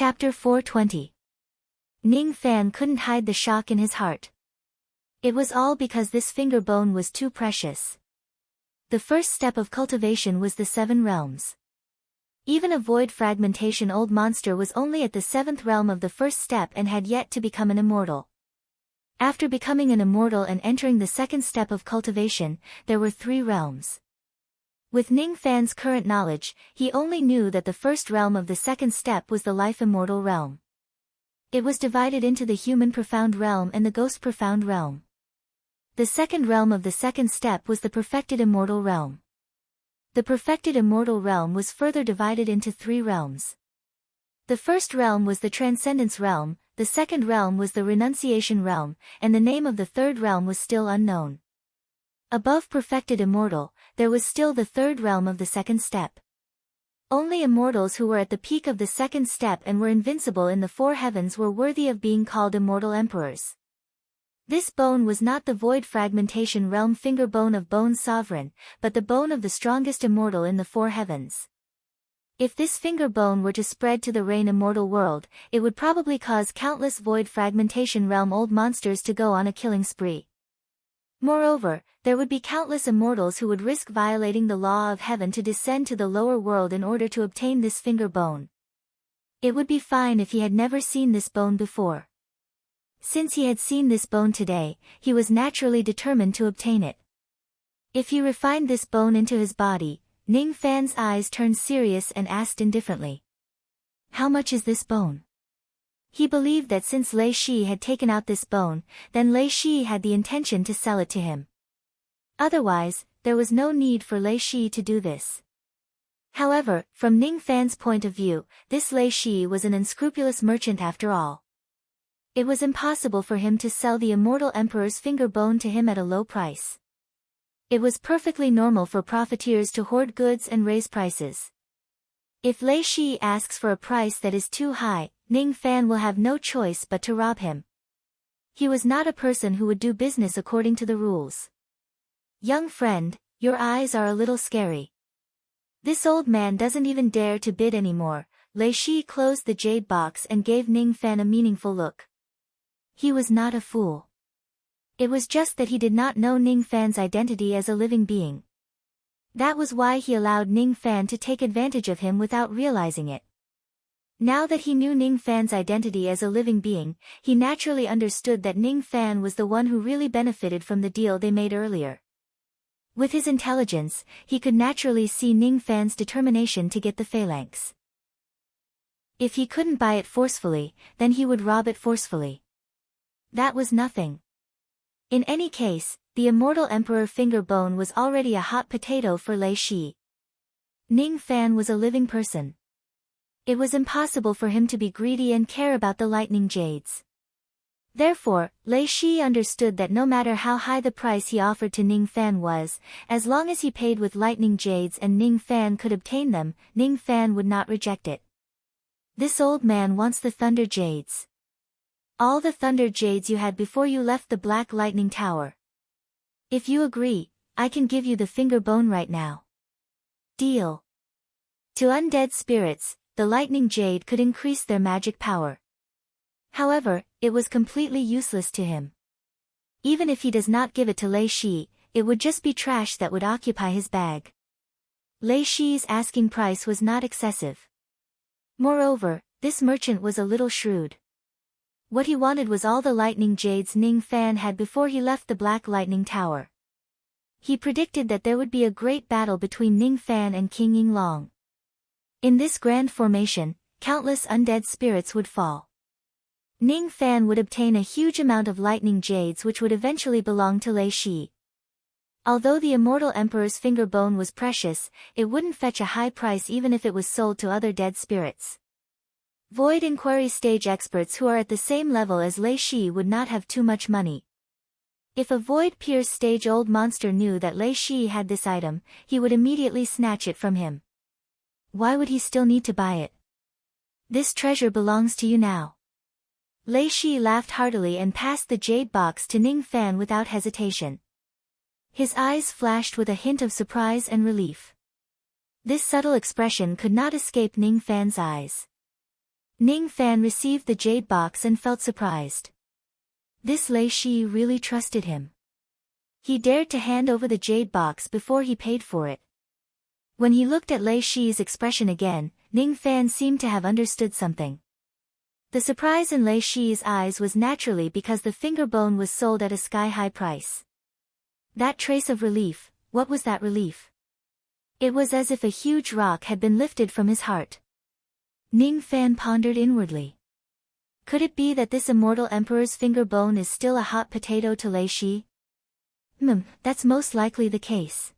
Chapter 420. Ning Fan couldn't hide the shock in his heart. It was all because this finger bone was too precious. The first step of cultivation was the 7 realms. Even a void fragmentation old monster was only at the 7th realm of the first step and had yet to become an immortal. After becoming an immortal and entering the 2nd step of cultivation, there were 3 realms. With Ning Fan's current knowledge, he only knew that the first realm of the 2nd step was the life immortal realm. It was divided into the human profound realm and the ghost profound realm. The 2nd realm of the 2nd step was the perfected immortal realm. The perfected immortal realm was further divided into 3 realms. The first realm was the transcendence realm, the 2nd realm was the renunciation realm, and the name of the 3rd realm was still unknown. Above perfected immortal, there was still the 3rd realm of the 2nd step. Only immortals who were at the peak of the 2nd step and were invincible in the 4 heavens were worthy of being called immortal emperors. This bone was not the void fragmentation realm finger bone of bone sovereign, but the bone of the strongest immortal in the 4 heavens. If this finger bone were to spread to the reign immortal world, it would probably cause countless void fragmentation realm old monsters to go on a killing spree. Moreover, there would be countless immortals who would risk violating the law of heaven to descend to the lower world in order to obtain this finger bone. It would be fine if he had never seen this bone before. Since he had seen this bone today, he was naturally determined to obtain it. If he refined this bone into his body, Ning Fan's eyes turned serious and asked indifferently. How much is this bone? He believed that since Lei Shi had taken out this bone, then Lei Shi had the intention to sell it to him. Otherwise, there was no need for Lei Shi to do this. However, from Ning Fan's point of view, this Lei Shi was an unscrupulous merchant after all. It was impossible for him to sell the immortal emperor's finger bone to him at a low price. It was perfectly normal for profiteers to hoard goods and raise prices. If Lei Shi asks for a price that is too high, Ning Fan will have no choice but to rob him. He was not a person who would do business according to the rules. Young friend, your eyes are a little scary. This old man doesn't even dare to bid anymore. Lei Shi closed the jade box and gave Ning Fan a meaningful look. He was not a fool. It was just that he did not know Ning Fan's identity as a living being. That was why he allowed Ning Fan to take advantage of him without realizing it. Now that he knew Ning Fan's identity as a living being, he naturally understood that Ning Fan was the one who really benefited from the deal they made earlier. With his intelligence, he could naturally see Ning Fan's determination to get the phalanx. If he couldn't buy it forcefully, then he would rob it forcefully. That was nothing. In any case, the immortal emperor finger bone was already a hot potato for Lei Shi. Ning Fan was a living person. It was impossible for him to be greedy and care about the lightning jades. Therefore, Lei Shi understood that no matter how high the price he offered to Ning Fan was, as long as he paid with lightning jades and Ning Fan could obtain them, Ning Fan would not reject it. This old man wants the thunder jades. All the thunder jades you had before you left the Black Lightning Tower. If you agree, I can give you the finger bone right now. Deal. To undead spirits, the lightning jade could increase their magic power. However, it was completely useless to him. Even if he does not give it to Lei Shi, it would just be trash that would occupy his bag. Lei Shi's asking price was not excessive. Moreover, this merchant was a little shrewd. What he wanted was all the lightning jades Ning Fan had before he left the Black Lightning Tower. He predicted that there would be a great battle between Ning Fan and King Yinglong. In this grand formation, countless undead spirits would fall. Ning Fan would obtain a huge amount of lightning jades which would eventually belong to Lei Shi. Although the immortal emperor's finger bone was precious, it wouldn't fetch a high price even if it was sold to other dead spirits. Void inquiry stage experts who are at the same level as Lei Shi would not have too much money. If a void pierce stage old monster knew that Lei Shi had this item, he would immediately snatch it from him. Why would he still need to buy it? This treasure belongs to you now. Lei Shi laughed heartily and passed the jade box to Ning Fan without hesitation. His eyes flashed with a hint of surprise and relief. This subtle expression could not escape Ning Fan's eyes. Ning Fan received the jade box and felt surprised. This Lei Shi really trusted him. He dared to hand over the jade box before he paid for it. When he looked at Lei Shi's expression again, Ning Fan seemed to have understood something. The surprise in Lei Shi's eyes was naturally because the finger bone was sold at a sky-high price. That trace of relief, what was that relief? It was as if a huge rock had been lifted from his heart. Ning Fan pondered inwardly. Could it be that this immortal emperor's finger bone is still a hot potato to Lei Shi? That's most likely the case.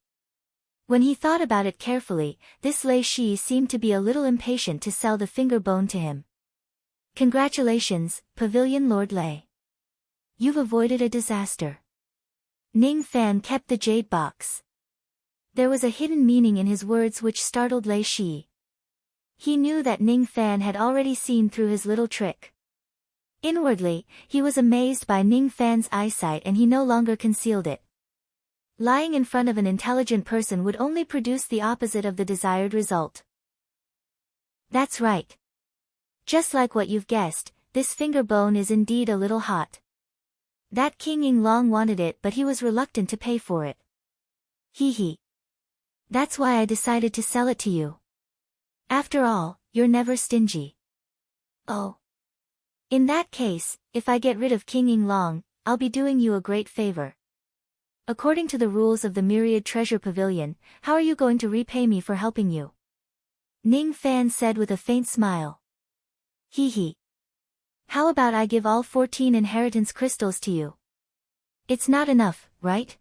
When he thought about it carefully, this Lei Shi seemed to be a little impatient to sell the finger bone to him. Congratulations, Pavilion Lord Lei. You've avoided a disaster. Ning Fan kept the jade box. There was a hidden meaning in his words which startled Lei Shi. He knew that Ning Fan had already seen through his little trick. Inwardly, he was amazed by Ning Fan's eyesight and he no longer concealed it. Lying in front of an intelligent person would only produce the opposite of the desired result. That's right. Just like what you've guessed, this finger bone is indeed a little hot. That King Ying Long wanted it but he was reluctant to pay for it. Hee. That's why I decided to sell it to you. After all, you're never stingy. Oh. In that case, if I get rid of King Ying Long, I'll be doing you a great favor. According to the rules of the Myriad Treasure Pavilion, how are you going to repay me for helping you? Ning Fan said with a faint smile. Hee. How about I give all 14 inheritance crystals to you? It's not enough, right?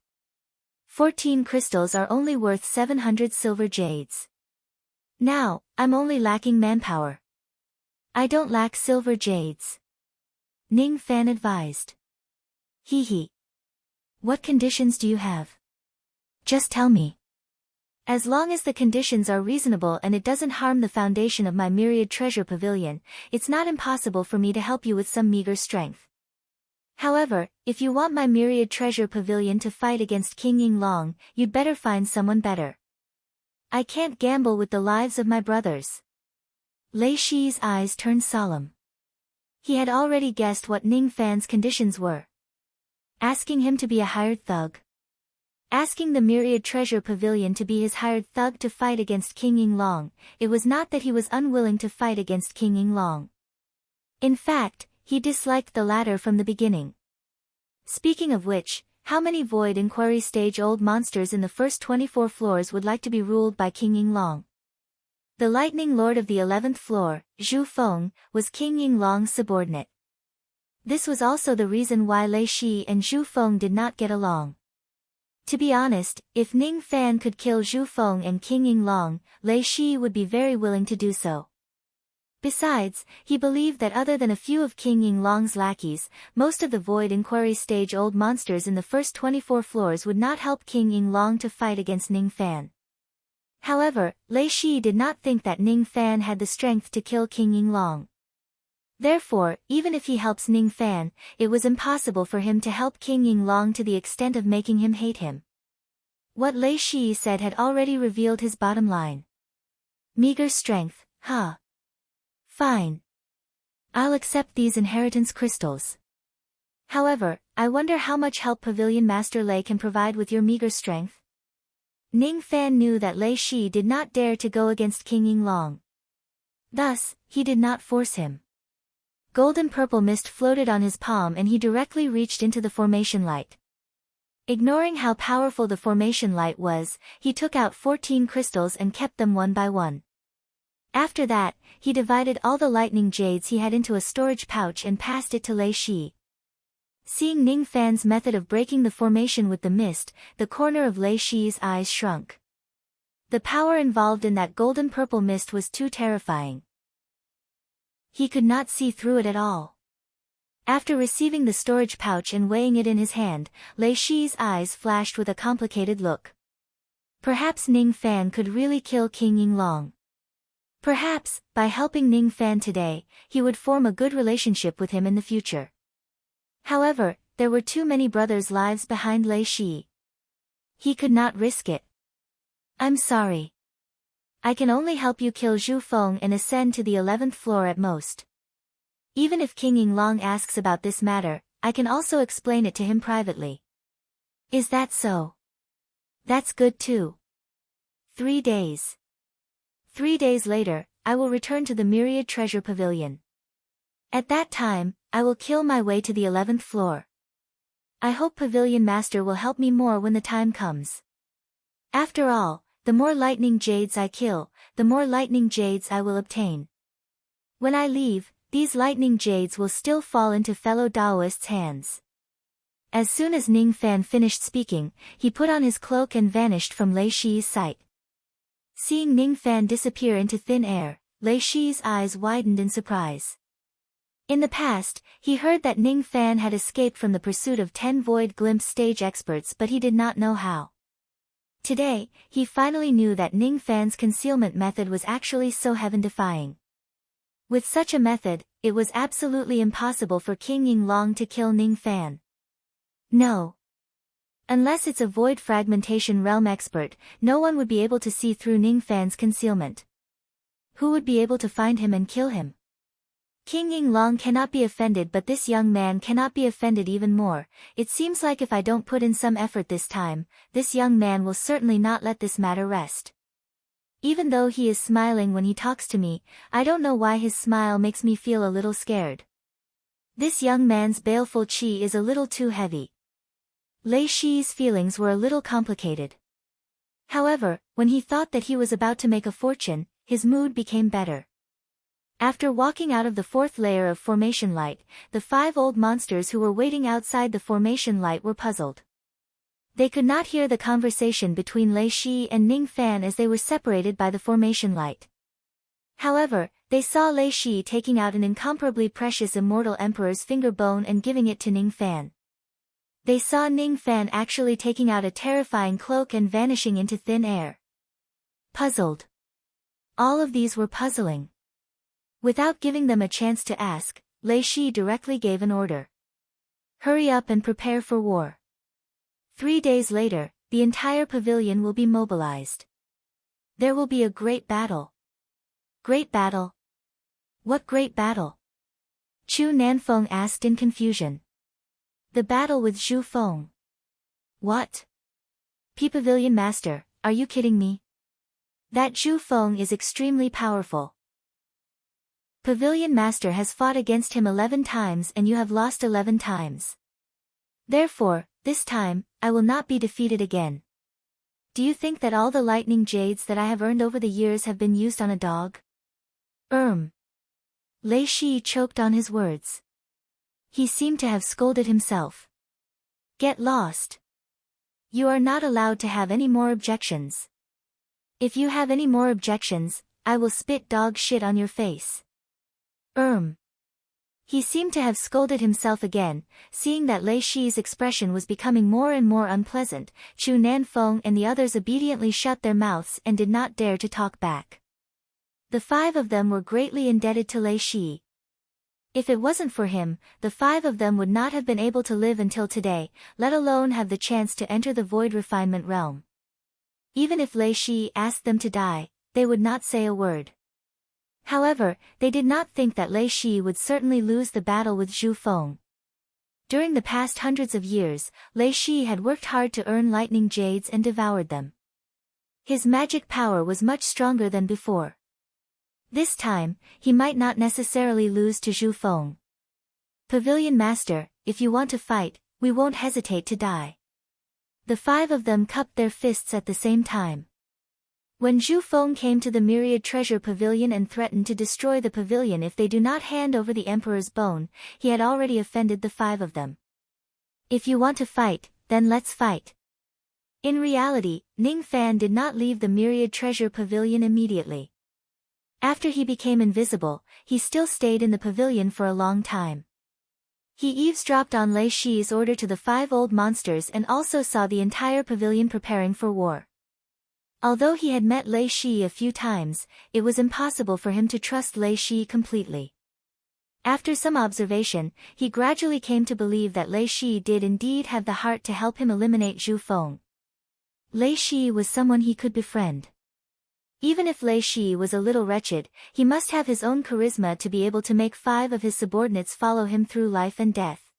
14 crystals are only worth 700 silver jades. Now, I'm only lacking manpower. I don't lack silver jades. Ning Fan advised. Hee. What conditions do you have? Just tell me. As long as the conditions are reasonable and it doesn't harm the foundation of my Myriad Treasure Pavilion, it's not impossible for me to help you with some meager strength. However, if you want my Myriad Treasure Pavilion to fight against King Ying Long, you'd better find someone better. I can't gamble with the lives of my brothers. Lei Shi's eyes turned solemn. He had already guessed what Ning Fan's conditions were. Asking him to be a hired thug. Asking the Myriad Treasure Pavilion to be his hired thug to fight against King Ying Long, it was not that he was unwilling to fight against King Ying Long. In fact, he disliked the latter from the beginning. Speaking of which, how many Void Inquiry stage old monsters in the first 24 floors would like to be ruled by King Ying Long? The Lightning Lord of the 11th floor, Zhu Feng, was King Ying Long's subordinate. This was also the reason why Lei Shi and Zhu Feng did not get along. To be honest, if Ning Fan could kill Zhu Feng and King Ying Long, Lei Shi would be very willing to do so. Besides, he believed that other than a few of King Ying Long's lackeys, most of the Void Inquiry stage old monsters in the first 24 floors would not help King Ying Long to fight against Ning Fan. However, Lei Shi did not think that Ning Fan had the strength to kill King Ying Long. Therefore, even if he helps Ning Fan, it was impossible for him to help King Ying Long to the extent of making him hate him. What Lei Shi said had already revealed his bottom line. Meager strength, huh? Fine. I'll accept these inheritance crystals. However, I wonder how much help Pavilion Master Lei can provide with your meager strength? Ning Fan knew that Lei Shi did not dare to go against King Ying Long. Thus, he did not force him. Golden purple mist floated on his palm and he directly reached into the formation light. Ignoring how powerful the formation light was, he took out 14 crystals and kept them one by one. After that, he divided all the lightning jades he had into a storage pouch and passed it to Lei Shi. Seeing Ning Fan's method of breaking the formation with the mist, the corner of Lei Shi's eyes shrunk. The power involved in that golden purple mist was too terrifying. He could not see through it at all. After receiving the storage pouch and weighing it in his hand, Lei Shi's eyes flashed with a complicated look. Perhaps Ning Fan could really kill King Ying Long. Perhaps, by helping Ning Fan today, he would form a good relationship with him in the future. However, there were too many brothers' lives behind Lei Shi. He could not risk it. I'm sorry. I can only help you kill Zhu Feng and ascend to the 11th floor at most. Even if King Yinglong asks about this matter, I can also explain it to him privately. Is that so? That's good too. 3 days. 3 days later, I will return to the Myriad Treasure Pavilion. At that time, I will kill my way to the 11th floor. I hope Pavilion Master will help me more when the time comes. After all, the more lightning jades I kill, the more lightning jades I will obtain. When I leave, these lightning jades will still fall into fellow Daoists' hands. As soon as Ning Fan finished speaking, he put on his cloak and vanished from Lei Shi's sight. Seeing Ning Fan disappear into thin air, Lei Shi's eyes widened in surprise. In the past, he heard that Ning Fan had escaped from the pursuit of 10 Void Glimpse stage experts, but he did not know how. Today, he finally knew that Ning Fan's concealment method was actually so heaven-defying. With such a method, it was absolutely impossible for King Yinglong to kill Ning Fan. No. Unless it's a void fragmentation realm expert, no one would be able to see through Ning Fan's concealment. Who would be able to find him and kill him? King Yinglong cannot be offended, but this young man cannot be offended even more. It seems like if I don't put in some effort this time, this young man will certainly not let this matter rest. Even though he is smiling when he talks to me, I don't know why his smile makes me feel a little scared. This young man's baleful qi is a little too heavy. Lei Shi's feelings were a little complicated. However, when he thought that he was about to make a fortune, his mood became better. After walking out of the 4th layer of formation light, the 5 old monsters who were waiting outside the formation light were puzzled. They could not hear the conversation between Lei Shi and Ning Fan as they were separated by the formation light. However, they saw Lei Shi taking out an incomparably precious immortal emperor's finger bone and giving it to Ning Fan. They saw Ning Fan actually taking out a terrifying cloak and vanishing into thin air. Puzzled. All of these were puzzling. Without giving them a chance to ask, Lei Shi directly gave an order. Hurry up and prepare for war. 3 days later, the entire pavilion will be mobilized. There will be a great battle. Great battle? What great battle? Chu Nanfeng asked in confusion. The battle with Zhu Feng. What? Pavilion Master, are you kidding me? That Zhu Feng is extremely powerful. Pavilion Master has fought against him 11 times and you have lost 11 times. Therefore, this time, I will not be defeated again. Do you think that all the lightning jades that I have earned over the years have been used on a dog? Lei Shi choked on his words. He seemed to have scolded himself. Get lost. You are not allowed to have any more objections. If you have any more objections, I will spit dog shit on your face. He seemed to have scolded himself again. Seeing that Lei Shi's expression was becoming more and more unpleasant, Chu Nanfeng and the others obediently shut their mouths and did not dare to talk back. The 5 of them were greatly indebted to Lei Shi. If it wasn't for him, the 5 of them would not have been able to live until today, let alone have the chance to enter the void refinement realm. Even if Lei Shi asked them to die, they would not say a word. However, they did not think that Lei Shi would certainly lose the battle with Zhu Feng. During the past hundreds of years, Lei Shi had worked hard to earn lightning jades and devoured them. His magic power was much stronger than before. This time, he might not necessarily lose to Zhu Feng. Pavilion Master, if you want to fight, we won't hesitate to die. The 5 of them cupped their fists at the same time. When Zhu Feng came to the Myriad Treasure Pavilion and threatened to destroy the pavilion if they do not hand over the Emperor's bone, he had already offended the 5 of them. If you want to fight, then let's fight. In reality, Ning Fan did not leave the Myriad Treasure Pavilion immediately. After he became invisible, he still stayed in the pavilion for a long time. He eavesdropped on Lei Shi's order to the 5 old monsters and also saw the entire pavilion preparing for war. Although he had met Lei Shi a few times, it was impossible for him to trust Lei Shi completely. After some observation, he gradually came to believe that Lei Shi did indeed have the heart to help him eliminate Zhu Feng. Lei Shi was someone he could befriend. Even if Lei Shi was a little wretched, he must have his own charisma to be able to make 5 of his subordinates follow him through life and death.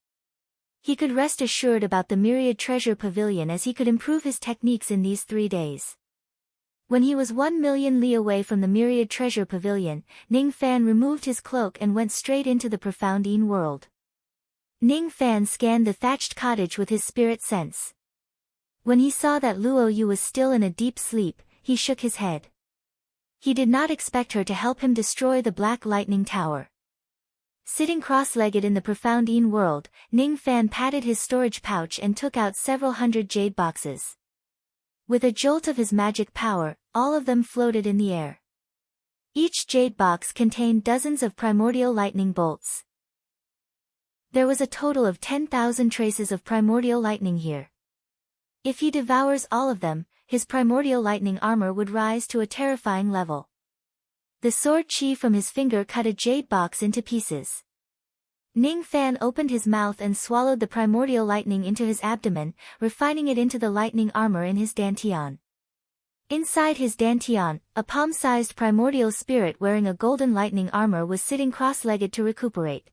He could rest assured about the Myriad Treasure Pavilion as he could improve his techniques in these 3 days. When he was 1,000,000 li away from the Myriad Treasure Pavilion, Ning Fan removed his cloak and went straight into the profound Yin world. Ning Fan scanned the thatched cottage with his spirit sense. When he saw that Luo Yu was still in a deep sleep, he shook his head. He did not expect her to help him destroy the Black Lightning Tower. Sitting cross-legged in the profound Yin world, Ning Fan patted his storage pouch and took out several hundred jade boxes. With a jolt of his magic power, all of them floated in the air. Each jade box contained dozens of primordial lightning bolts. There was a total of 10,000 traces of primordial lightning here. If he devours all of them, his primordial lightning armor would rise to a terrifying level. The sword chi from his finger cut a jade box into pieces. Ning Fan opened his mouth and swallowed the primordial lightning into his abdomen, refining it into the lightning armor in his dantian. Inside his dantian, a palm-sized primordial spirit wearing a golden lightning armor was sitting cross-legged to recuperate.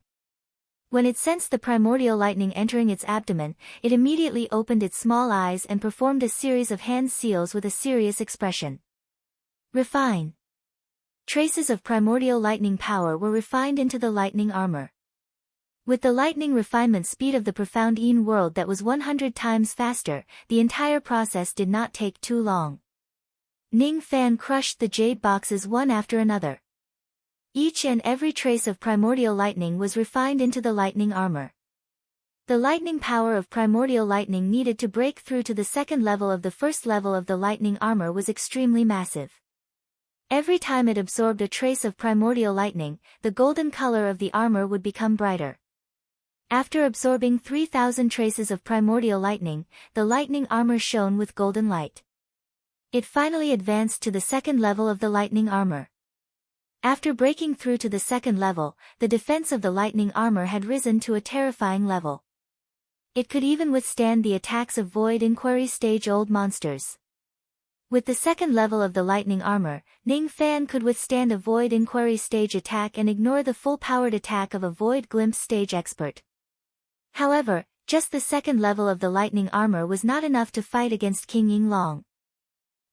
When it sensed the primordial lightning entering its abdomen, it immediately opened its small eyes and performed a series of hand seals with a serious expression. Refine. Traces of primordial lightning power were refined into the lightning armor. With the lightning refinement speed of the profound Yin world that was 100 times faster, the entire process did not take too long. Ning Fan crushed the jade boxes one after another. Each and every trace of primordial lightning was refined into the lightning armor. The lightning power of primordial lightning needed to break through to the second level of the first level of the lightning armor was extremely massive. Every time it absorbed a trace of primordial lightning, the golden color of the armor would become brighter. After absorbing 3,000 traces of primordial lightning, the lightning armor shone with golden light. It finally advanced to the second level of the lightning armor. After breaking through to the second level, the defense of the lightning armor had risen to a terrifying level. It could even withstand the attacks of Void Inquiry stage-old monsters. With the second level of the lightning armor, Ning Fan could withstand a Void Inquiry stage attack and ignore the full-powered attack of a Void Glimpse stage expert. However, just the second level of the lightning armor was not enough to fight against King Yinglong.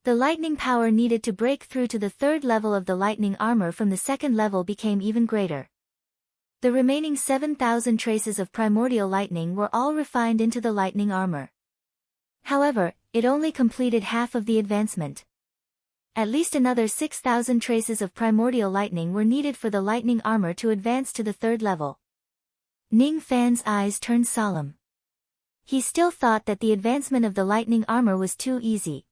The lightning power needed to break through to the third level of the lightning armor from the second level became even greater. The remaining 7,000 traces of primordial lightning were all refined into the lightning armor. However, it only completed half of the advancement. At least another 6,000 traces of primordial lightning were needed for the lightning armor to advance to the third level. Ning Fan's eyes turned solemn. He still thought that the advancement of the lightning armor was too easy.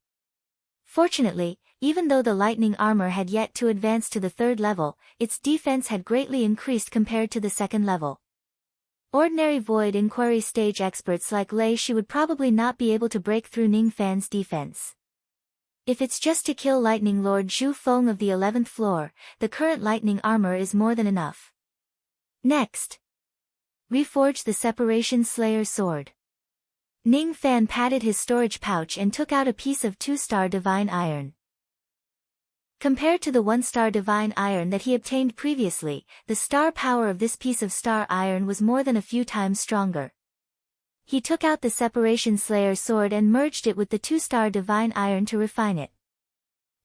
Fortunately, even though the lightning armor had yet to advance to the third level, its defense had greatly increased compared to the second level. Ordinary Void Inquiry stage experts like Lei Shi would probably not be able to break through Ning Fan's defense. If it's just to kill Lightning Lord Zhu Feng of the 11th floor, the current lightning armor is more than enough. Next. Reforge the Separation Slayer sword. Ning Fan patted his storage pouch and took out a piece of 2-star divine iron. Compared to the 1-star divine iron that he obtained previously, the star power of this piece of star iron was more than a few times stronger. He took out the Separation Slayer sword and merged it with the 2-star divine iron to refine it.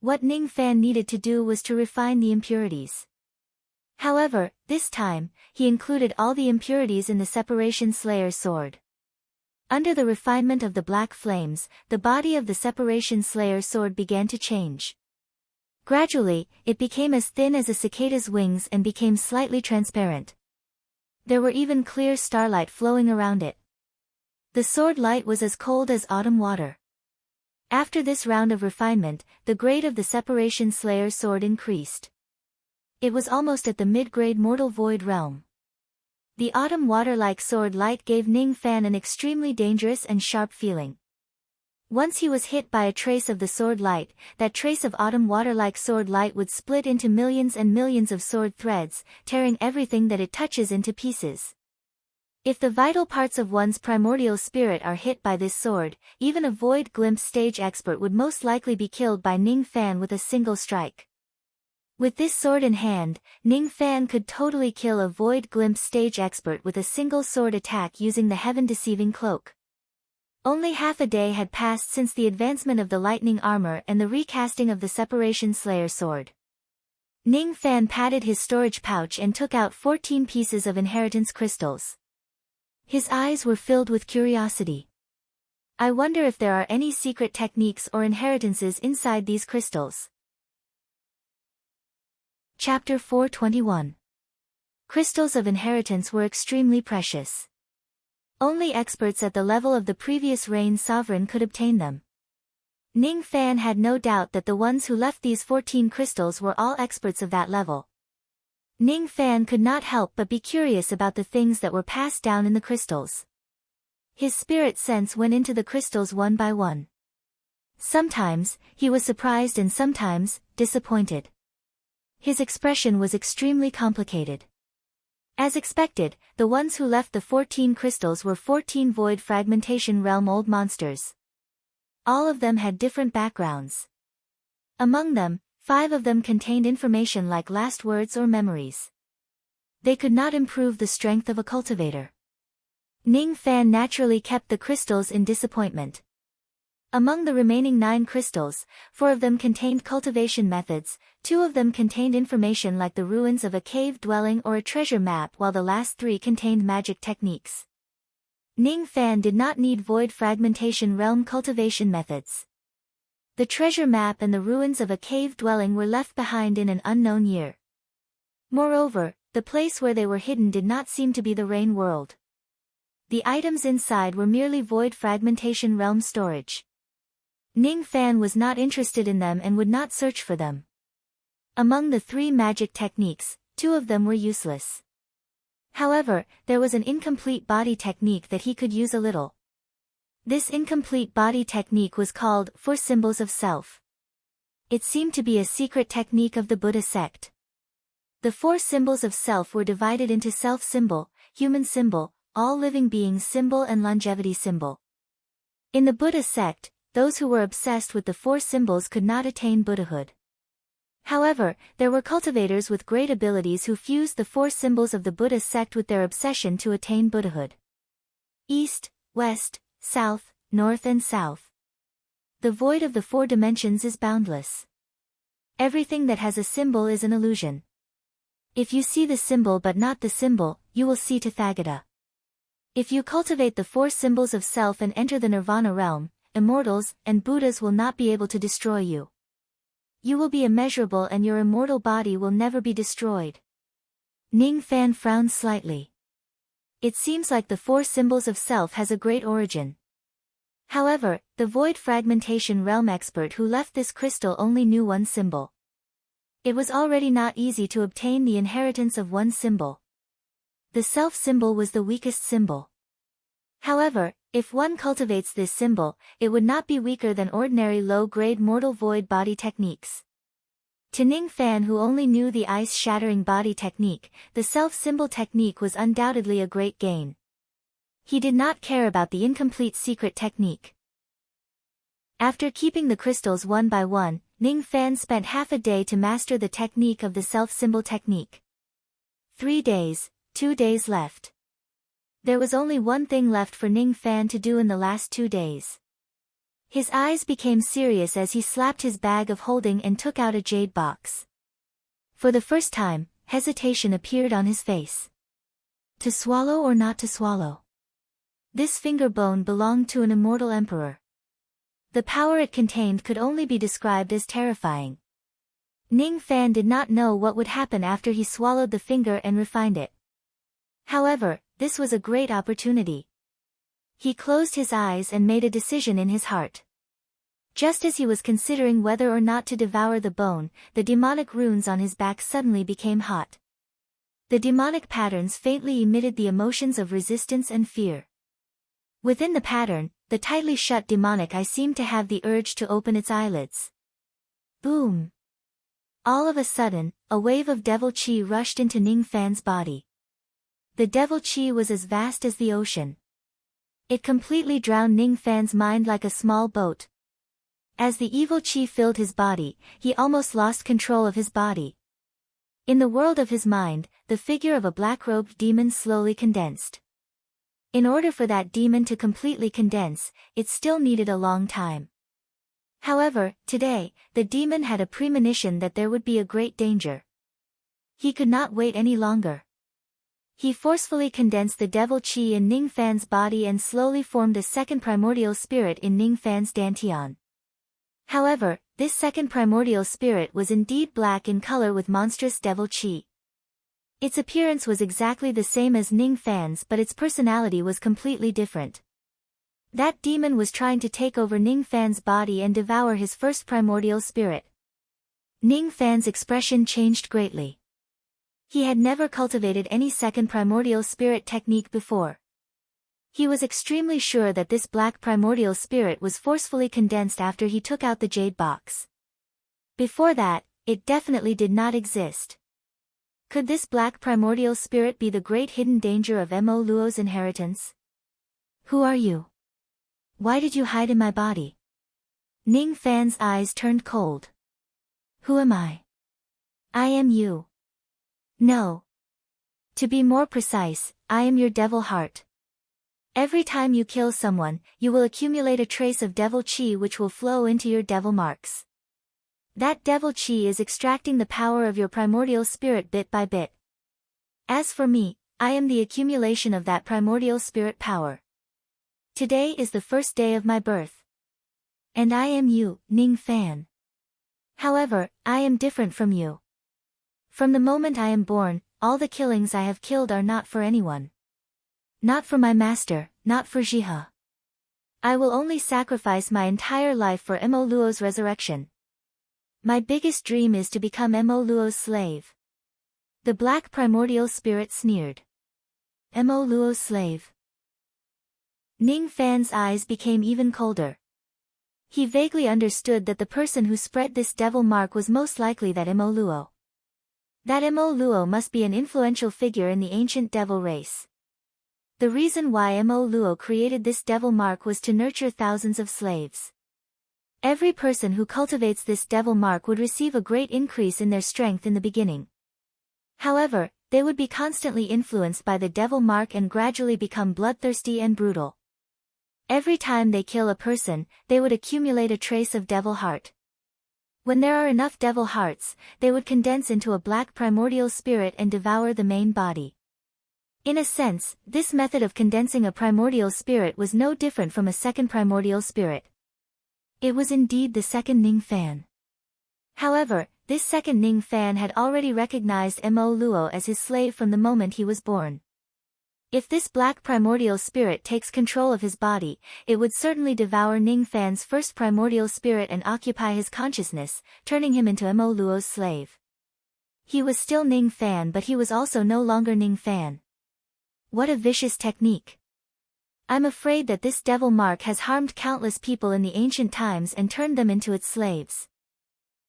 What Ning Fan needed to do was to refine the impurities. However, this time, he included all the impurities in the Separation Slayer sword. Under the refinement of the black flames, the body of the Separation Slayer sword began to change. Gradually, it became as thin as a cicada's wings and became slightly transparent. There were even clear starlight flowing around it. The sword light was as cold as autumn water. After this round of refinement, the grade of the Separation Slayer sword increased. It was almost at the mid-grade Mortal Void realm. The autumn water-like sword light gave Ning Fan an extremely dangerous and sharp feeling. Once he was hit by a trace of the sword light, that trace of autumn water-like sword light would split into millions and millions of sword threads, tearing everything that it touches into pieces. If the vital parts of one's primordial spirit are hit by this sword, even a void glimpse stage expert would most likely be killed by Ning Fan with a single strike. With this sword in hand, Ning Fan could totally kill a void glimpse stage expert with a single sword attack using the heaven-deceiving cloak. Only half a day had passed since the advancement of the lightning armor and the recasting of the Separation Slayer sword. Ning Fan patted his storage pouch and took out 14 pieces of inheritance crystals. His eyes were filled with curiosity. I wonder if there are any secret techniques or inheritances inside these crystals. Chapter 421. Crystals of inheritance were extremely precious. Only experts at the level of the previous reign sovereign could obtain them. Ning Fan had no doubt that the ones who left these 14 crystals were all experts of that level. Ning Fan could not help but be curious about the things that were passed down in the crystals. His spirit sense went into the crystals one by one. Sometimes, he was surprised and sometimes, disappointed. His expression was extremely complicated. As expected, the ones who left the 14 crystals were 14 Void Fragmentation Realm old monsters. All of them had different backgrounds. Among them, 5 of them contained information like last words or memories. They could not improve the strength of a cultivator. Ning Fan naturally kept the crystals in disappointment. Among the remaining 9 crystals, 4 of them contained cultivation methods, 2 of them contained information like the ruins of a cave dwelling or a treasure map, while the last 3 contained magic techniques. Ning Fan did not need Void Fragmentation Realm cultivation methods. The treasure map and the ruins of a cave dwelling were left behind in an unknown year. Moreover, the place where they were hidden did not seem to be the Rain World. The items inside were merely Void Fragmentation Realm storage. Ning Fan was not interested in them and would not search for them. Among the 3 magic techniques, 2 of them were useless. However, there was an incomplete body technique that he could use a little. This incomplete body technique was called 4 Symbols of Self. It seemed to be a secret technique of the Buddha sect. The 4 symbols of self were divided into self symbol, human symbol, all living beings symbol and longevity symbol. In the Buddha sect, those who were obsessed with the 4 symbols could not attain Buddhahood. However, there were cultivators with great abilities who fused the 4 symbols of the Buddha sect with their obsession to attain Buddhahood. East, West, South, North and South. The void of the 4 dimensions is boundless. Everything that has a symbol is an illusion. If you see the symbol but not the symbol, you will see Tathagata. If you cultivate the 4 symbols of self and enter the Nirvana realm, immortals and Buddhas will not be able to destroy you. You will be immeasurable and your immortal body will never be destroyed. Ning Fan frowned slightly. It seems like the 4 symbols of self has a great origin. However, the Void Fragmentation Realm expert who left this crystal only knew 1 symbol. It was already not easy to obtain the inheritance of 1 symbol. The self symbol was the weakest symbol. However, if one cultivates this symbol, it would not be weaker than ordinary low-grade mortal void body techniques. To Ning Fan, who only knew the ice-shattering body technique, the self-symbol technique was undoubtedly a great gain. He did not care about the incomplete secret technique. After keeping the crystals one by one, Ning Fan spent half a day to master the technique of the self-symbol technique. 3 days, 2 days left. There was only one thing left for Ning Fan to do in the last 2 days. His eyes became serious as he slapped his bag of holding and took out a jade box. For the first time, hesitation appeared on his face. To swallow or not to swallow? This finger bone belonged to an immortal emperor. The power it contained could only be described as terrifying. Ning Fan did not know what would happen after he swallowed the finger and refined it. However, this was a great opportunity. He closed his eyes and made a decision in his heart. Just as he was considering whether or not to devour the bone, the demonic runes on his back suddenly became hot. The demonic patterns faintly emitted the emotions of resistance and fear. Within the pattern, the tightly shut demonic eye seemed to have the urge to open its eyelids. Boom! All of a sudden, a wave of devil chi rushed into Ning Fan's body. The devil chi was as vast as the ocean. It completely drowned Ning Fan's mind like a small boat. As the evil chi filled his body, he almost lost control of his body. In the world of his mind, the figure of a black-robed demon slowly condensed. In order for that demon to completely condense, it still needed a long time. However, today, the demon had a premonition that there would be a great danger. He could not wait any longer. He forcefully condensed the devil chi in Ning Fan's body and slowly formed a second primordial spirit in Ning Fan's dantian. However, this second primordial spirit was indeed black in color with monstrous devil chi. Its appearance was exactly the same as Ning Fan's, but its personality was completely different. That demon was trying to take over Ning Fan's body and devour his first primordial spirit. Ning Fan's expression changed greatly. He had never cultivated any second primordial spirit technique before. He was extremely sure that this black primordial spirit was forcefully condensed after he took out the jade box. Before that, it definitely did not exist. Could this black primordial spirit be the great hidden danger of Mo Luo's inheritance? Who are you? Why did you hide in my body? Ning Fan's eyes turned cold. Who am I? I am you. No. To be more precise, I am your devil heart. Every time you kill someone, you will accumulate a trace of devil chi which will flow into your devil marks. That devil chi is extracting the power of your primordial spirit bit by bit. As for me, I am the accumulation of that primordial spirit power. Today is the first day of my birth. And I am you, Ning Fan. However, I am different from you. From the moment I am born, all the killings I have killed are not for anyone. Not for my master, not for Jihe. I will only sacrifice my entire life for Mo Luo's resurrection. My biggest dream is to become Mo Luo's slave. The black primordial spirit sneered. Mo Luo's slave. Ning Fan's eyes became even colder. He vaguely understood that the person who spread this devil mark was most likely that Mo Luo. That Mo Luo must be an influential figure in the ancient devil race. The reason why Mo Luo created this devil mark was to nurture thousands of slaves. Every person who cultivates this devil mark would receive a great increase in their strength in the beginning. However, they would be constantly influenced by the devil mark and gradually become bloodthirsty and brutal. Every time they kill a person, they would accumulate a trace of devil heart. When there are enough devil hearts, they would condense into a black primordial spirit and devour the main body. In a sense, this method of condensing a primordial spirit was no different from a second primordial spirit. It was indeed the second Ning Fan. However, this second Ning Fan had already recognized Mo Luo as his slave from the moment he was born. If this black primordial spirit takes control of his body, it would certainly devour Ning Fan's first primordial spirit and occupy his consciousness, turning him into Mo Luo's slave. He was still Ning Fan, but he was also no longer Ning Fan. What a vicious technique. I'm afraid that this devil mark has harmed countless people in the ancient times and turned them into its slaves.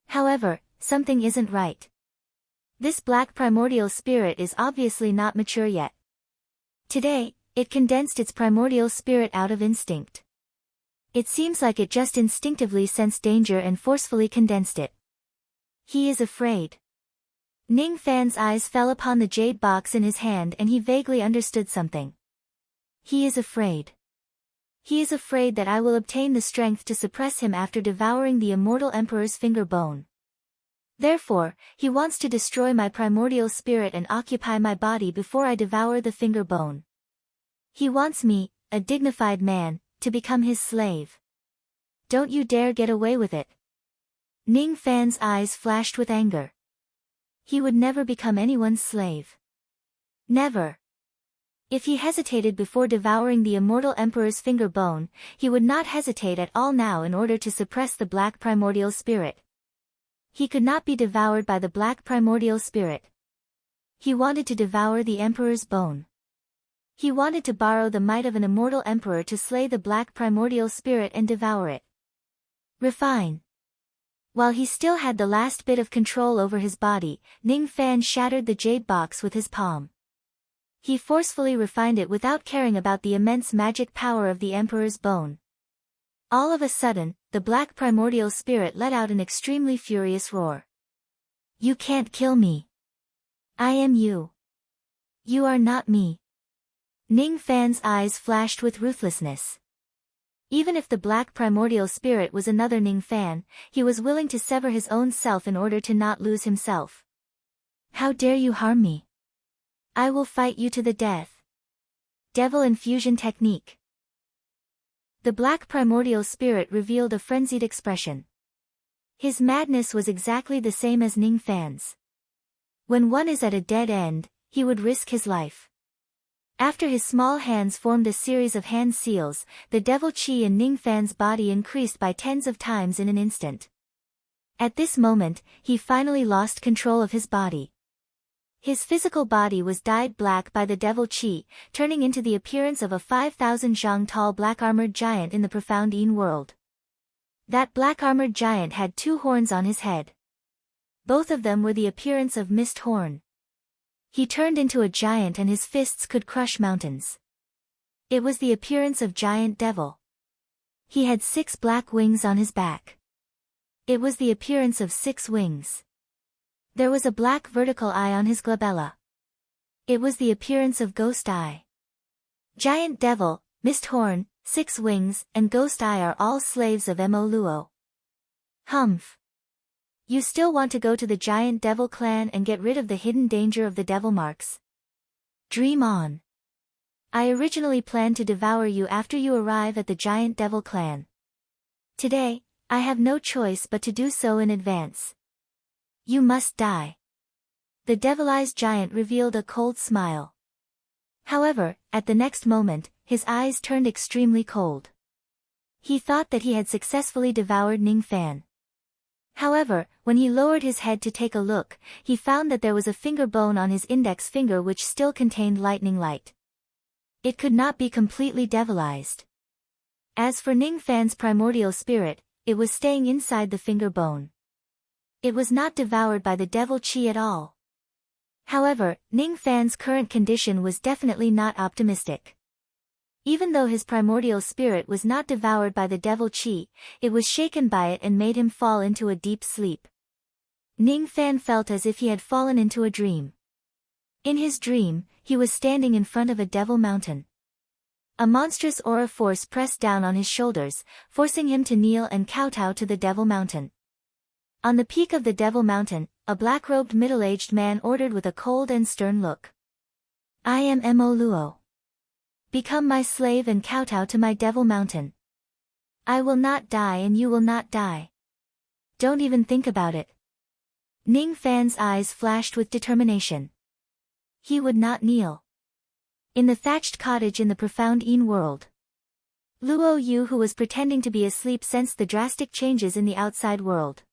However, something isn't right. This black primordial spirit is obviously not mature yet. Today, it condensed its primordial spirit out of instinct. It seems like it just instinctively sensed danger and forcefully condensed it. He is afraid. Ning Fan's eyes fell upon the jade box in his hand and he vaguely understood something. He is afraid. He is afraid that I will obtain the strength to suppress him after devouring the immortal emperor's finger bone. Therefore, he wants to destroy my primordial spirit and occupy my body before I devour the finger bone. He wants me, a dignified man, to become his slave. Don't you dare get away with it. Ning Fan's eyes flashed with anger. He would never become anyone's slave. Never. If he hesitated before devouring the immortal emperor's finger bone, he would not hesitate at all now in order to suppress the black primordial spirit. He could not be devoured by the black primordial spirit. He wanted to devour the emperor's bone. He wanted to borrow the might of an immortal emperor to slay the black primordial spirit and devour it. Refine. While he still had the last bit of control over his body, Ning Fan shattered the jade box with his palm. He forcefully refined it without caring about the immense magic power of the emperor's bone. All of a sudden, the black primordial spirit let out an extremely furious roar. You can't kill me. I am you. You are not me. Ning Fan's eyes flashed with ruthlessness. Even if the black primordial spirit was another Ning Fan, he was willing to sever his own self in order to not lose himself. How dare you harm me? I will fight you to the death. Devil Infusion Technique. The black primordial spirit revealed a frenzied expression. His madness was exactly the same as Ning Fan's. When one is at a dead end, he would risk his life. After his small hands formed a series of hand seals, the devil chi in Ning Fan's body increased by tens of times in an instant. At this moment, he finally lost control of his body. His physical body was dyed black by the devil chi, turning into the appearance of a 5,000 zhang tall black-armored giant in the profound Yin world. That black-armored giant had 2 horns on his head. Both of them were the appearance of mist horn. He turned into a giant and his fists could crush mountains. It was the appearance of giant devil. He had 6 black wings on his back. It was the appearance of 6 wings. There was a black vertical eye on his glabella. It was the appearance of ghost eye. Giant devil, mist horn, 6 wings, and ghost eye are all slaves of Mo Luo. Humph. You still want to go to the giant devil clan and get rid of the hidden danger of the devil marks? Dream on. I originally planned to devour you after you arrive at the giant devil clan. Today, I have no choice but to do so in advance. You must die. The devilized giant revealed a cold smile. However, at the next moment, his eyes turned extremely cold. He thought that he had successfully devoured Ning Fan. However, when he lowered his head to take a look, he found that there was a finger bone on his index finger which still contained lightning light. It could not be completely devilized. As for Ning Fan's primordial spirit, it was staying inside the finger bone. It was not devoured by the devil chi at all. However, Ning Fan's current condition was definitely not optimistic. Even though his primordial spirit was not devoured by the devil chi, it was shaken by it and made him fall into a deep sleep. Ning Fan felt as if he had fallen into a dream. In his dream, he was standing in front of a devil mountain. A monstrous aura force pressed down on his shoulders, forcing him to kneel and kowtow to the devil mountain. On the peak of the devil mountain, a black-robed middle-aged man ordered with a cold and stern look. I am Mo Luo. Become my slave and kowtow to my devil mountain. I will not die and you will not die. Don't even think about it. Ning Fan's eyes flashed with determination. He would not kneel. In the thatched cottage in the profound Yin world, Luo Yu, who was pretending to be asleep, sensed the drastic changes in the outside world.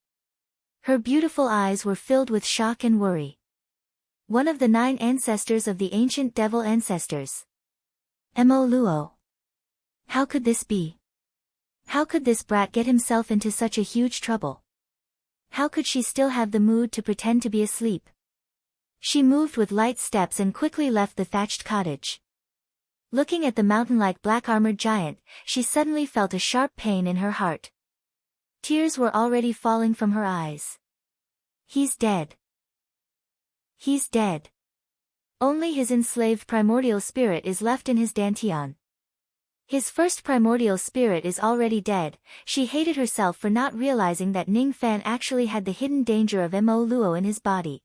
Her beautiful eyes were filled with shock and worry. One of the 9 ancestors of the ancient devil ancestors. Mo Luo. How could this be? How could this brat get himself into such a huge trouble? How could she still have the mood to pretend to be asleep? She moved with light steps and quickly left the thatched cottage. Looking at the mountain-like black-armored giant, she suddenly felt a sharp pain in her heart. Tears were already falling from her eyes. He's dead. He's dead. Only his enslaved primordial spirit is left in his dantian. His first primordial spirit is already dead. She hated herself for not realizing that Ning Fan actually had the hidden danger of Mo Luo in his body.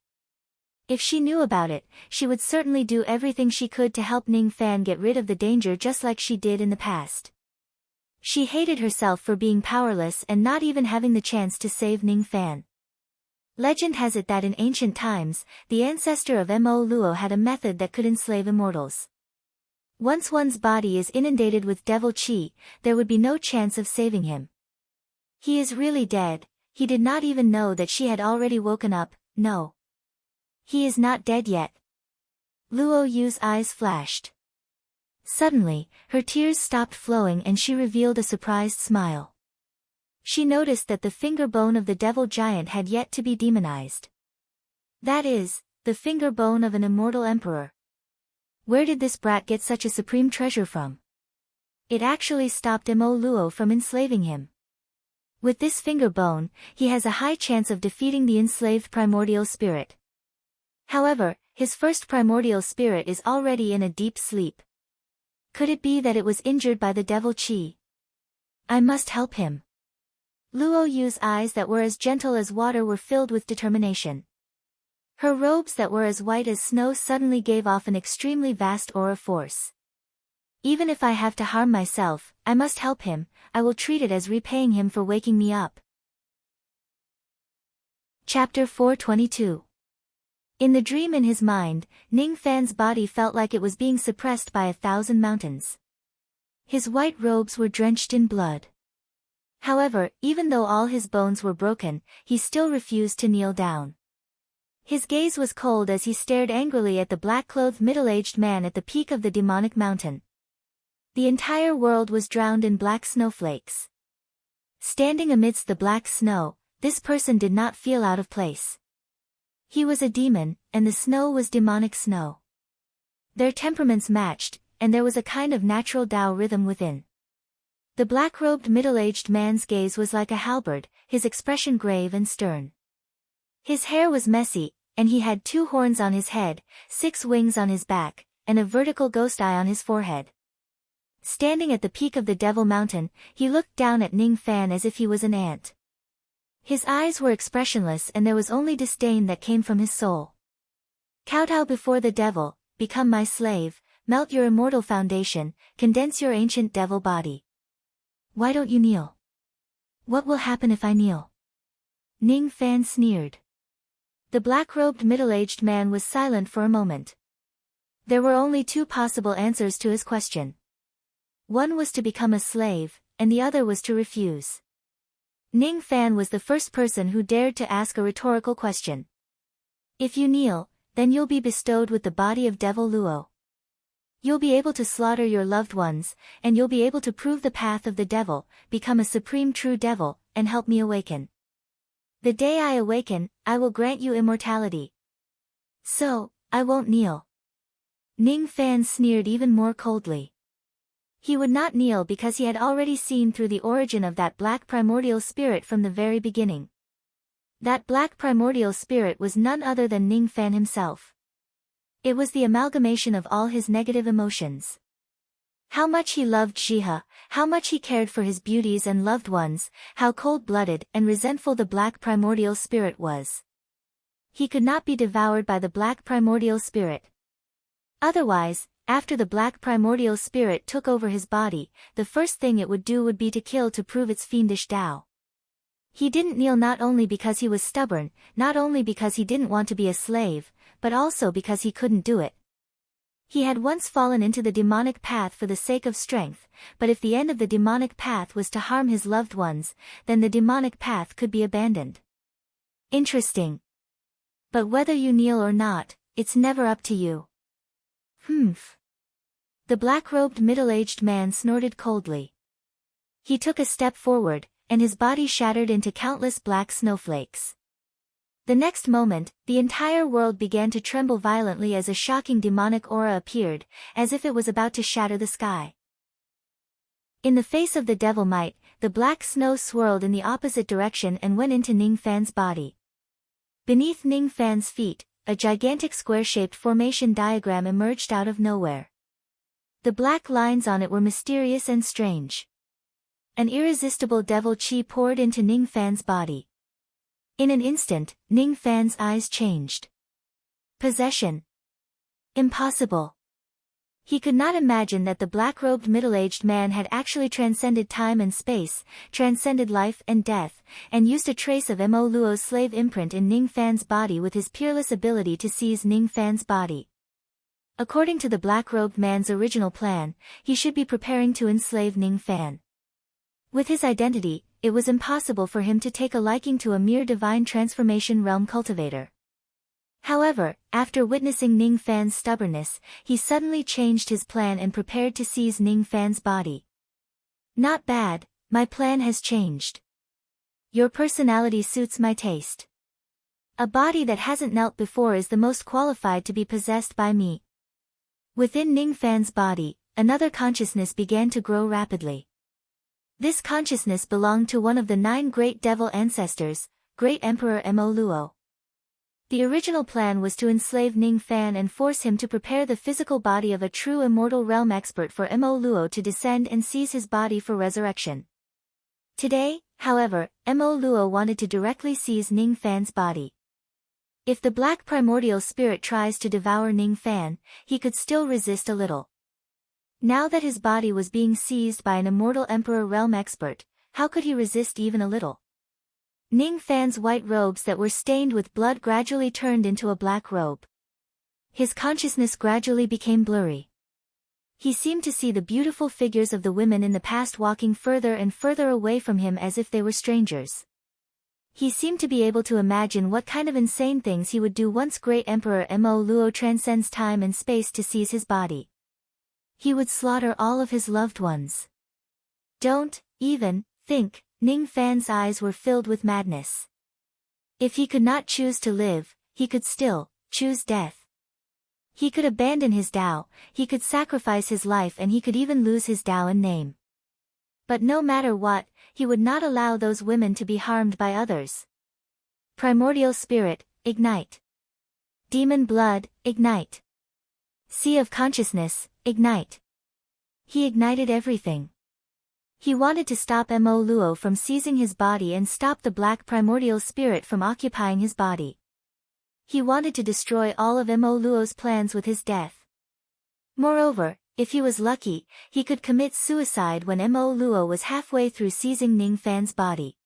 If she knew about it, she would certainly do everything she could to help Ning Fan get rid of the danger just like she did in the past. She hated herself for being powerless and not even having the chance to save Ning Fan. Legend has it that in ancient times, the ancestor of Mo Luo had a method that could enslave immortals. Once one's body is inundated with devil chi, there would be no chance of saving him. He is really dead. He did not even know that she had already woken up. No. He is not dead yet. Luo Yu's eyes flashed. Suddenly, her tears stopped flowing and she revealed a surprised smile. She noticed that the finger bone of the devil giant had yet to be demonized. That is, the finger bone of an immortal emperor. Where did this brat get such a supreme treasure from? It actually stopped Mo Luo from enslaving him. With this finger bone, he has a high chance of defeating the enslaved primordial spirit. However, his first primordial spirit is already in a deep sleep. Could it be that it was injured by the devil Qi? I must help him. Luo Yu's eyes that were as gentle as water were filled with determination. Her robes that were as white as snow suddenly gave off an extremely vast aura force. Even if I have to harm myself, I must help him. I will treat it as repaying him for waking me up. Chapter 422. In the dream in his mind, Ning Fan's body felt like it was being suppressed by 1,000 mountains. His white robes were drenched in blood. However, even though all his bones were broken, he still refused to kneel down. His gaze was cold as he stared angrily at the black-clothed middle-aged man at the peak of the demonic mountain. The entire world was drowned in black snowflakes. Standing amidst the black snow, this person did not feel out of place. He was a demon, and the snow was demonic snow. Their temperaments matched, and there was a kind of natural Tao rhythm within. The black-robed middle-aged man's gaze was like a halberd, his expression grave and stern. His hair was messy, and he had 2 horns on his head, 6 wings on his back, and a vertical ghost eye on his forehead. Standing at the peak of the Devil Mountain, he looked down at Ning Fan as if he was an ant. His eyes were expressionless and there was only disdain that came from his soul. Kowtow before the devil, become my slave, melt your immortal foundation, condense your ancient devil body. Why don't you kneel? What will happen if I kneel? Ning Fan sneered. The black-robed middle-aged man was silent for a moment. There were only 2 possible answers to his question. One was to become a slave, and the other was to refuse. Ning Fan was the first person who dared to ask a rhetorical question. If you kneel, then you'll be bestowed with the body of Devil Luo. You'll be able to slaughter your loved ones, and you'll be able to prove the path of the devil, become a supreme true devil, and help me awaken. The day I awaken, I will grant you immortality. So, I won't kneel. Ning Fan sneered even more coldly. He would not kneel because he had already seen through the origin of that black primordial spirit from the very beginning. That black primordial spirit was none other than Ning Fan himself. It was the amalgamation of all his negative emotions. How much he loved Jihe, how much he cared for his beauties and loved ones, how cold-blooded and resentful the black primordial spirit was. He could not be devoured by the black primordial spirit. Otherwise, after the black primordial spirit took over his body, the first thing it would do would be to kill to prove its fiendish Tao. He didn't kneel not only because he was stubborn, not only because he didn't want to be a slave, but also because he couldn't do it. He had once fallen into the demonic path for the sake of strength, but if the end of the demonic path was to harm his loved ones, then the demonic path could be abandoned. Interesting. But whether you kneel or not, it's never up to you. Humph. The black-robed middle-aged man snorted coldly. He took a step forward, and his body shattered into countless black snowflakes. The next moment, the entire world began to tremble violently as a shocking demonic aura appeared, as if it was about to shatter the sky. In the face of the devil might, the black snow swirled in the opposite direction and went into Ning Fan's body. Beneath Ning Fan's feet, a gigantic square-shaped formation diagram emerged out of nowhere. The black lines on it were mysterious and strange. An irresistible devil qi poured into Ning Fan's body. In an instant, Ning Fan's eyes changed. Possession. Impossible. He could not imagine that the black-robed middle-aged man had actually transcended time and space, transcended life and death, and used a trace of Mo Luo's slave imprint in Ning Fan's body with his peerless ability to seize Ning Fan's body. According to the black-robed man's original plan, he should be preparing to enslave Ning Fan. With his identity, it was impossible for him to take a liking to a mere divine transformation realm cultivator. However, after witnessing Ning Fan's stubbornness, he suddenly changed his plan and prepared to seize Ning Fan's body. Not bad, my plan has changed. Your personality suits my taste. A body that hasn't knelt before is the most qualified to be possessed by me. Within Ning Fan's body, another consciousness began to grow rapidly. This consciousness belonged to one of the 9 great devil ancestors, Great Emperor Mo Luo. The original plan was to enslave Ning Fan and force him to prepare the physical body of a true immortal realm expert for Mo Luo to descend and seize his body for resurrection. Today, however, Mo Luo wanted to directly seize Ning Fan's body. If the black primordial spirit tries to devour Ning Fan, he could still resist a little. Now that his body was being seized by an immortal emperor realm expert, how could he resist even a little? Ning Fan's white robes that were stained with blood gradually turned into a black robe. His consciousness gradually became blurry. He seemed to see the beautiful figures of the women in the past walking further and further away from him as if they were strangers. He seemed to be able to imagine what kind of insane things he would do once Great Emperor Mo Luo transcends time and space to seize his body. He would slaughter all of his loved ones. Don't even think. Ning Fan's eyes were filled with madness. If he could not choose to live, he could still choose death. He could abandon his Tao, he could sacrifice his life, and he could even lose his Tao and name. But no matter what, he would not allow those women to be harmed by others. Primordial spirit, ignite. Demon blood, ignite. Sea of consciousness, ignite. He ignited everything. He wanted to stop Mo Luo from seizing his body and stop the black primordial spirit from occupying his body. He wanted to destroy all of Mo Luo's plans with his death. Moreover, if he was lucky, he could commit suicide when Mo Luo was halfway through seizing Ning Fan's body.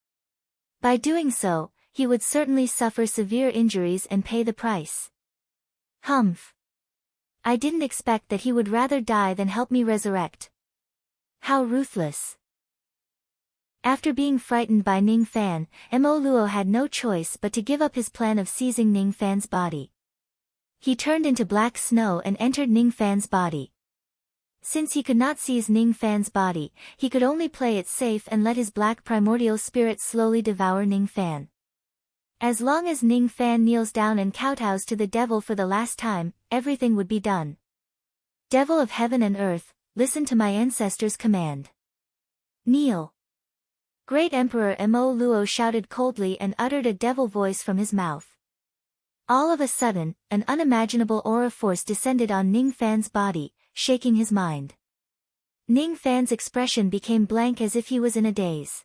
By doing so, he would certainly suffer severe injuries and pay the price. Humph. I didn't expect that he would rather die than help me resurrect. How ruthless. After being frightened by Ning Fan, Mo Luo had no choice but to give up his plan of seizing Ning Fan's body. He turned into black snow and entered Ning Fan's body. Since he could not seize Ning Fan's body, he could only play it safe and let his black primordial spirit slowly devour Ning Fan. As long as Ning Fan kneels down and kowtows to the devil for the last time, everything would be done. Devil of heaven and earth, listen to my ancestors' command. Kneel. Great Emperor Mo Luo shouted coldly and uttered a devil voice from his mouth. All of a sudden, an unimaginable aura force descended on Ning Fan's body, shaking his mind. Ning Fan's expression became blank as if he was in a daze.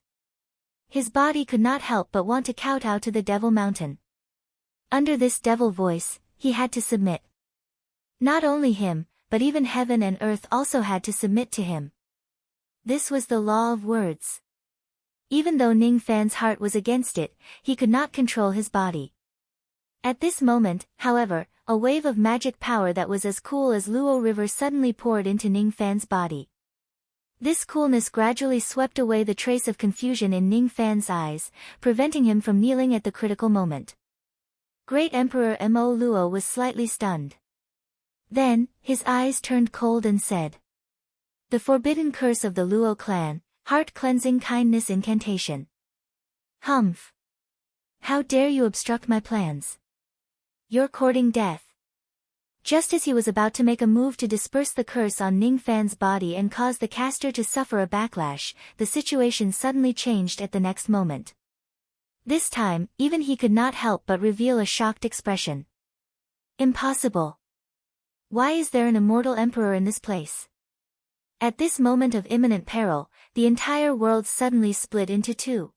His body could not help but want to kowtow to the Devil Mountain. Under this devil voice, he had to submit. Not only him, but even heaven and earth also had to submit to him. This was the law of words. Even though Ning Fan's heart was against it, he could not control his body. At this moment, however, a wave of magic power that was as cool as Luo River suddenly poured into Ning Fan's body. This coolness gradually swept away the trace of confusion in Ning Fan's eyes, preventing him from kneeling at the critical moment. Great Emperor Mo Luo was slightly stunned. Then, his eyes turned cold and said, "The forbidden curse of the Luo clan, heart-cleansing kindness incantation. Humph! How dare you obstruct my plans? You're courting death." Just as he was about to make a move to disperse the curse on Ning Fan's body and cause the caster to suffer a backlash, the situation suddenly changed at the next moment. This time, even he could not help but reveal a shocked expression. Impossible. Why is there an immortal emperor in this place? At this moment of imminent peril, the entire world suddenly split into two.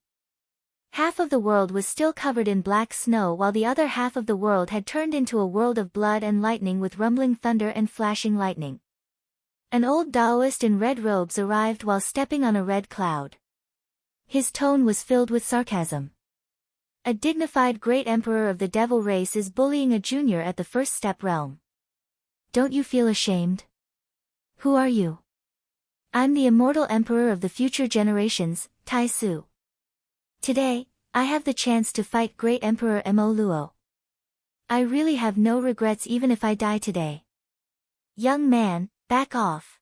Half of the world was still covered in black snow while the other half of the world had turned into a world of blood and lightning with rumbling thunder and flashing lightning. An old Taoist in red robes arrived while stepping on a red cloud. His tone was filled with sarcasm. A dignified great emperor of the devil race is bullying a junior at the first step realm. Don't you feel ashamed? Who are you? I'm the immortal emperor of the future generations, Tai Su. Today, I have the chance to fight Great Emperor Mo Luo. I really have no regrets even if I die today. Young man, back off.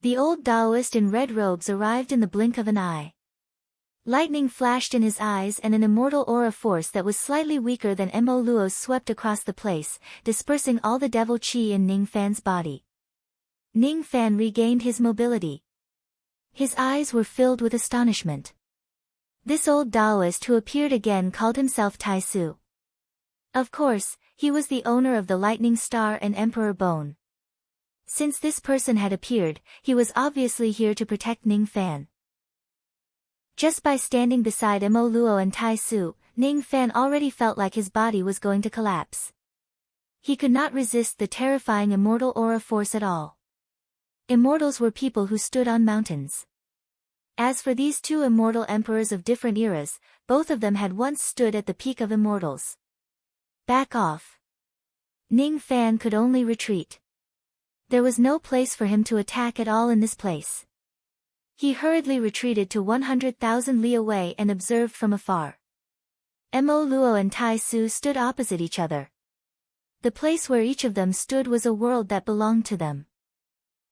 The old Taoist in red robes arrived in the blink of an eye. Lightning flashed in his eyes and an immortal aura force that was slightly weaker than Mo Luo's swept across the place, dispersing all the devil chi in Ning Fan's body. Ning Fan regained his mobility. His eyes were filled with astonishment. This old Taoist who appeared again called himself Tai Su. Of course, he was the owner of the Lightning Star and Emperor Bone. Since this person had appeared, he was obviously here to protect Ning Fan. Just by standing beside Mo Luo and Tai Su, Ning Fan already felt like his body was going to collapse. He could not resist the terrifying immortal aura force at all. Immortals were people who stood on mountains. As for these two immortal emperors of different eras, both of them had once stood at the peak of immortals. Back off. Ning Fan could only retreat. There was no place for him to attack at all in this place. He hurriedly retreated to 100,000 li away and observed from afar. Mo Luo and Tai Su stood opposite each other. The place where each of them stood was a world that belonged to them.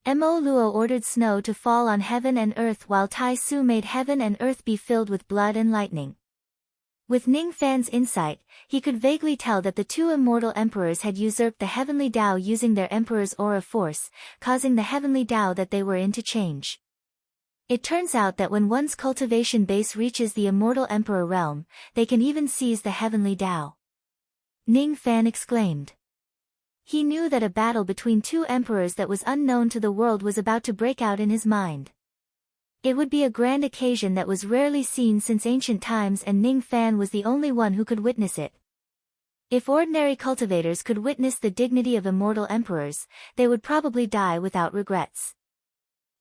Mo Luo ordered snow to fall on heaven and earth while Tai Su made heaven and earth be filled with blood and lightning. With Ning Fan's insight, he could vaguely tell that the two immortal emperors had usurped the heavenly Tao using their emperor's aura force, causing the heavenly Tao that they were in to change. It turns out that when one's cultivation base reaches the immortal emperor realm, they can even seize the heavenly Tao. Ning Fan exclaimed. He knew that a battle between two emperors that was unknown to the world was about to break out in his mind. It would be a grand occasion that was rarely seen since ancient times, and Ning Fan was the only one who could witness it. If ordinary cultivators could witness the dignity of immortal emperors, they would probably die without regrets.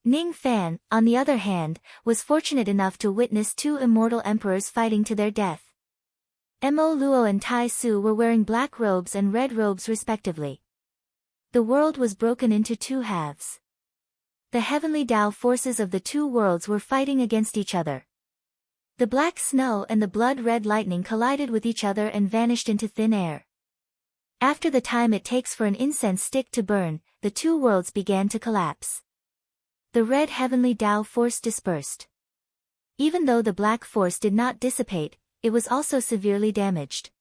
Ning Fan, on the other hand, was fortunate enough to witness two immortal emperors fighting to their death. Mo Luo and Tai Su were wearing black robes and red robes respectively. The world was broken into two halves. The heavenly Tao forces of the two worlds were fighting against each other. The black snow and the blood-red lightning collided with each other and vanished into thin air. After the time it takes for an incense stick to burn, the two worlds began to collapse. The red heavenly Tao force dispersed. Even though the black force did not dissipate, it was also severely damaged.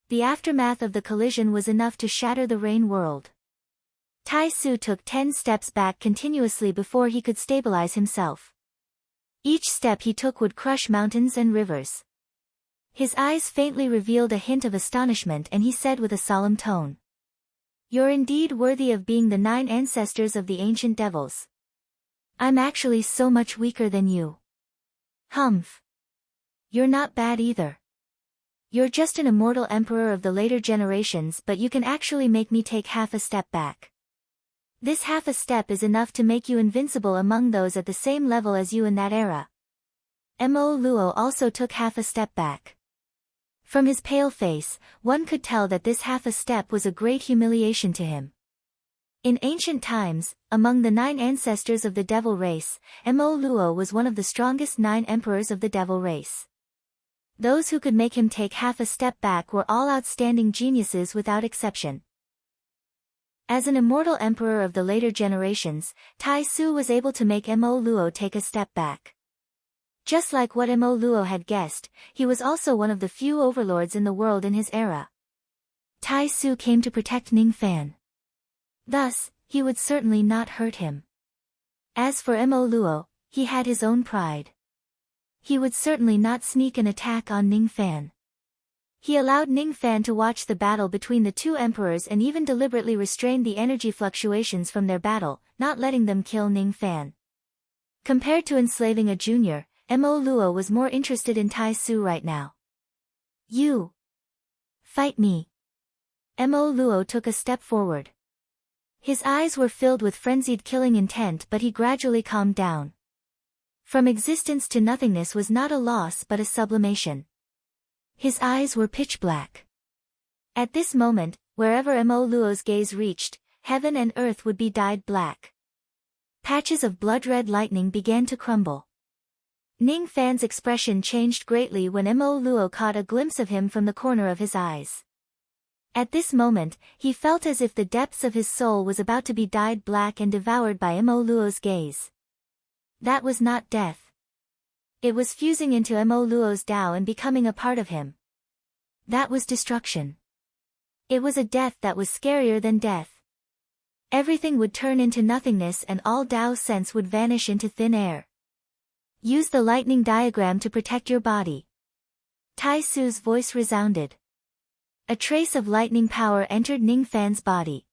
The aftermath of the collision was enough to shatter the rain world. Tai Su took 10 steps back continuously before he could stabilize himself. Each step he took would crush mountains and rivers. His eyes faintly revealed a hint of astonishment, and he said with a solemn tone, "You're indeed worthy of being the 9 ancestors of the ancient devils. I'm actually so much weaker than you." "Humph. You're not bad either. You're just an immortal emperor of the later generations, but you can actually make me take half a step back. This half a step is enough to make you invincible among those at the same level as you in that era." Mo Luo also took half a step back. From his pale face, one could tell that this half a step was a great humiliation to him. In ancient times, among the 9 ancestors of the devil race, Mo Luo was one of the strongest 9 emperors of the devil race. Those who could make him take half a step back were all outstanding geniuses without exception. As an immortal emperor of the later generations, Tai Su was able to make Mo Luo take a step back. Just like what Mo Luo had guessed, he was also one of the few overlords in the world in his era. Tai Su came to protect Ning Fan. Thus, he would certainly not hurt him. As for Mo Luo, he had his own pride. He would certainly not sneak an attack on Ning Fan. He allowed Ning Fan to watch the battle between the two emperors and even deliberately restrained the energy fluctuations from their battle, not letting them kill Ning Fan. Compared to enslaving a junior, Mo Luo was more interested in Tai Su right now. "You fight me." Mo Luo took a step forward. His eyes were filled with frenzied killing intent, but he gradually calmed down. From existence to nothingness was not a loss but a sublimation. His eyes were pitch black. At this moment, wherever Mo Luo's gaze reached, heaven and earth would be dyed black. Patches of blood-red lightning began to crumble. Ning Fan's expression changed greatly when Mo Luo caught a glimpse of him from the corner of his eyes. At this moment, he felt as if the depths of his soul was about to be dyed black and devoured by Mo Luo's gaze. That was not death. It was fusing into Mo Luo's Tao and becoming a part of him. That was destruction. It was a death that was scarier than death. Everything would turn into nothingness and all Tao sense would vanish into thin air. Use the lightning diagram to protect your body. Tai Su's voice resounded. A trace of lightning power entered Ning Fan's body.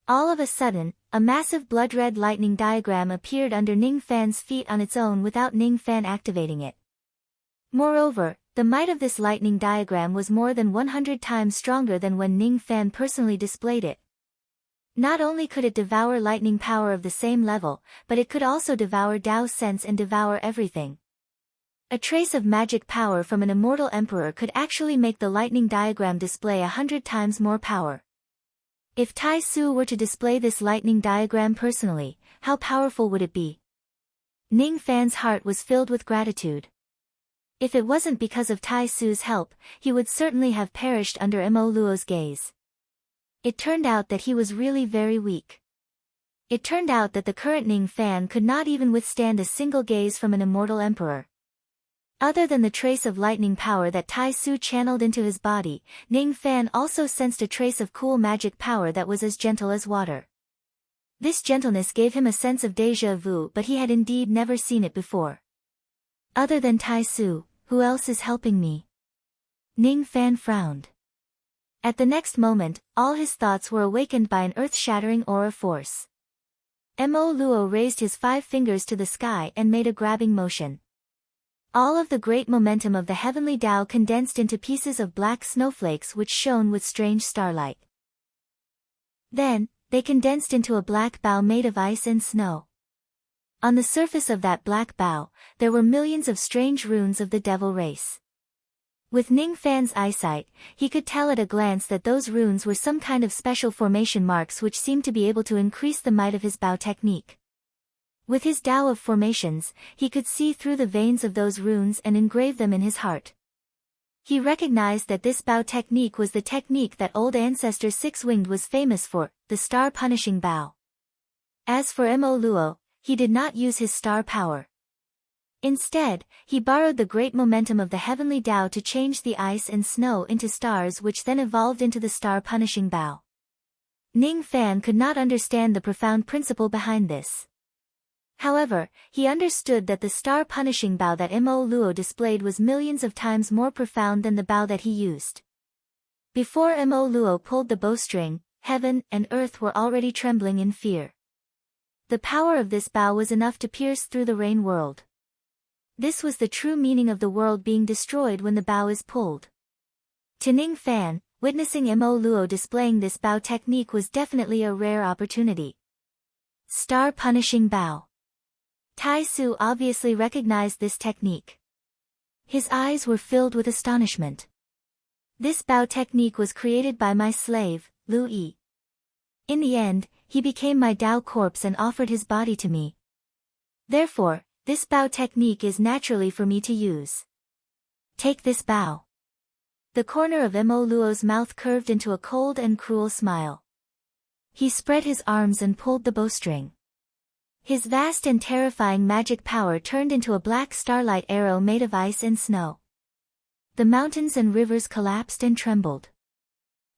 All of a sudden, a massive blood-red lightning diagram appeared under Ning Fan's feet on its own without Ning Fan activating it. Moreover, the might of this lightning diagram was more than 100 times stronger than when Ning Fan personally displayed it. Not only could it devour lightning power of the same level, but it could also devour Tao sense and devour everything. A trace of magic power from an immortal emperor could actually make the lightning diagram display 100 times more power. If Tai Su were to display this lightning diagram personally, how powerful would it be? Ning Fan's heart was filled with gratitude. If it wasn't because of Tai Su's help, he would certainly have perished under Mo Luo's gaze. It turned out that he was really very weak. It turned out that the current Ning Fan could not even withstand a single gaze from an immortal emperor. Other than the trace of lightning power that Tai Su channeled into his body, Ning Fan also sensed a trace of cool magic power that was as gentle as water. This gentleness gave him a sense of déjà vu, but he had indeed never seen it before. Other than Tai Su, who else is helping me? Ning Fan frowned. At the next moment, all his thoughts were awakened by an earth-shattering aura force. Mo Luo raised his 5 fingers to the sky and made a grabbing motion. All of the great momentum of the heavenly Tao condensed into pieces of black snowflakes which shone with strange starlight. Then, they condensed into a black bow made of ice and snow. On the surface of that black bow, there were millions of strange runes of the devil race. With Ning Fan's eyesight, he could tell at a glance that those runes were some kind of special formation marks which seemed to be able to increase the might of his bow technique. With his Tao of formations, he could see through the veins of those runes and engrave them in his heart. He recognized that this bow technique was the technique that old ancestor Six-Winged was famous for, the star-punishing bow. As for Mo Luo, he did not use his star power. Instead, he borrowed the great momentum of the heavenly Tao to change the ice and snow into stars which then evolved into the star-punishing bow. Ning Fan could not understand the profound principle behind this. However, he understood that the star-punishing bow that Mo Luo displayed was millions of times more profound than the bow that he used. Before Mo Luo pulled the bowstring, heaven and earth were already trembling in fear. The power of this bow was enough to pierce through the rain world. This was the true meaning of the world being destroyed when the bow is pulled. To Ning Fan, witnessing Mo Luo displaying this bow technique was definitely a rare opportunity. Star-punishing bow. Tai Su obviously recognized this technique. His eyes were filled with astonishment. This bow technique was created by my slave, Lu Yi. In the end, he became my Tao corpse and offered his body to me. Therefore, this bow technique is naturally for me to use. Take this bow. The corner of Mo Luo's mouth curved into a cold and cruel smile. He spread his arms and pulled the bowstring. His vast and terrifying magic power turned into a black starlight arrow made of ice and snow. The mountains and rivers collapsed and trembled.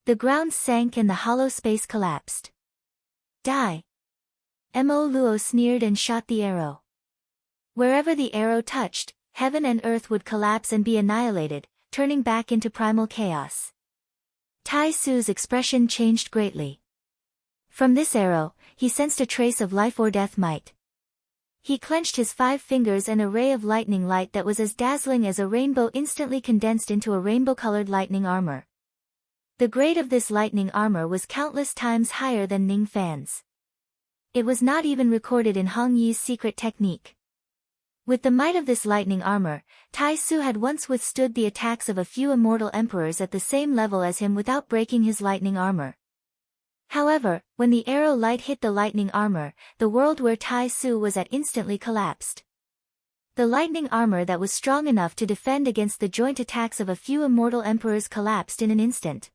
The ground sank and the hollow space collapsed. Die! Mo Luo sneered and shot the arrow. Wherever the arrow touched, heaven and earth would collapse and be annihilated, turning back into primal chaos. Tai Su's expression changed greatly. From this arrow, he sensed a trace of life or death might. He clenched his 5 fingers and a ray of lightning light that was as dazzling as a rainbow instantly condensed into a rainbow-colored lightning armor. The grade of this lightning armor was countless times higher than Ning Fan's. It was not even recorded in Hong Yi's secret technique. With the might of this lightning armor, Tai Su had once withstood the attacks of a few immortal emperors at the same level as him without breaking his lightning armor. However, when the arrow light hit the lightning armor, the world where Tai Su was at instantly collapsed. The lightning armor that was strong enough to defend against the joint attacks of a few immortal emperors collapsed in an instant.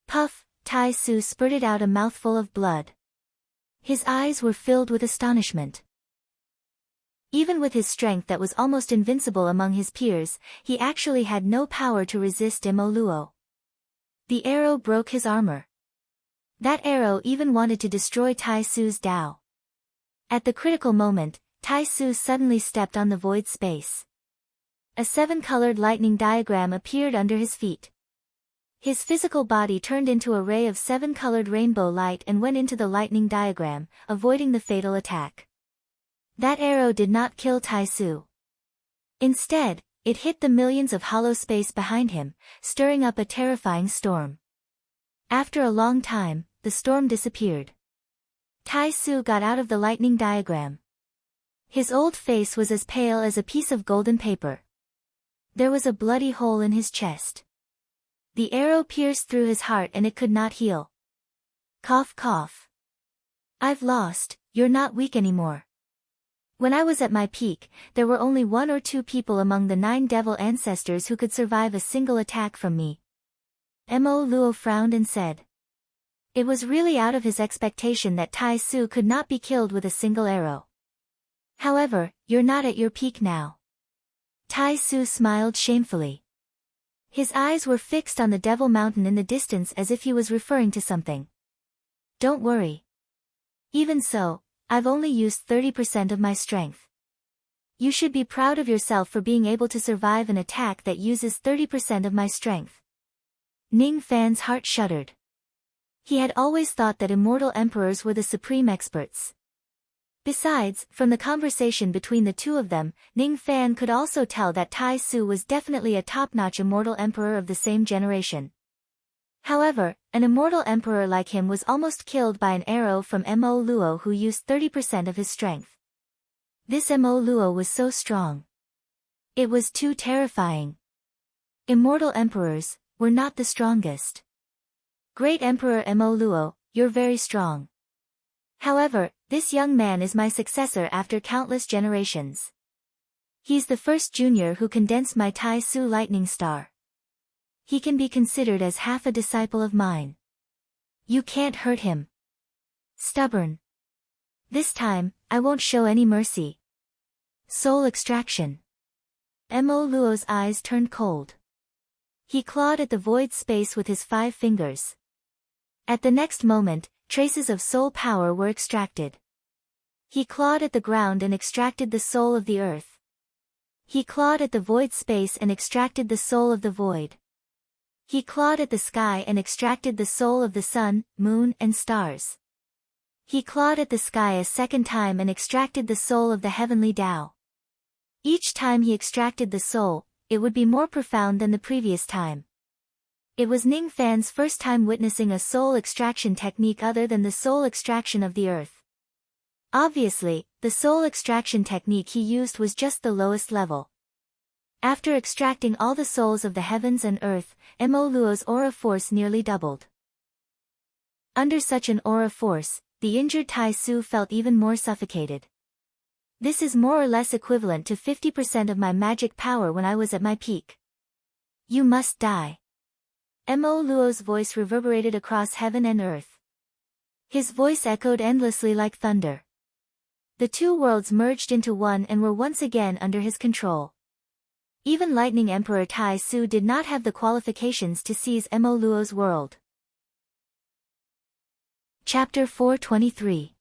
Puff! Tai Su spurted out a mouthful of blood. His eyes were filled with astonishment. Even with his strength that was almost invincible among his peers, he actually had no power to resist Mo Luo. The arrow broke his armor. That arrow even wanted to destroy Tai Su's Tao. At the critical moment, Tai Su suddenly stepped on the void space. A 7-colored lightning diagram appeared under his feet. His physical body turned into a ray of 7-colored rainbow light and went into the lightning diagram, avoiding the fatal attack. That arrow did not kill Tai Su. Instead, it hit the millions of hollow space behind him, stirring up a terrifying storm. After a long time, the storm disappeared. Tai Su got out of the lightning diagram. His old face was as pale as a piece of golden paper. There was a bloody hole in his chest. The arrow pierced through his heart and it could not heal. Cough cough. I've lost, you're not weak anymore. When I was at my peak, there were only 1 or 2 people among the 9 devil ancestors who could survive a single attack from me. Mo Luo frowned and said. It was really out of his expectation that Tai Su could not be killed with a single arrow. However, you're not at your peak now. Tai Su smiled shamefully. His eyes were fixed on the Devil Mountain in the distance as if he was referring to something. Don't worry. Even so, I've only used 30% of my strength. You should be proud of yourself for being able to survive an attack that uses 30% of my strength. Ning Fan's heart shuddered. He had always thought that immortal emperors were the supreme experts. Besides, from the conversation between the two of them, Ning Fan could also tell that Tai Su was definitely a top-notch immortal emperor of the same generation. However, an immortal emperor like him was almost killed by an arrow from Mo Luo who used 30% of his strength. This Mo Luo was so strong. It was too terrifying. Immortal emperors were not the strongest. Great Emperor Mo Luo, you're very strong. However, this young man is my successor after countless generations. He's the first junior who condensed my Tai Su lightning star. He can be considered as half a disciple of mine. You can't hurt him. Stubborn. This time, I won't show any mercy. Soul extraction. Mo Luo's eyes turned cold. He clawed at the void space with his 5 fingers. At the next moment, traces of soul power were extracted. He clawed at the ground and extracted the soul of the earth. He clawed at the void space and extracted the soul of the void. He clawed at the sky and extracted the soul of the sun, moon, and stars. He clawed at the sky a second time and extracted the soul of the heavenly Tao. Each time he extracted the soul, it would be more profound than the previous time. It was Ning Fan's first time witnessing a soul extraction technique other than the soul extraction of the earth. Obviously, the soul extraction technique he used was just the lowest level. After extracting all the souls of the heavens and earth, Mo Luo's aura force nearly doubled. Under such an aura force, the injured Tai Su felt even more suffocated. This is more or less equivalent to 50% of my magic power when I was at my peak. You must die. Mo Luo's voice reverberated across heaven and earth. His voice echoed endlessly like thunder. The 2 worlds merged into one and were once again under his control. Even Lightning Emperor Tai Su did not have the qualifications to seize Mo Luo's world. Chapter 423.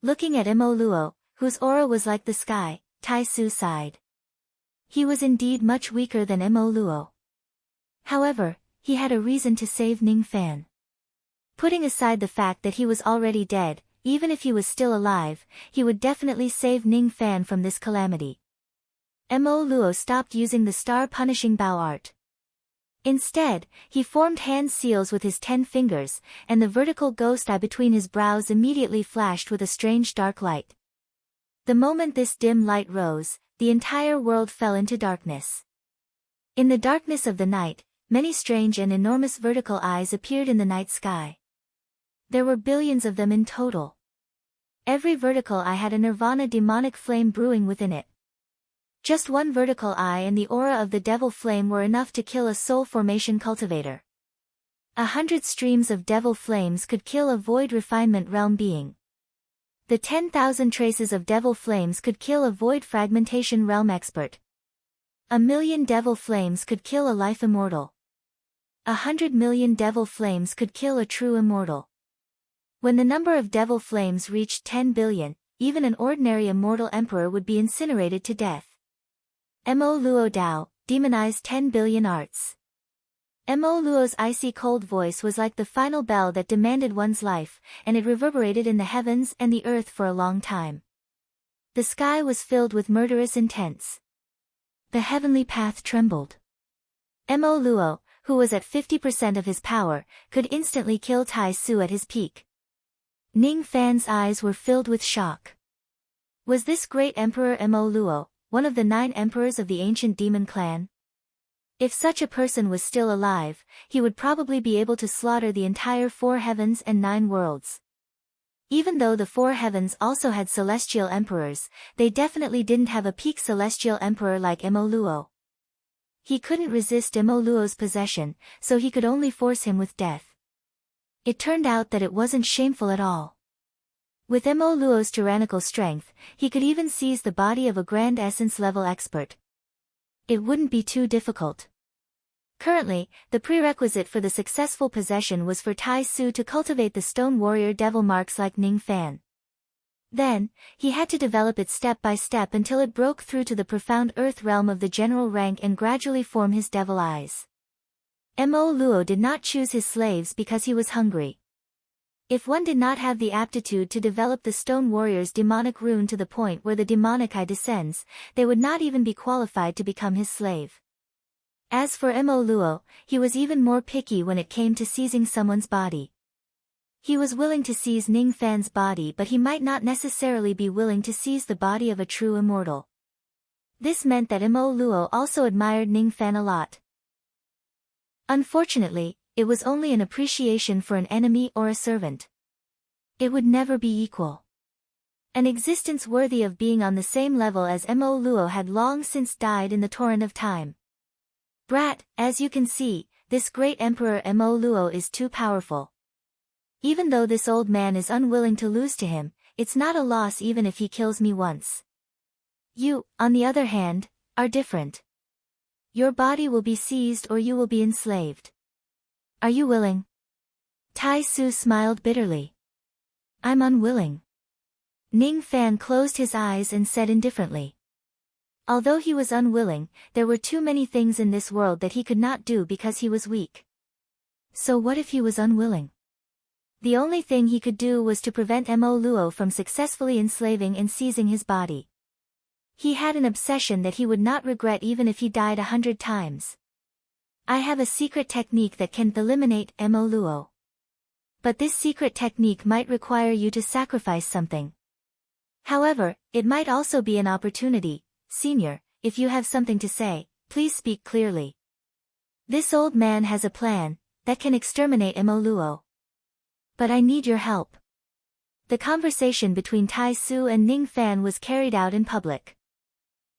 Looking at Mo Luo, whose aura was like the sky, Tai Su sighed. He was indeed much weaker than Mo Luo. However, he had a reason to save Ning Fan. Putting aside the fact that he was already dead, even if he was still alive, he would definitely save Ning Fan from this calamity. Mo Luo stopped using the star-punishing bow art. Instead, he formed hand seals with his 10 fingers, and the vertical ghost eye between his brows immediately flashed with a strange dark light. The moment this dim light rose, the entire world fell into darkness. In the darkness of the night, many strange and enormous vertical eyes appeared in the night sky. There were billions of them in total. Every vertical eye had a nirvana demonic flame brewing within it. Just one vertical eye and the aura of the devil flame were enough to kill a soul formation cultivator. 100 streams of devil flames could kill a void refinement realm being. The 10,000 traces of devil flames could kill a void fragmentation realm expert. 1,000,000 devil flames could kill a life immortal. 100 million devil flames could kill a true immortal. When the number of devil flames reached 10 billion, even an ordinary immortal emperor would be incinerated to death. Mo Luo Dao, demonized 10 billion arts. Mo Luo's icy cold voice was like the final bell that demanded one's life, and it reverberated in the heavens and the earth for a long time. The sky was filled with murderous intents. The heavenly path trembled. Mo Luo, who was at 50% of his power, could instantly kill Tai Su at his peak. Ning Fan's eyes were filled with shock. Was this great emperor Mo Luo, one of the 9 emperors of the ancient demon clan? If such a person was still alive, he would probably be able to slaughter the entire 4 heavens and 9 worlds. Even though the 4 heavens also had celestial emperors, they definitely didn't have a peak celestial emperor like Mo Luo. He couldn't resist Mo Luo's possession, so he could only force him with death. It turned out that it wasn't shameful at all. With Mo Luo's tyrannical strength, he could even seize the body of a Grand Essence level expert. It wouldn't be too difficult. Currently, the prerequisite for the successful possession was for Tai Su to cultivate the stone warrior devil marks like Ning Fan. Then, he had to develop it step by step until it broke through to the profound earth realm of the general rank and gradually form his devil eyes. Mo Luo did not choose his slaves because he was hungry. If one did not have the aptitude to develop the stone warrior's demonic rune to the point where the demonic eye descends, they would not even be qualified to become his slave. As for Mo Luo, he was even more picky when it came to seizing someone's body. He was willing to seize Ning Fan's body, but he might not necessarily be willing to seize the body of a true immortal. This meant that Mo Luo also admired Ning Fan a lot. Unfortunately, it was only an appreciation for an enemy or a servant. It would never be equal. An existence worthy of being on the same level as Mo Luo had long since died in the torrent of time. Brat, as you can see, this great emperor Mo Luo is too powerful. Even though this old man is unwilling to lose to him, it's not a loss even if he kills me once. You, on the other hand, are different. Your body will be seized or you will be enslaved. Are you willing? Tai Su smiled bitterly. I'm unwilling. Ning Fan closed his eyes and said indifferently. Although he was unwilling, there were too many things in this world that he could not do because he was weak. So what if he was unwilling? The only thing he could do was to prevent Mo Luo from successfully enslaving and seizing his body. He had an obsession that he would not regret even if he died 100 times. I have a secret technique that can eliminate Mo Luo. But this secret technique might require you to sacrifice something. However, it might also be an opportunity. Senior, if you have something to say, please speak clearly. This old man has a plan that can exterminate Mo Luo. But I need your help. The conversation between Tai Su and Ning Fan was carried out in public.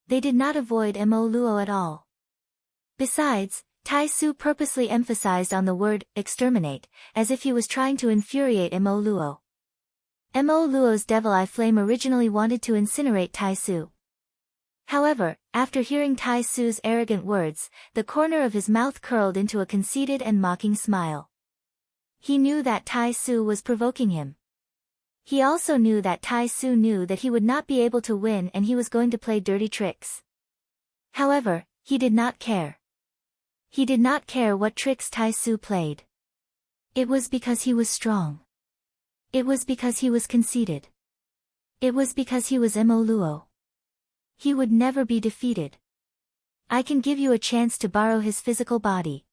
They did not avoid Mo Luo at all. Besides, Tai Su purposely emphasized on the word exterminate, as if he was trying to infuriate Mo Luo. Mo Luo's devil eye flame originally wanted to incinerate Tai Su. However, after hearing Tai Su's arrogant words, the corner of his mouth curled into a conceited and mocking smile. He knew that Tai Su was provoking him. He also knew that Tai Su knew that he would not be able to win and he was going to play dirty tricks. However, he did not care. He did not care what tricks Tai Su played. It was because he was strong. It was because he was conceited. It was because he was Mo Luo. He would never be defeated. I can give you a chance to borrow his physical body.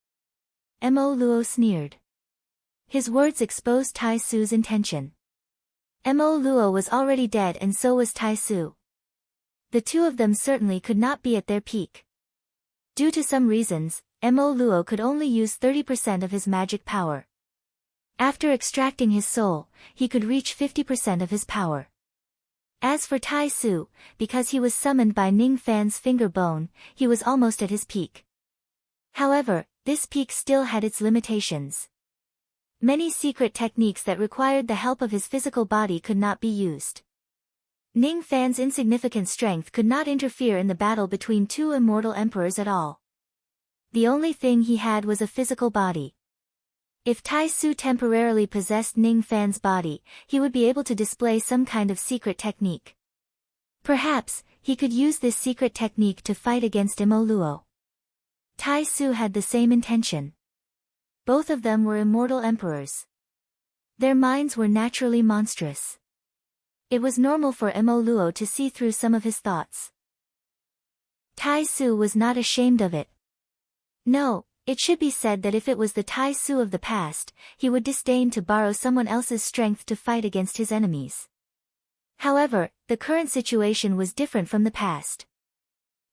Mo Luo sneered. His words exposed Tai Su's intention. Mo Luo was already dead and so was Tai Su. The two of them certainly could not be at their peak. Due to some reasons, Mo Luo could only use 30% of his magic power. After extracting his soul, he could reach 50% of his power. As for Tai Su, because he was summoned by Ning Fan's finger bone, he was almost at his peak. However, this peak still had its limitations. Many secret techniques that required the help of his physical body could not be used. Ning Fan's insignificant strength could not interfere in the battle between two immortal emperors at all. The only thing he had was a physical body. If Tai Su temporarily possessed Ning Fan's body, he would be able to display some kind of secret technique. Perhaps, he could use this secret technique to fight against Mo Luo. Tai Su had the same intention. Both of them were immortal emperors. Their minds were naturally monstrous. It was normal for Mo Luo to see through some of his thoughts. Tai Su was not ashamed of it. No, it should be said that if it was the Tai Su of the past, he would disdain to borrow someone else's strength to fight against his enemies. However, the current situation was different from the past.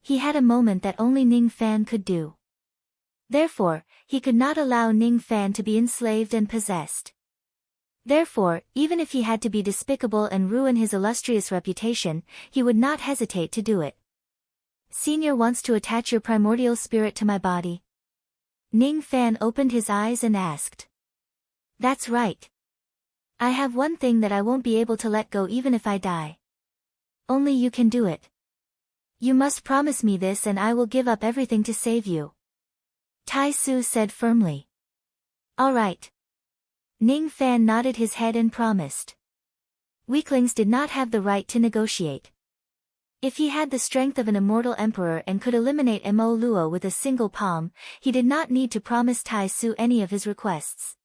He had a moment that only Ning Fan could do. Therefore, he could not allow Ning Fan to be enslaved and possessed. Therefore, even if he had to be despicable and ruin his illustrious reputation, he would not hesitate to do it. Senior wants to attach your primordial spirit to my body. Ning Fan opened his eyes and asked. That's right. I have one thing that I won't be able to let go even if I die. Only you can do it. You must promise me this and I will give up everything to save you. Tai Su said firmly. All right. Ning Fan nodded his head and promised. Weaklings did not have the right to negotiate. If he had the strength of an immortal emperor and could eliminate Mo Luo with a single palm, he did not need to promise Tai Su any of his requests.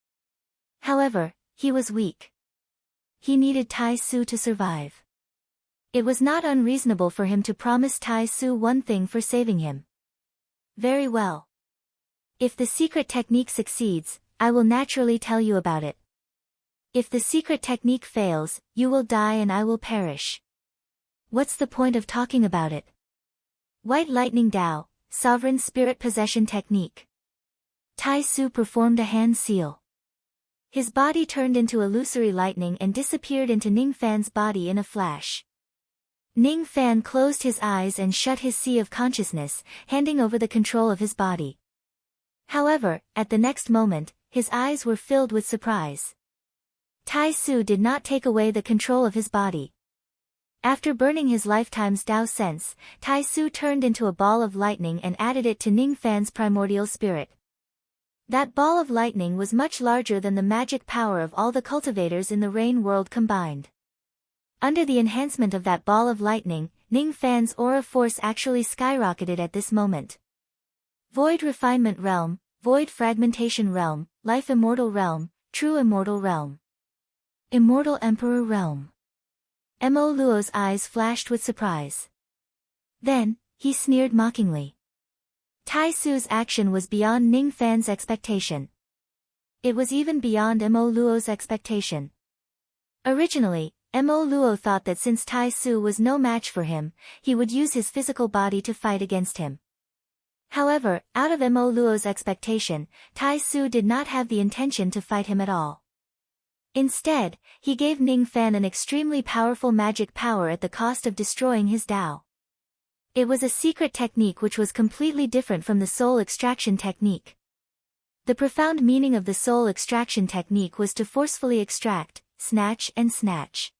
However, he was weak. He needed Tai Su to survive. It was not unreasonable for him to promise Tai Su one thing for saving him. Very well. If the secret technique succeeds, I will naturally tell you about it. If the secret technique fails, you will die and I will perish. What's the point of talking about it? White Lightning Dao, Sovereign Spirit Possession Technique. Tai Su performed a hand seal. His body turned into illusory lightning and disappeared into Ning Fan's body in a flash. Ning Fan closed his eyes and shut his sea of consciousness, handing over the control of his body. However, at the next moment, his eyes were filled with surprise. Tai Su did not take away the control of his body. After burning his lifetime's Dao sense, Tai Su turned into a ball of lightning and added it to Ning Fan's primordial spirit. That ball of lightning was much larger than the magic power of all the cultivators in the rain world combined. Under the enhancement of that ball of lightning, Ning Fan's aura force actually skyrocketed at this moment. Void Refinement Realm, Void Fragmentation Realm, Life Immortal Realm, True Immortal Realm. Immortal Emperor Realm. Mo Luo's eyes flashed with surprise. Then, he sneered mockingly. Tai Su's action was beyond Ning Fan's expectation. It was even beyond Mo Luo's expectation. Originally, Mo Luo thought that since Tai Su was no match for him, he would use his physical body to fight against him. However, out of Mo Luo's expectation, Tai Su did not have the intention to fight him at all. Instead, he gave Ning Fan an extremely powerful magic power at the cost of destroying his Dao. It was a secret technique which was completely different from the soul extraction technique. The profound meaning of the soul extraction technique was to forcefully extract, snatch and snatch.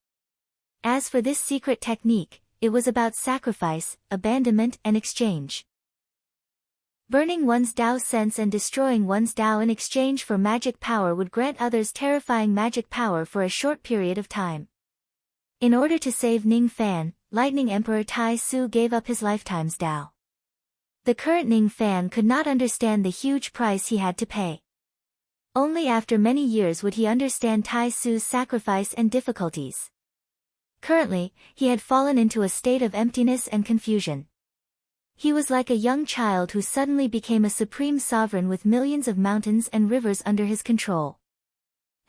As for this secret technique, it was about sacrifice, abandonment and exchange. Burning one's Dao sense and destroying one's Dao in exchange for magic power would grant others terrifying magic power for a short period of time. In order to save Ning Fan, Lightning Emperor Tai Su gave up his lifetime's Dao. The current Ning Fan could not understand the huge price he had to pay. Only after many years would he understand Tai Su's sacrifice and difficulties. Currently, he had fallen into a state of emptiness and confusion. He was like a young child who suddenly became a supreme sovereign with millions of mountains and rivers under his control.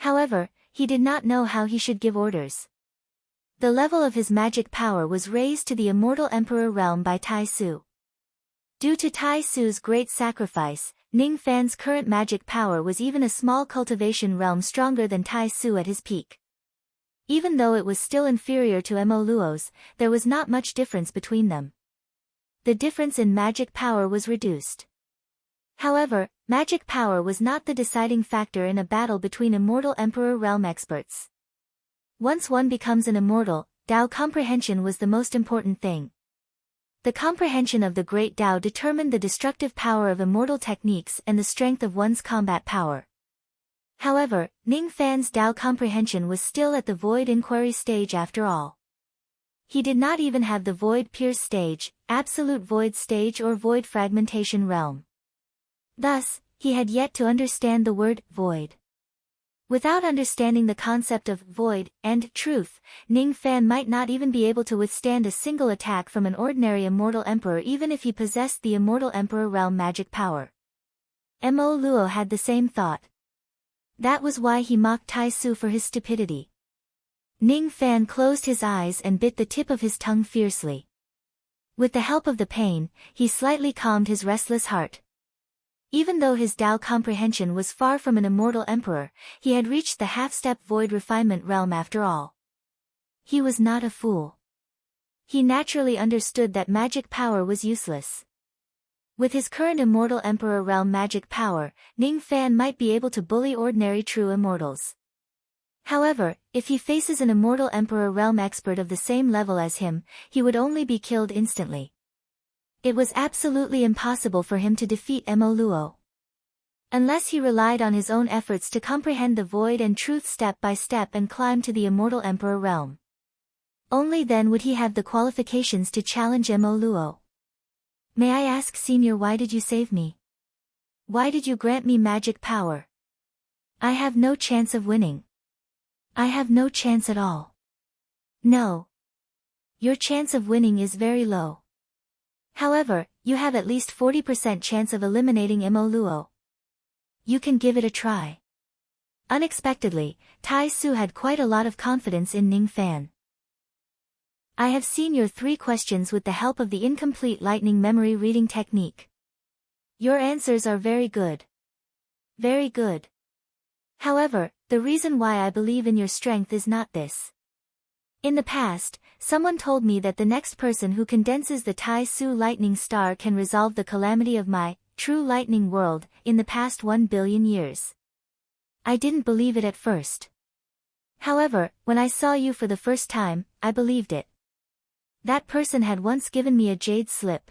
However, he did not know how he should give orders. The level of his magic power was raised to the Immortal Emperor realm by Tai Su. Due to Tai Su's great sacrifice, Ning Fan's current magic power was even a small cultivation realm stronger than Tai Su at his peak. Even though it was still inferior to Mo Luo's, there was not much difference between them. The difference in magic power was reduced. However, magic power was not the deciding factor in a battle between Immortal Emperor realm experts. Once one becomes an immortal, Dao comprehension was the most important thing. The comprehension of the great Dao determined the destructive power of immortal techniques and the strength of one's combat power. However, Ning Fan's Tao comprehension was still at the void inquiry stage after all. He did not even have the void pierce stage, absolute void stage or void fragmentation realm. Thus, he had yet to understand the word void. Without understanding the concept of void and truth, Ning Fan might not even be able to withstand a single attack from an ordinary immortal emperor even if he possessed the immortal emperor realm magic power. Mo Luo had the same thought. That was why he mocked Tai Su for his stupidity. Ning Fan closed his eyes and bit the tip of his tongue fiercely. With the help of the pain, he slightly calmed his restless heart. Even though his Tao comprehension was far from an immortal emperor, he had reached the half-step void refinement realm after all. He was not a fool. He naturally understood that magic power was useless. With his current immortal emperor realm magic power, Ning Fan might be able to bully ordinary true immortals. However, if he faces an immortal emperor realm expert of the same level as him, he would only be killed instantly. It was absolutely impossible for him to defeat Mo Luo. Unless he relied on his own efforts to comprehend the void and truth step by step and climb to the immortal emperor realm. Only then would he have the qualifications to challenge Mo Luo. May I ask, Senior, why did you save me? Why did you grant me magic power? I have no chance of winning. I have no chance at all. No. Your chance of winning is very low. However, you have at least 40% chance of eliminating Mo Luo. You can give it a try. Unexpectedly, Tai Su had quite a lot of confidence in Ning Fan. I have seen your 3 questions with the help of the incomplete lightning memory reading technique. Your answers are very good. Very good. However, the reason why I believe in your strength is not this. In the past, someone told me that the next person who condenses the Tai Su lightning star can resolve the calamity of my true lightning world in the past 1 billion years. I didn't believe it at first. However, when I saw you for the first time, I believed it. That person had once given me a jade slip.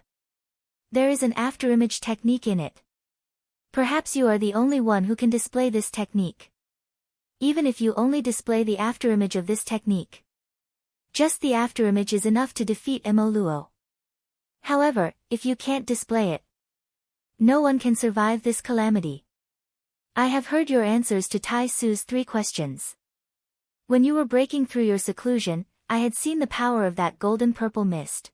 There is an afterimage technique in it. Perhaps you are the only one who can display this technique. Even if you only display the afterimage of this technique. Just the afterimage is enough to defeat Mo Luo. However, if you can't display it, no one can survive this calamity. I have heard your answers to Tai Su's 3 questions. When you were breaking through your seclusion, I had seen the power of that golden purple mist.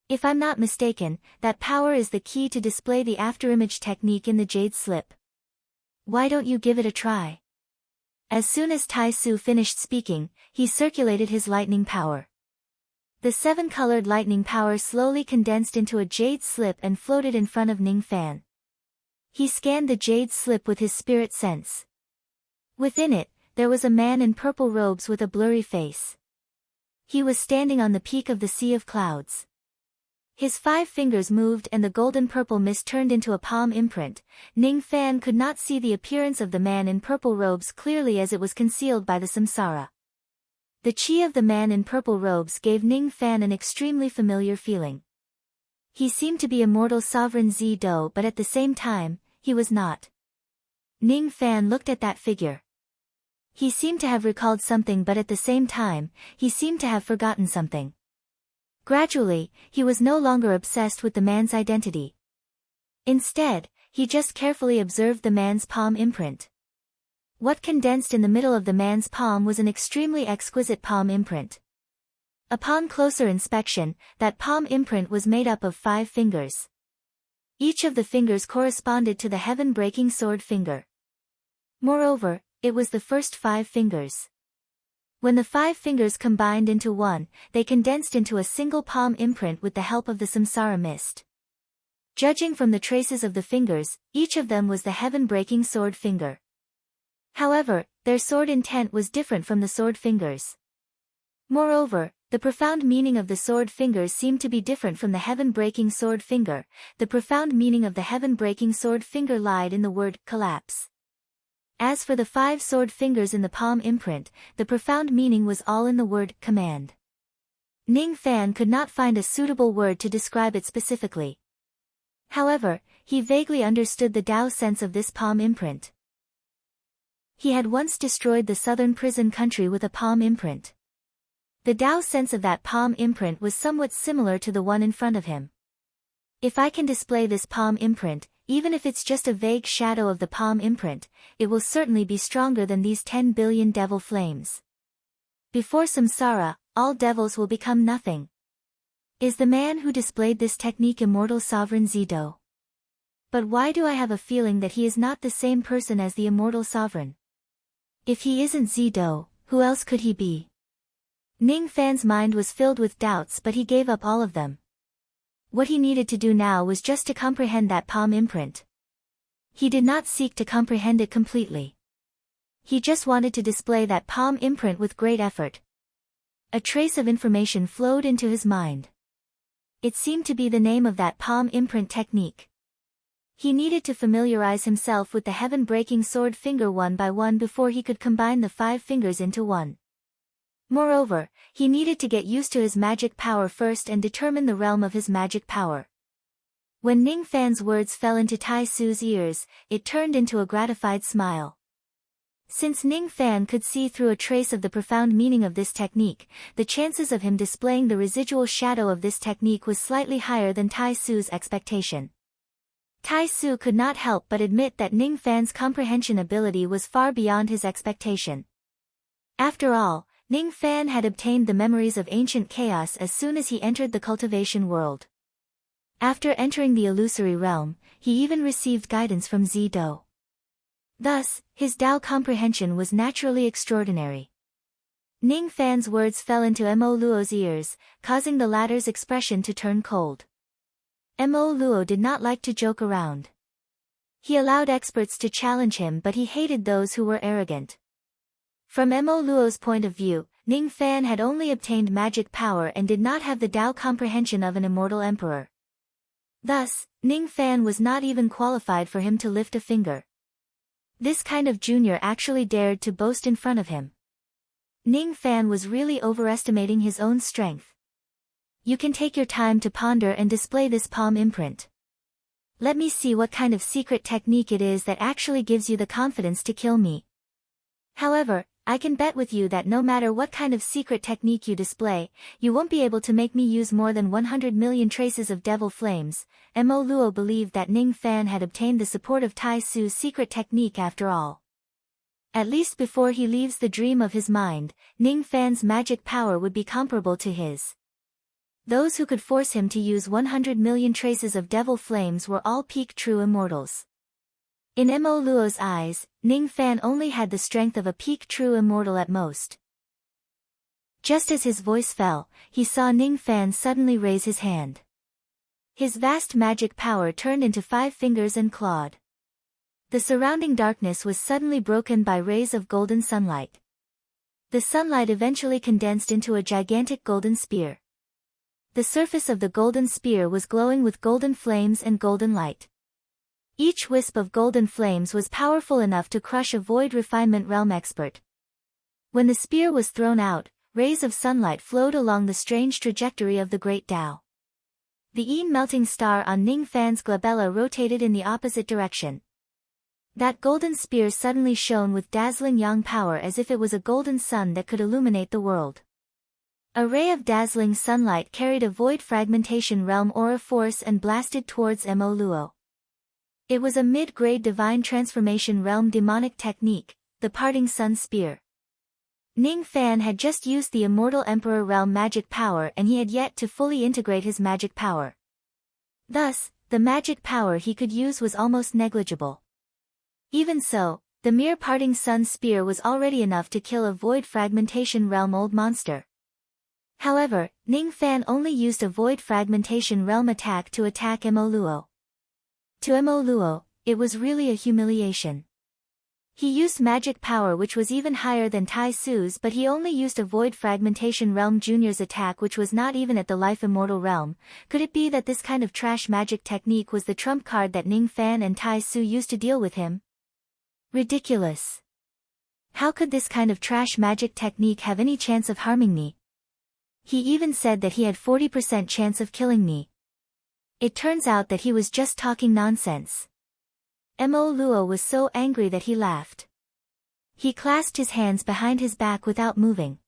If I'm not mistaken, that power is the key to display the afterimage technique in the jade slip. Why don't you give it a try? As soon as Tai Su finished speaking, he circulated his lightning power. The 7-colored lightning power slowly condensed into a jade slip and floated in front of Ning Fan. He scanned the jade slip with his spirit sense. Within it, there was a man in purple robes with a blurry face. He was standing on the peak of the sea of clouds. His 5 fingers moved and the golden purple mist turned into a palm imprint. Ning Fan could not see the appearance of the man in purple robes clearly as it was concealed by the samsara. The chi of the man in purple robes gave Ning Fan an extremely familiar feeling. He seemed to be immortal sovereign Zido, but at the same time, he was not. Ning Fan looked at that figure. He seemed to have recalled something, but at the same time, he seemed to have forgotten something. Gradually, he was no longer obsessed with the man's identity. Instead, he just carefully observed the man's palm imprint. What condensed in the middle of the man's palm was an extremely exquisite palm imprint. Upon closer inspection, that palm imprint was made up of 5 fingers. Each of the fingers corresponded to the heaven-breaking sword finger. Moreover, it was the first 5 fingers. When the 5 fingers combined into one, they condensed into a single palm imprint with the help of the samsara mist. Judging from the traces of the fingers, each of them was the heaven-breaking sword finger. However, their sword intent was different from the sword fingers. Moreover, the profound meaning of the sword fingers seemed to be different from the heaven-breaking sword finger. The profound meaning of the heaven-breaking sword finger lied in the word collapse. As for the 5 sword fingers in the palm imprint, the profound meaning was all in the word command. Ning Fan could not find a suitable word to describe it specifically. However, he vaguely understood the Tao sense of this palm imprint. He had once destroyed the southern prison country with a palm imprint. The Tao sense of that palm imprint was somewhat similar to the one in front of him. If I can display this palm imprint, even if it's just a vague shadow of the palm imprint, it will certainly be stronger than these 10 billion devil flames. Before samsara, all devils will become nothing. Is the man who displayed this technique immortal sovereign Zido? But why do I have a feeling that he is not the same person as the immortal sovereign? If he isn't Zido, who else could he be? Ning Fan's mind was filled with doubts, but he gave up all of them. What he needed to do now was just to comprehend that palm imprint. He did not seek to comprehend it completely. He just wanted to display that palm imprint with great effort. A trace of information flowed into his mind. It seemed to be the name of that palm imprint technique. He needed to familiarize himself with the heaven-breaking sword finger one by one before he could combine the 5 fingers into one. Moreover, he needed to get used to his magic power first and determine the realm of his magic power. When Ning Fan's words fell into Tai Su's ears, it turned into a gratified smile. Since Ning Fan could see through a trace of the profound meaning of this technique, the chances of him displaying the residual shadow of this technique was slightly higher than Tai Su's expectation. Tai Su could not help but admit that Ning Fan's comprehension ability was far beyond his expectation. After all, Ning Fan had obtained the memories of ancient chaos as soon as he entered the cultivation world. After entering the illusory realm, he even received guidance from Zido. Thus, his Tao comprehension was naturally extraordinary. Ning Fan's words fell into Mo Luo's ears, causing the latter's expression to turn cold. Mo Luo did not like to joke around. He allowed experts to challenge him, but he hated those who were arrogant. From Mo Luo's point of view, Ning Fan had only obtained magic power and did not have the Tao comprehension of an immortal emperor. Thus, Ning Fan was not even qualified for him to lift a finger. This kind of junior actually dared to boast in front of him. Ning Fan was really overestimating his own strength. You can take your time to ponder and display this palm imprint. Let me see what kind of secret technique it is that actually gives you the confidence to kill me. However, I can bet with you that no matter what kind of secret technique you display, you won't be able to make me use more than 100 million traces of devil flames. Mo Luo believed that Ning Fan had obtained the support of Tai Su's secret technique after all. At least before he leaves the dream of his mind, Ning Fan's magic power would be comparable to his. Those who could force him to use 100 million traces of devil flames were all peak true immortals. In Mo Luo's eyes, Ning Fan only had the strength of a peak true immortal at most. Just as his voice fell, he saw Ning Fan suddenly raise his hand. His vast magic power turned into 5 fingers and clawed. The surrounding darkness was suddenly broken by rays of golden sunlight. The sunlight eventually condensed into a gigantic golden spear. The surface of the golden spear was glowing with golden flames and golden light. Each wisp of golden flames was powerful enough to crush a void refinement realm expert. When the spear was thrown out, rays of sunlight flowed along the strange trajectory of the great Tao. The Yin melting star on Ning Fan's glabella rotated in the opposite direction. That golden spear suddenly shone with dazzling yang power as if it was a golden sun that could illuminate the world. A ray of dazzling sunlight carried a void fragmentation realm aura force and blasted towards Mo Luo. It was a mid-grade divine transformation realm demonic technique, the parting sun spear. Ning Fan had just used the immortal emperor realm magic power and he had yet to fully integrate his magic power. Thus, the magic power he could use was almost negligible. Even so, the mere parting sun spear was already enough to kill a void fragmentation realm old monster. However, Ning Fan only used a void fragmentation realm attack to attack Mo Luo. To Mo Luo, it was really a humiliation. He used magic power which was even higher than Tai Su's, but he only used a void fragmentation realm junior's attack which was not even at the life immortal realm. Could it be that this kind of trash magic technique was the trump card that Ning Fan and Tai Su used to deal with him? Ridiculous. How could this kind of trash magic technique have any chance of harming me? He even said that he had 40% chance of killing me. It turns out that he was just talking nonsense. Mo Luo was so angry that he laughed. He clasped his hands behind his back without moving.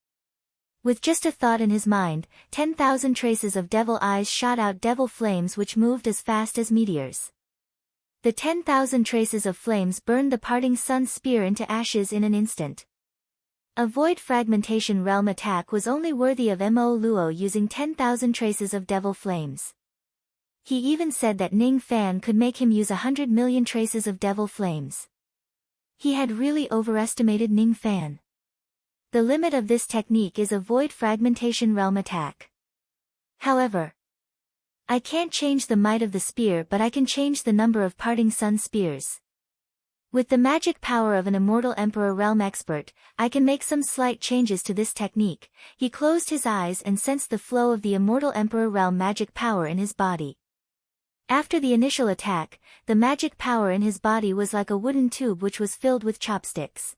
With just a thought in his mind, 10,000 traces of devil eyes shot out devil flames which moved as fast as meteors. The 10,000 traces of flames burned the parting sun spear into ashes in an instant. A void fragmentation realm attack was only worthy of Mo Luo using 10,000 traces of devil flames. He even said that Ning Fan could make him use 100 million traces of devil flames. He had really overestimated Ning Fan. The limit of this technique is a void fragmentation realm attack. However, I can't change the might of the spear, but I can change the number of parting sun spears. With the magic power of an immortal emperor realm expert, I can make some slight changes to this technique. He closed his eyes and sensed the flow of the immortal emperor realm magic power in his body. After the initial attack, the magic power in his body was like a wooden tube which was filled with chopsticks.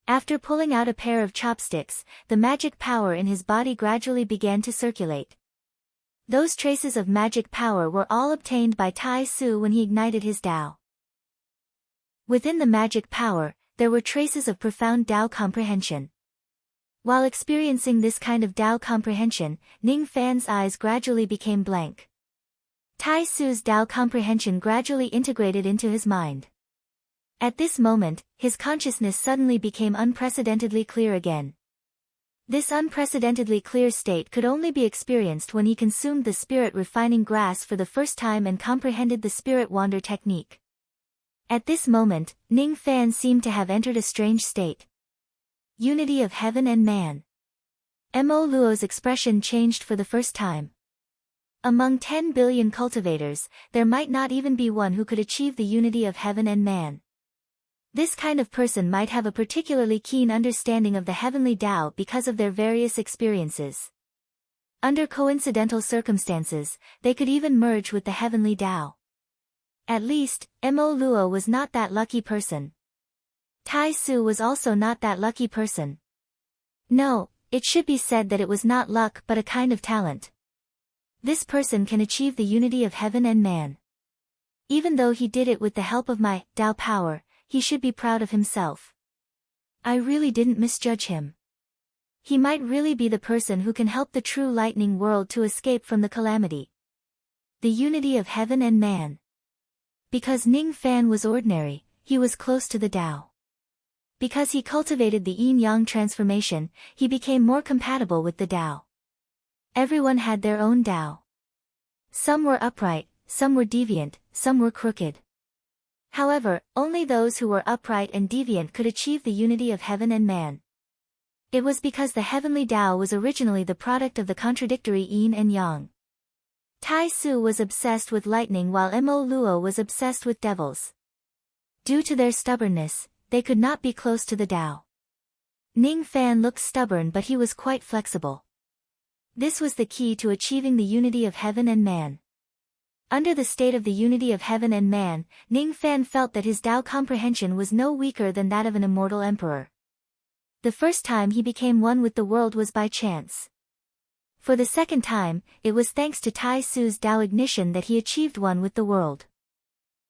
After pulling out a pair of chopsticks, the magic power in his body gradually began to circulate. Those traces of magic power were all obtained by Tai Su when he ignited his Tao. Within the magic power, there were traces of profound Tao comprehension. While experiencing this kind of Tao comprehension, Ning Fan's eyes gradually became blank. Tai Su's Tao comprehension gradually integrated into his mind. At this moment, his consciousness suddenly became unprecedentedly clear again. This unprecedentedly clear state could only be experienced when he consumed the spirit refining grass for the first time and comprehended the spirit wander technique. At this moment, Ning Fan seemed to have entered a strange state. Unity of heaven and man. Mo Luo's expression changed for the first time. Among 10 billion cultivators, there might not even be one who could achieve the unity of heaven and man. This kind of person might have a particularly keen understanding of the heavenly Tao because of their various experiences. Under coincidental circumstances, they could even merge with the heavenly Tao. At least, Mo Luo was not that lucky person. Tai Su was also not that lucky person. No, it should be said that it was not luck but a kind of talent. This person can achieve the unity of heaven and man. Even though he did it with the help of my Tao power, he should be proud of himself. I really didn't misjudge him. He might really be the person who can help the true lightning world to escape from the calamity. The unity of heaven and man. Because Ning Fan was ordinary, he was close to the Tao. Because he cultivated the yin-yang transformation, he became more compatible with the Tao. Everyone had their own Tao. Some were upright, some were deviant, some were crooked. However, only those who were upright and deviant could achieve the unity of heaven and man. It was because the heavenly Tao was originally the product of the contradictory yin and yang. Tai Su was obsessed with lightning while Mo Luo was obsessed with devils. Due to their stubbornness, they could not be close to the Tao. Ning Fan looked stubborn but he was quite flexible. This was the key to achieving the unity of heaven and man. Under the state of the unity of heaven and man, Ning Fan felt that his Tao comprehension was no weaker than that of an immortal emperor. The first time he became one with the world was by chance. For the second time, it was thanks to Tai Su's Tao ignition that he achieved one with the world.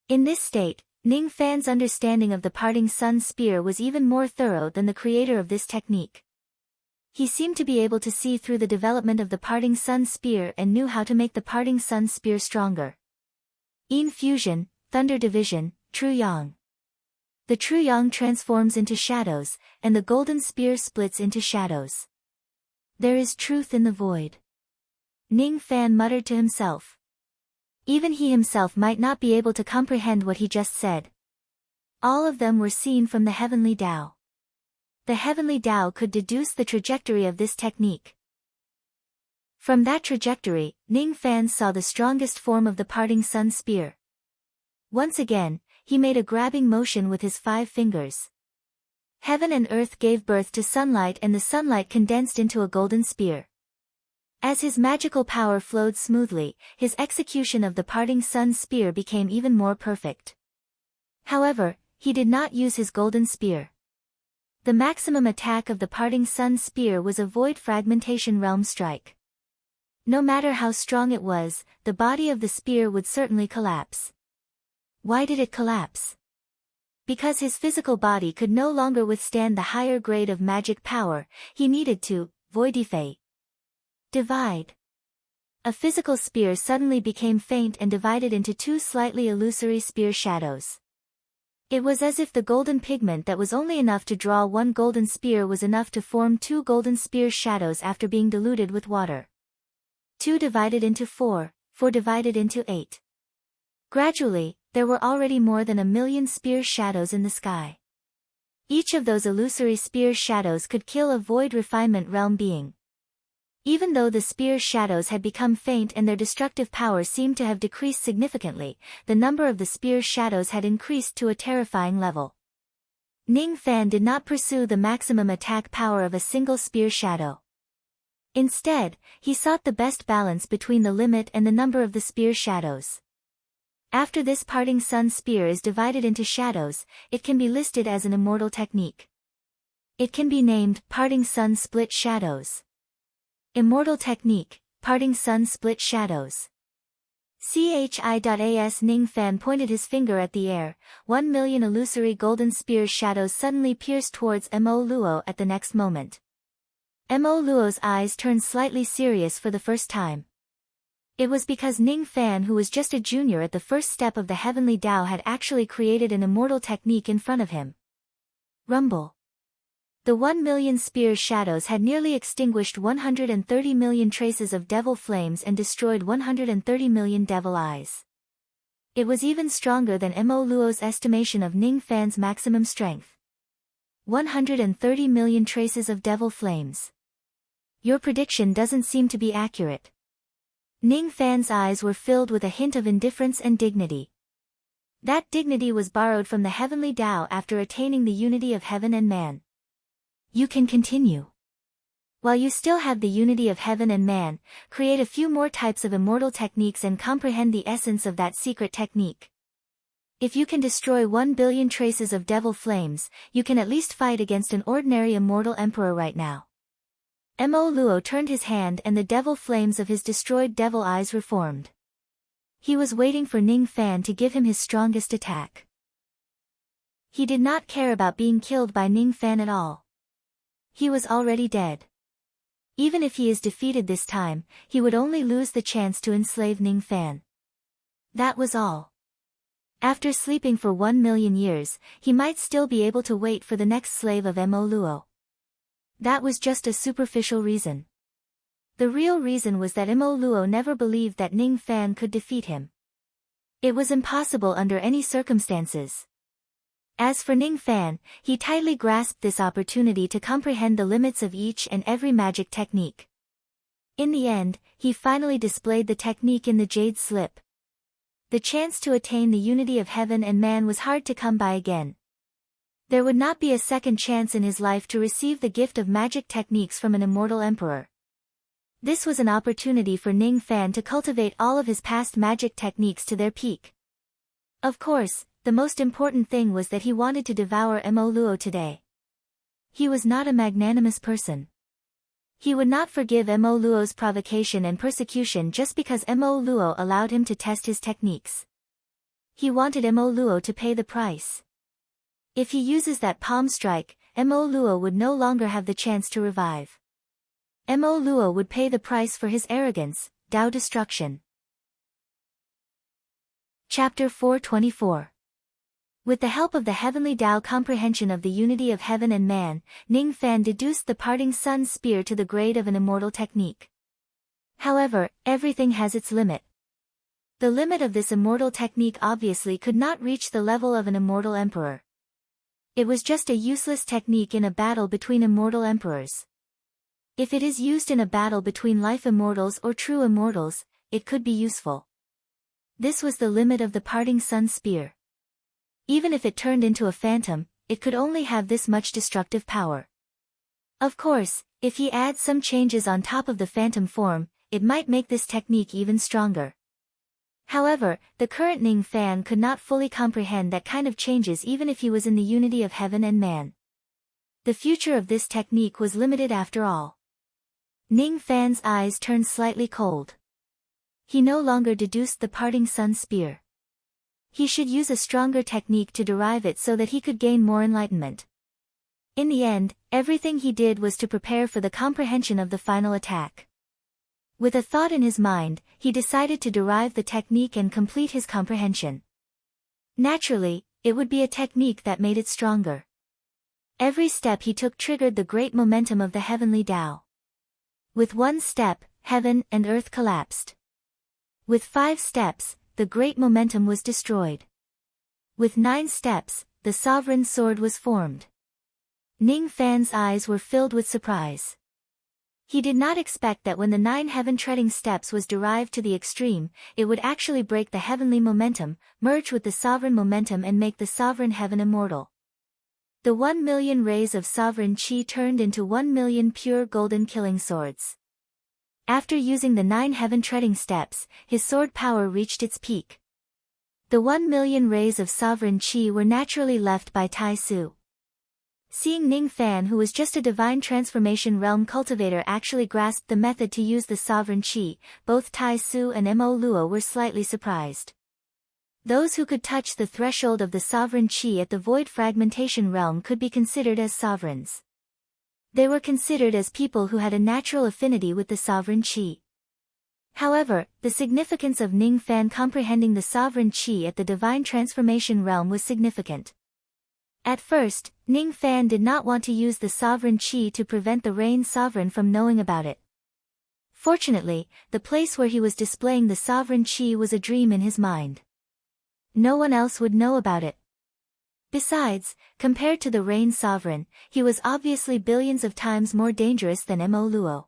In this state, Ning Fan's understanding of the parting sun spear was even more thorough than the creator of this technique. He seemed to be able to see through the development of the parting sun spear and knew how to make the parting sun spear stronger. Yin fusion, thunder division, true yang. The true yang transforms into shadows, and the golden spear splits into shadows. There is truth in the void. Ning Fan muttered to himself. Even he himself might not be able to comprehend what he just said. All of them were seen from the heavenly Tao. The heavenly Tao could deduce the trajectory of this technique. From that trajectory, Ning Fan saw the strongest form of the parting sun spear. Once again, he made a grabbing motion with his 5 fingers. Heaven and earth gave birth to sunlight and the sunlight condensed into a golden spear. As his magical power flowed smoothly, his execution of the parting sun spear became even more perfect. However, he did not use his golden spear. The maximum attack of the parting sun spear was a void fragmentation realm strike. No matter how strong it was, the body of the spear would certainly collapse. Why did it collapse? Because his physical body could no longer withstand the higher grade of magic power, he needed to voidify. Divide. A physical spear suddenly became faint and divided into two slightly illusory spear shadows. It was as if the golden pigment that was only enough to draw one golden spear was enough to form two golden spear shadows after being diluted with water. 2 divided into 4, 4 divided into 8. Gradually, there were already more than 1,000,000 spear shadows in the sky. Each of those illusory spear shadows could kill a void refinement realm being. Even though the spear shadows had become faint and their destructive power seemed to have decreased significantly, the number of the spear shadows had increased to a terrifying level. Ning Fan did not pursue the maximum attack power of a single spear shadow. Instead, he sought the best balance between the limit and the number of the spear shadows. After this parting sun spear is divided into shadows, it can be listed as an immortal technique. It can be named Parting Sun Split Shadows. Immortal Technique, Parting Sun Split Shadows. CHI.AS Ning Fan pointed his finger at the air. 1,000,000 illusory golden spear shadows suddenly pierced towards Mo Luo at the next moment. Mo Luo's eyes turned slightly serious for the first time. It was because Ning Fan, who was just a junior at the first step of the Heavenly Tao, had actually created an immortal technique in front of him. Rumble. The 1,000,000 spear shadows had nearly extinguished 130 million traces of devil flames and destroyed 130 million devil eyes. It was even stronger than Mo Luo's estimation of Ning Fan's maximum strength. 130 million traces of devil flames. Your prediction doesn't seem to be accurate. Ning Fan's eyes were filled with a hint of indifference and dignity. That dignity was borrowed from the Heavenly Tao after attaining the unity of heaven and man. You can continue. While you still have the unity of heaven and man, create a few more types of immortal techniques and comprehend the essence of that secret technique. If you can destroy 1 billion traces of devil flames, you can at least fight against an ordinary immortal emperor right now. Mo Luo turned his hand and the devil flames of his destroyed devil eyes reformed. He was waiting for Ning Fan to give him his strongest attack. He did not care about being killed by Ning Fan at all. He was already dead. Even if he is defeated this time, he would only lose the chance to enslave Ning Fan. That was all. After sleeping for 1,000,000 years, he might still be able to wait for the next slave of Mo Luo. That was just a superficial reason. The real reason was that Mo Luo never believed that Ning Fan could defeat him. It was impossible under any circumstances. As for Ning Fan, he tightly grasped this opportunity to comprehend the limits of each and every magic technique. In the end, he finally displayed the technique in the jade slip. The chance to attain the unity of heaven and man was hard to come by again. There would not be a second chance in his life to receive the gift of magic techniques from an immortal emperor. This was an opportunity for Ning Fan to cultivate all of his past magic techniques to their peak. Of course, the most important thing was that he wanted to devour Mo Luo today. He was not a magnanimous person. He would not forgive Mo Luo's provocation and persecution just because Mo Luo allowed him to test his techniques. He wanted Mo Luo to pay the price. If he uses that palm strike, Mo Luo would no longer have the chance to revive. Mo Luo would pay the price for his arrogance, Tao destruction. Chapter 424. With the help of the Heavenly Tao comprehension of the unity of heaven and man, Ning Fan deduced the parting sun spear to the grade of an immortal technique. However, everything has its limit. The limit of this immortal technique obviously could not reach the level of an immortal emperor. It was just a useless technique in a battle between immortal emperors. If it is used in a battle between life immortals or true immortals, it could be useful. This was the limit of the parting sun spear. Even if it turned into a phantom, it could only have this much destructive power. Of course, if he adds some changes on top of the phantom form, it might make this technique even stronger. However, the current Ning Fan could not fully comprehend that kind of changes even if he was in the unity of heaven and man. The future of this technique was limited after all. Ning Fan's eyes turned slightly cold. He no longer deduced the parting sun spear. He should use a stronger technique to derive it so that he could gain more enlightenment. In the end, everything he did was to prepare for the comprehension of the final attack. With a thought in his mind, he decided to derive the technique and complete his comprehension. Naturally, it would be a technique that made it stronger. Every step he took triggered the great momentum of the heavenly Tao. With one step, heaven and earth collapsed. With 5 steps, the great momentum was destroyed. With 9 steps, the sovereign sword was formed. Ning Fan's eyes were filled with surprise. He did not expect that when the 9 heaven-treading steps was derived to the extreme, it would actually break the heavenly momentum, merge with the sovereign momentum and make the sovereign heaven immortal. The 1 million rays of sovereign chi turned into 1 million pure golden killing swords. After using the 9 heaven-treading steps, his sword power reached its peak. The 1 million rays of sovereign chi were naturally left by Tai Su. Seeing Ning Fan, who was just a divine transformation realm cultivator, actually grasped the method to use the sovereign chi, both Tai Su and Mo Luo were slightly surprised. Those who could touch the threshold of the sovereign chi at the void fragmentation realm could be considered as sovereigns. They were considered as people who had a natural affinity with the sovereign chi. However, the significance of Ning Fan comprehending the sovereign chi at the divine transformation realm was significant. At first, Ning Fan did not want to use the sovereign chi to prevent the Rain Sovereign from knowing about it. Fortunately, the place where he was displaying the sovereign chi was a dream in his mind. No one else would know about it. Besides, compared to the Rain Sovereign, he was obviously billions of times more dangerous than Mo Luo.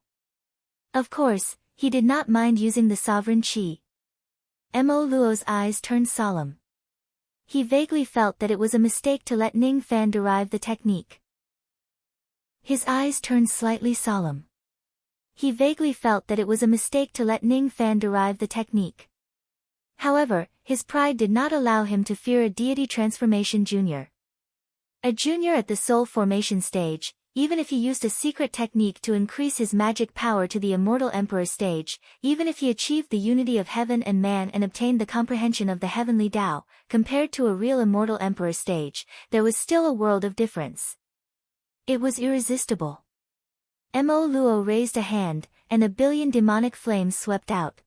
Of course, he did not mind using the sovereign chi. Mo Luo's eyes turned solemn. He vaguely felt that it was a mistake to let Ning Fan derive the technique. His eyes turned slightly solemn. He vaguely felt that it was a mistake to let Ning Fan derive the technique. However, his pride did not allow him to fear a deity transformation junior. A junior at the soul formation stage, even if he used a secret technique to increase his magic power to the immortal emperor stage, even if he achieved the unity of heaven and man and obtained the comprehension of the heavenly Tao, compared to a real immortal emperor stage, there was still a world of difference. It was irresistible. Mo Luo raised a hand, and 1 billion demonic flames swept out.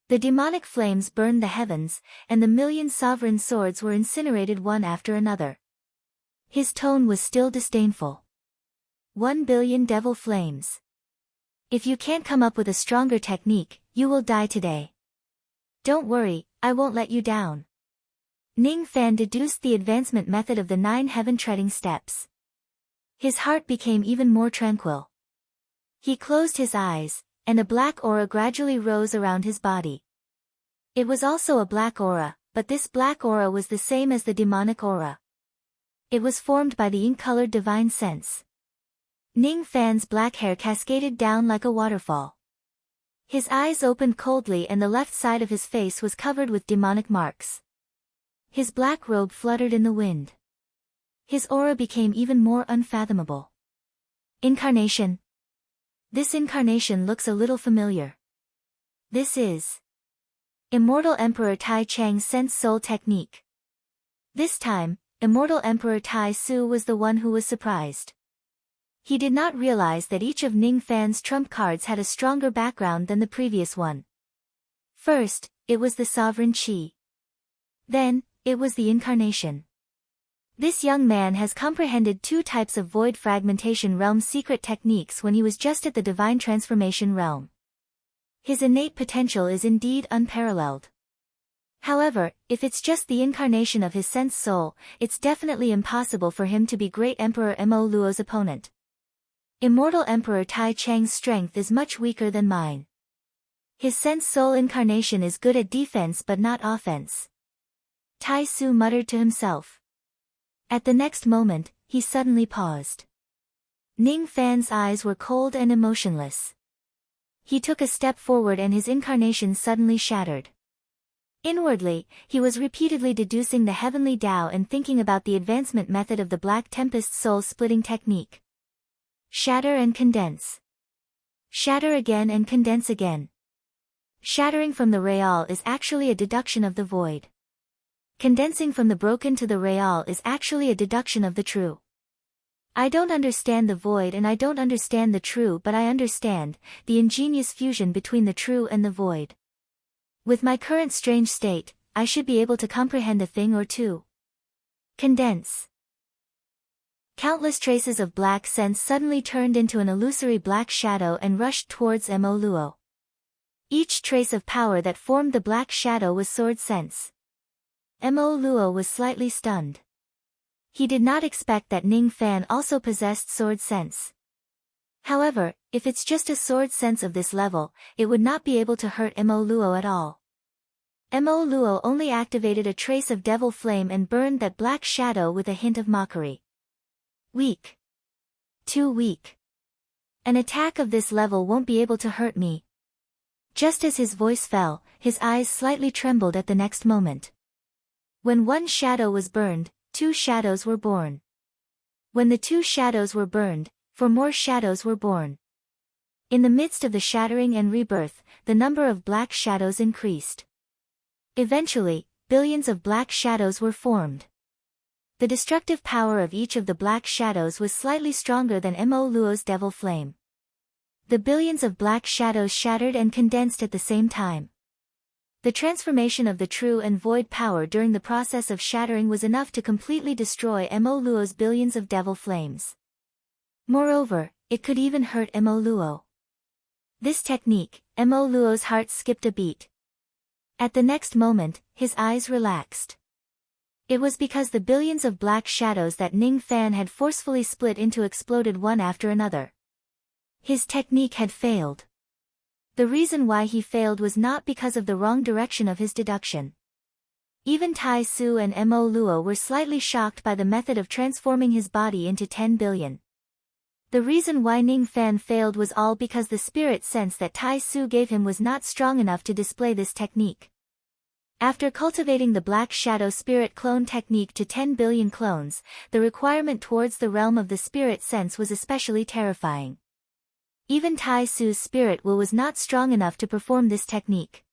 The demonic flames burned the heavens, and the 1,000,000 sovereign swords were incinerated one after another. His tone was still disdainful. 1 billion devil flames. If you can't come up with a stronger technique, you will die today. Don't worry, I won't let you down. Ning Fan deduced the advancement method of the 9 heaven-treading steps. His heart became even more tranquil. He closed his eyes, and a black aura gradually rose around his body. It was also a black aura, but this black aura was the same as the demonic aura. It was formed by the ink-colored divine sense. Ning Fan's black hair cascaded down like a waterfall. His eyes opened coldly and the left side of his face was covered with demonic marks. His black robe fluttered in the wind. His aura became even more unfathomable. Incarnation. This incarnation looks a little familiar. This is Immortal Emperor Tai Chang's Sense Soul Technique. This time, Immortal Emperor Tai Su was the one who was surprised. He did not realize that each of Ning Fan's trump cards had a stronger background than the previous one. First, it was the sovereign chi. Then, it was the incarnation. This young man has comprehended 2 types of void fragmentation realm secret techniques when he was just at the divine transformation realm. His innate potential is indeed unparalleled. However, if it's just the incarnation of his sense soul, it's definitely impossible for him to be Great Emperor Mo Luo's opponent. Immortal Emperor Tai Chang's strength is much weaker than mine. His sense soul incarnation is good at defense but not offense. Tai Su muttered to himself. At the next moment, he suddenly paused. Ning Fan's eyes were cold and emotionless. He took a step forward and his incarnation suddenly shattered. Inwardly, he was repeatedly deducing the heavenly Tao and thinking about the advancement method of the Black Tempest soul-splitting technique. Shatter and condense. Shatter again and condense again. Shattering from the real is actually a deduction of the void. Condensing from the broken to the real is actually a deduction of the true. I don't understand the void and I don't understand the true, but I understand the ingenious fusion between the true and the void. With my current strange state, I should be able to comprehend a thing or two. Condense. Countless traces of black sense suddenly turned into an illusory black shadow and rushed towards Mo Luo. Each trace of power that formed the black shadow was sword sense. Mo Luo was slightly stunned. He did not expect that Ning Fan also possessed sword sense. However, if it's just a sword sense of this level, it would not be able to hurt Mo Luo at all. Mo Luo only activated a trace of devil flame and burned that black shadow with a hint of mockery. Weak. Too weak. An attack of this level won't be able to hurt me. Just as his voice fell, his eyes slightly trembled at the next moment. When one shadow was burned, two shadows were born. When the two shadows were burned, 4 more shadows were born. In the midst of the shattering and rebirth, the number of black shadows increased. Eventually, billions of black shadows were formed. The destructive power of each of the black shadows was slightly stronger than Mo Luo's devil flame. The billions of black shadows shattered and condensed at the same time. The transformation of the true and void power during the process of shattering was enough to completely destroy Mo Luo's billions of devil flames. Moreover, it could even hurt Mo Luo. This technique, Mo Luo's heart skipped a beat. At the next moment, his eyes relaxed. It was because the billions of black shadows that Ning Fan had forcefully split into exploded one after another. His technique had failed. The reason why he failed was not because of the wrong direction of his deduction. Even Tai Su and Mo Luo were slightly shocked by the method of transforming his body into 10 billion. The reason why Ning Fan failed was all because the spirit sense that Tai Su gave him was not strong enough to display this technique. After cultivating the Black Shadow Spirit Clone technique to 10 billion clones, the requirement towards the realm of the spirit sense was especially terrifying. Even Tai Su's spirit will was not strong enough to perform this technique.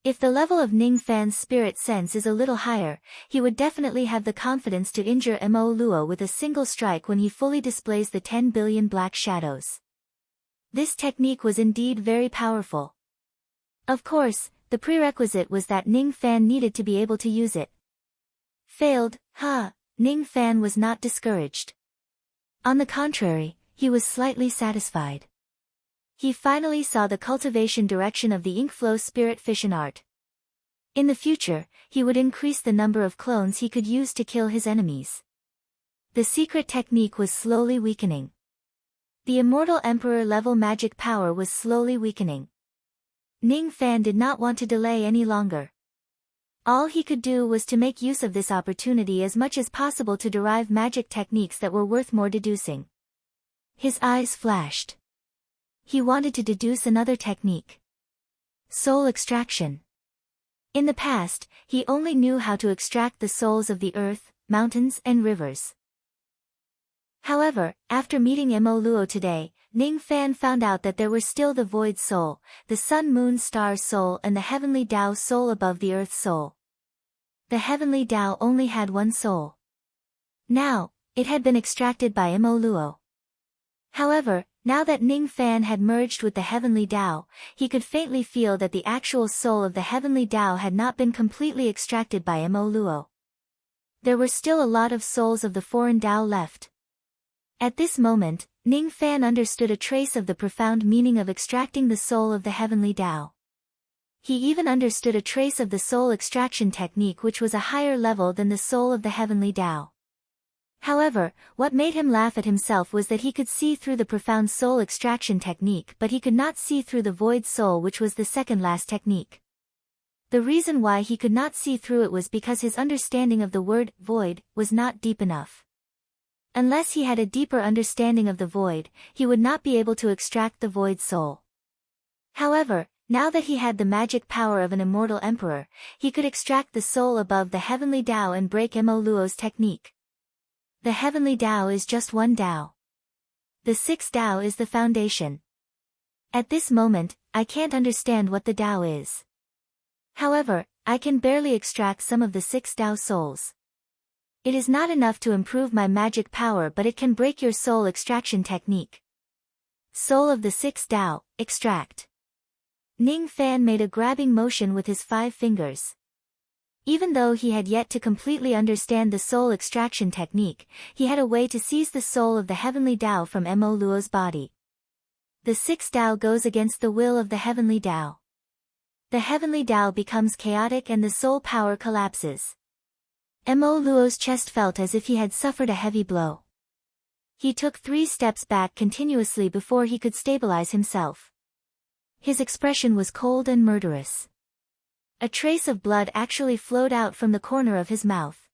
If the level of Ning Fan's spirit sense is a little higher, he would definitely have the confidence to injure Mo Luo with a single strike when he fully displays the 10 billion black shadows. This technique was indeed very powerful. Of course, the prerequisite was that Ning Fan needed to be able to use it. Failed, Ning Fan was not discouraged. On the contrary, he was slightly satisfied. He finally saw the cultivation direction of the ink flow spirit fission art. In the future, he would increase the number of clones he could use to kill his enemies. The secret technique was slowly weakening. The immortal emperor level magic power was slowly weakening. Ning Fan did not want to delay any longer. All he could do was to make use of this opportunity as much as possible to derive magic techniques that were worth more deducing. His eyes flashed. He wanted to deduce another technique. Soul extraction. In the past, he only knew how to extract the souls of the earth, mountains and rivers. However, after meeting Mo Luo today, Ning Fan found out that there were still the void soul, the sun moon star soul and the heavenly Tao soul above the earth soul. The heavenly Tao only had one soul. Now, it had been extracted by Mo Luo. However, now that Ning Fan had merged with the heavenly Tao, he could faintly feel that the actual soul of the heavenly Tao had not been completely extracted by Mo Luo. There were still a lot of souls of the foreign Tao left. At this moment, Ning Fan understood a trace of the profound meaning of extracting the soul of the heavenly Tao. He even understood a trace of the soul extraction technique, which was a higher level than the soul of the heavenly Tao. However, what made him laugh at himself was that he could see through the profound soul extraction technique, but he could not see through the void soul, which was the second last technique. The reason why he could not see through it was because his understanding of the word void was not deep enough. Unless he had a deeper understanding of the void, he would not be able to extract the void soul. However, now that he had the magic power of an immortal emperor, he could extract the soul above the heavenly Tao and break Mo Luo's technique. The heavenly Tao is just one Tao. The sixth Tao is the foundation. At this moment, I can't understand what the Tao is. However, I can barely extract some of the 6 Tao souls. It is not enough to improve my magic power, but it can break your soul extraction technique. Soul of the 6 Tao, extract. Ning Fan made a grabbing motion with his 5 fingers. Even though he had yet to completely understand the soul extraction technique, he had a way to seize the soul of the heavenly Tao from Mo Luo's body. The 6 Tao goes against the will of the heavenly Tao. The heavenly Tao becomes chaotic and the soul power collapses. Mo Luo's chest felt as if he had suffered a heavy blow. He took 3 steps back continuously before he could stabilize himself. His expression was cold and murderous. A trace of blood actually flowed out from the corner of his mouth.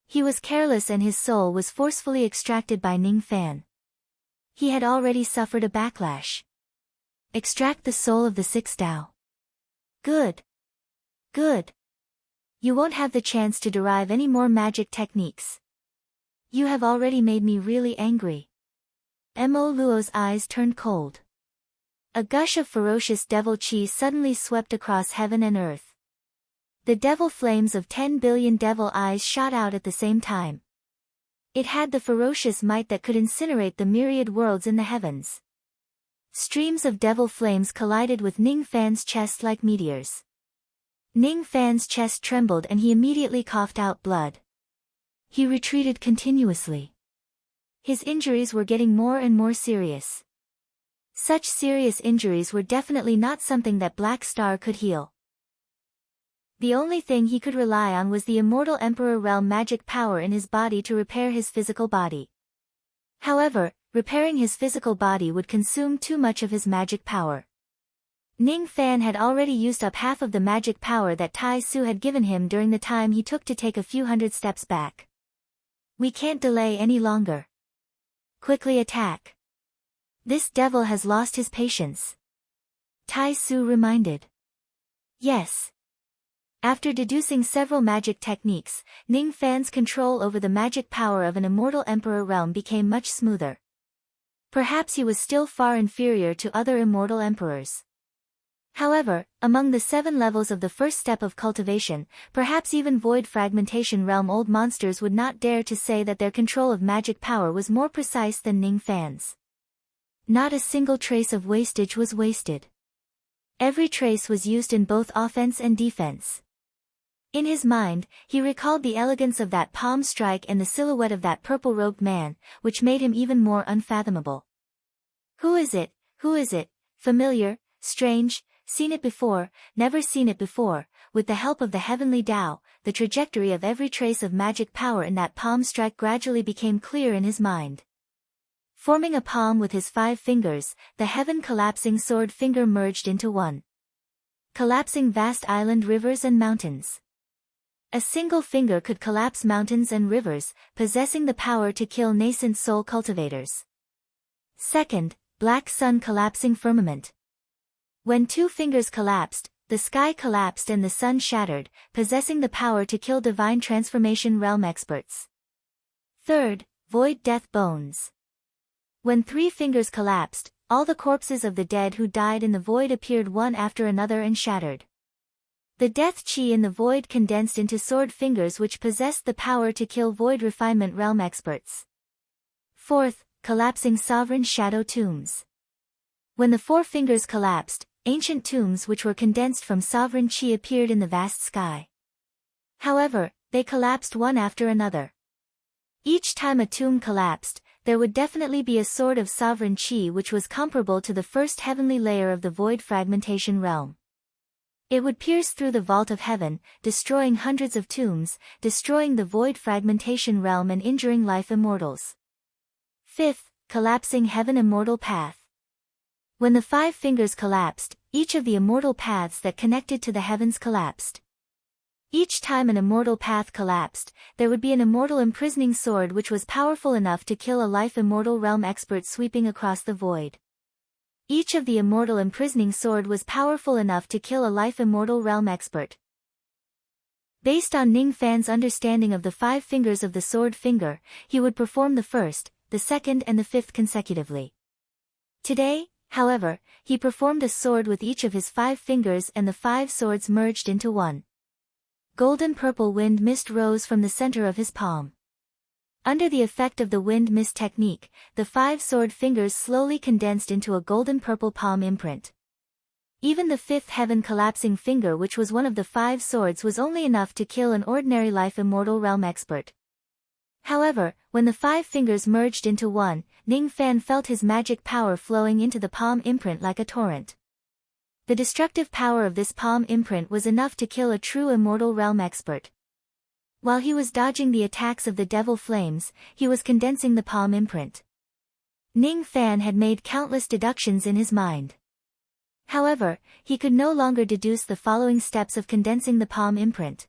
He was careless and his soul was forcefully extracted by Ning Fan. He had already suffered a backlash. Extract the soul of the 6 Tao. Good. Good. You won't have the chance to derive any more magic techniques. You have already made me really angry. Mo Luo's eyes turned cold. A gush of ferocious devil chi suddenly swept across heaven and earth. The devil flames of 10 billion devil eyes shot out at the same time. It had the ferocious might that could incinerate the myriad worlds in the heavens. Streams of devil flames collided with Ning Fan's chest like meteors. Ning Fan's chest trembled and he immediately coughed out blood. He retreated continuously. His injuries were getting more and more serious. Such serious injuries were definitely not something that Black Star could heal. The only thing he could rely on was the immortal Emperor Realm magic power in his body to repair his physical body. However, repairing his physical body would consume too much of his magic power. Ning Fan had already used up half of the magic power that Tai Su had given him during the time he took to take a few hundred steps back. We can't delay any longer. Quickly attack. This devil has lost his patience. Tai Su reminded. Yes. After deducing several magic techniques, Ning Fan's control over the magic power of an immortal Emperor Realm became much smoother. Perhaps he was still far inferior to other immortal emperors. However, among the 7 levels of the first step of cultivation, perhaps even Void Fragmentation Realm old monsters would not dare to say that their control of magic power was more precise than Ning Fan's. Not a single trace of wastage was wasted. Every trace was used in both offense and defense. In his mind, he recalled the elegance of that palm strike and the silhouette of that purple-robed man, which made him even more unfathomable. Who is it? Who is it? Familiar, strange, seen it before, never seen it before. With the help of the heavenly Tao, the trajectory of every trace of magic power in that palm strike gradually became clear in his mind. Forming a palm with his 5 fingers, the heaven-collapsing sword finger merged into one. Collapsing vast island rivers and mountains. A single finger could collapse mountains and rivers, possessing the power to kill nascent soul cultivators. Second, black sun collapsing firmament. When 2 fingers collapsed, the sky collapsed and the sun shattered, possessing the power to kill divine transformation realm experts. Third, void death bones. When 3 fingers collapsed, all the corpses of the dead who died in the void appeared one after another and shattered. The death chi in the void condensed into sword fingers which possessed the power to kill void refinement realm experts. Fourth, collapsing sovereign shadow tombs. When the 4 fingers collapsed, ancient tombs which were condensed from sovereign chi appeared in the vast sky. However, they collapsed one after another. Each time a tomb collapsed, there would definitely be a sword of sovereign chi which was comparable to the first heavenly layer of the void fragmentation realm. It would pierce through the vault of heaven, destroying hundreds of tombs, destroying the void fragmentation realm and injuring life immortals. Fifth, collapsing heaven immortal path. When the 5 fingers collapsed, each of the immortal paths that connected to the heavens collapsed. Each time an immortal path collapsed, there would be an immortal imprisoning sword which was powerful enough to kill a life immortal realm expert sweeping across the void. Each of the immortal imprisoning sword was powerful enough to kill a life immortal realm expert. Based on Ning Fan's understanding of the 5 fingers of the sword finger, he would perform the first, the second and the 5th consecutively. Today, however, he performed a sword with each of his 5 fingers and the 5 swords merged into one. Golden purple wind mist rose from the center of his palm. Under the effect of the wind mist technique, the 5 sword fingers slowly condensed into a golden purple palm imprint. Even the 5th heaven collapsing finger, which was one of the 5 swords, was only enough to kill an ordinary life immortal realm expert. However, when the 5 fingers merged into one, Ning Fan felt his magic power flowing into the palm imprint like a torrent. The destructive power of this palm imprint was enough to kill a true immortal realm expert. While he was dodging the attacks of the devil flames, he was condensing the palm imprint. Ning Fan had made countless deductions in his mind. However, he could no longer deduce the following steps of condensing the palm imprint.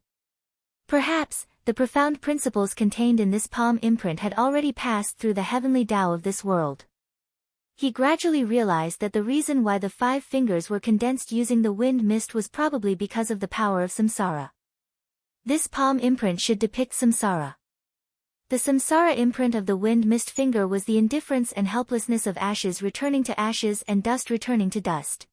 Perhaps, the profound principles contained in this palm imprint had already passed through the heavenly Tao of this world. He gradually realized that the reason why the 5 fingers were condensed using the wind mist was probably because of the power of samsara. This palm imprint should depict samsara. The samsara imprint of the wind mist finger was the indifference and helplessness of ashes returning to ashes and dust returning to dust.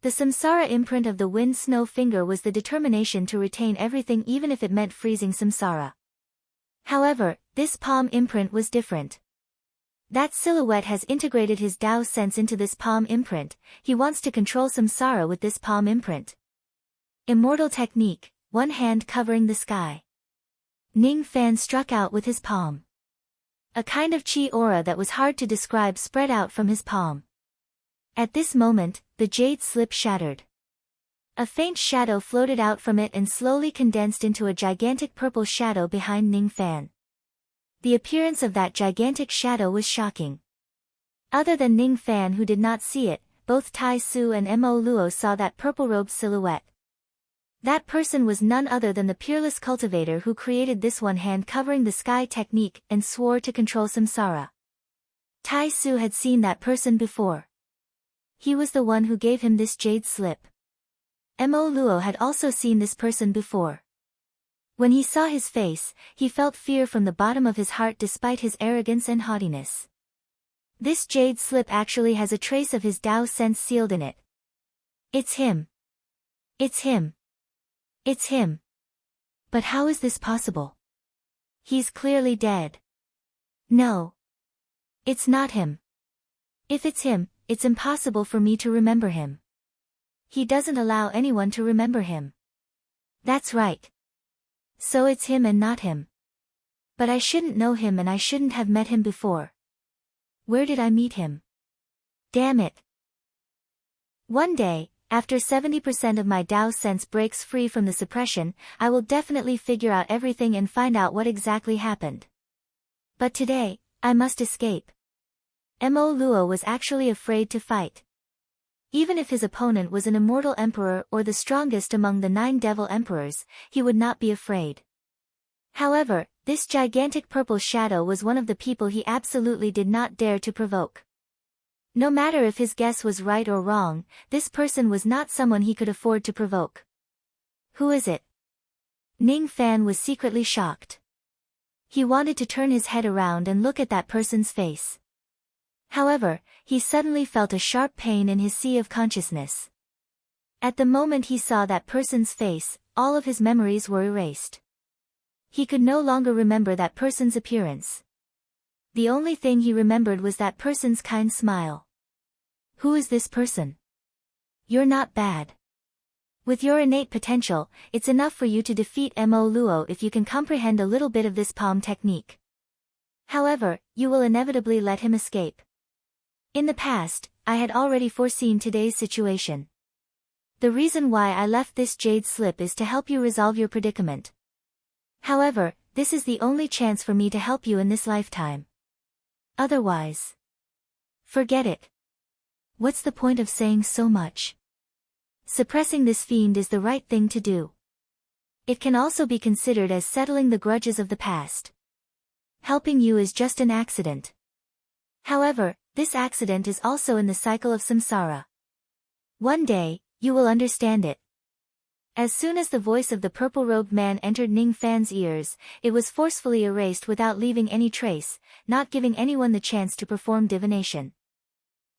The samsara imprint of the wind snow finger was the determination to retain everything even if it meant freezing samsara. However, this palm imprint was different. That silhouette has integrated his Tao sense into this palm imprint. He wants to control samsara with this palm imprint. Immortal technique, one hand covering the sky. Ning Fan struck out with his palm. A kind of chi aura that was hard to describe spread out from his palm. At this moment, the jade slip shattered. A faint shadow floated out from it and slowly condensed into a gigantic purple shadow behind Ning Fan. The appearance of that gigantic shadow was shocking. Other than Ning Fan, who did not see it, both Tai Su and Mo Luo saw that purple-robed silhouette. That person was none other than the peerless cultivator who created this one hand covering the sky technique and swore to control samsara. Tai Su had seen that person before. He was the one who gave him this jade slip. Mo Luo had also seen this person before. When he saw his face, he felt fear from the bottom of his heart despite his arrogance and haughtiness. This jade slip actually has a trace of his Tao sense sealed in it. It's him. It's him. It's him. But how is this possible? He's clearly dead. No. It's not him. If it's him, it's impossible for me to remember him. He doesn't allow anyone to remember him. That's right. So it's him and not him. But I shouldn't know him and I shouldn't have met him before. Where did I meet him? Damn it. One day, after 70% of my Tao sense breaks free from the suppression, I will definitely figure out everything and find out what exactly happened. But today, I must escape. Mo Luo was actually afraid to fight. Even if his opponent was an immortal emperor or the strongest among the 9 devil emperors, he would not be afraid. However, this gigantic purple shadow was one of the people he absolutely did not dare to provoke. No matter if his guess was right or wrong, this person was not someone he could afford to provoke. Who is it? Ning Fan was secretly shocked. He wanted to turn his head around and look at that person's face. However, he suddenly felt a sharp pain in his sea of consciousness. At the moment he saw that person's face, all of his memories were erased. He could no longer remember that person's appearance. The only thing he remembered was that person's kind smile. Who is this person? You're not bad. With your innate potential, it's enough for you to defeat Mo Luo if you can comprehend a little bit of this palm technique. However, you will inevitably let him escape. In the past, I had already foreseen today's situation. The reason why I left this jade slip is to help you resolve your predicament. However, this is the only chance for me to help you in this lifetime. Otherwise, forget it. What's the point of saying so much? Suppressing this fiend is the right thing to do. It can also be considered as settling the grudges of the past. Helping you is just an accident. However, this accident is also in the cycle of samsara. One day, you will understand it. As soon as the voice of the purple-robed man entered Ning Fan's ears, it was forcefully erased without leaving any trace, not giving anyone the chance to perform divination.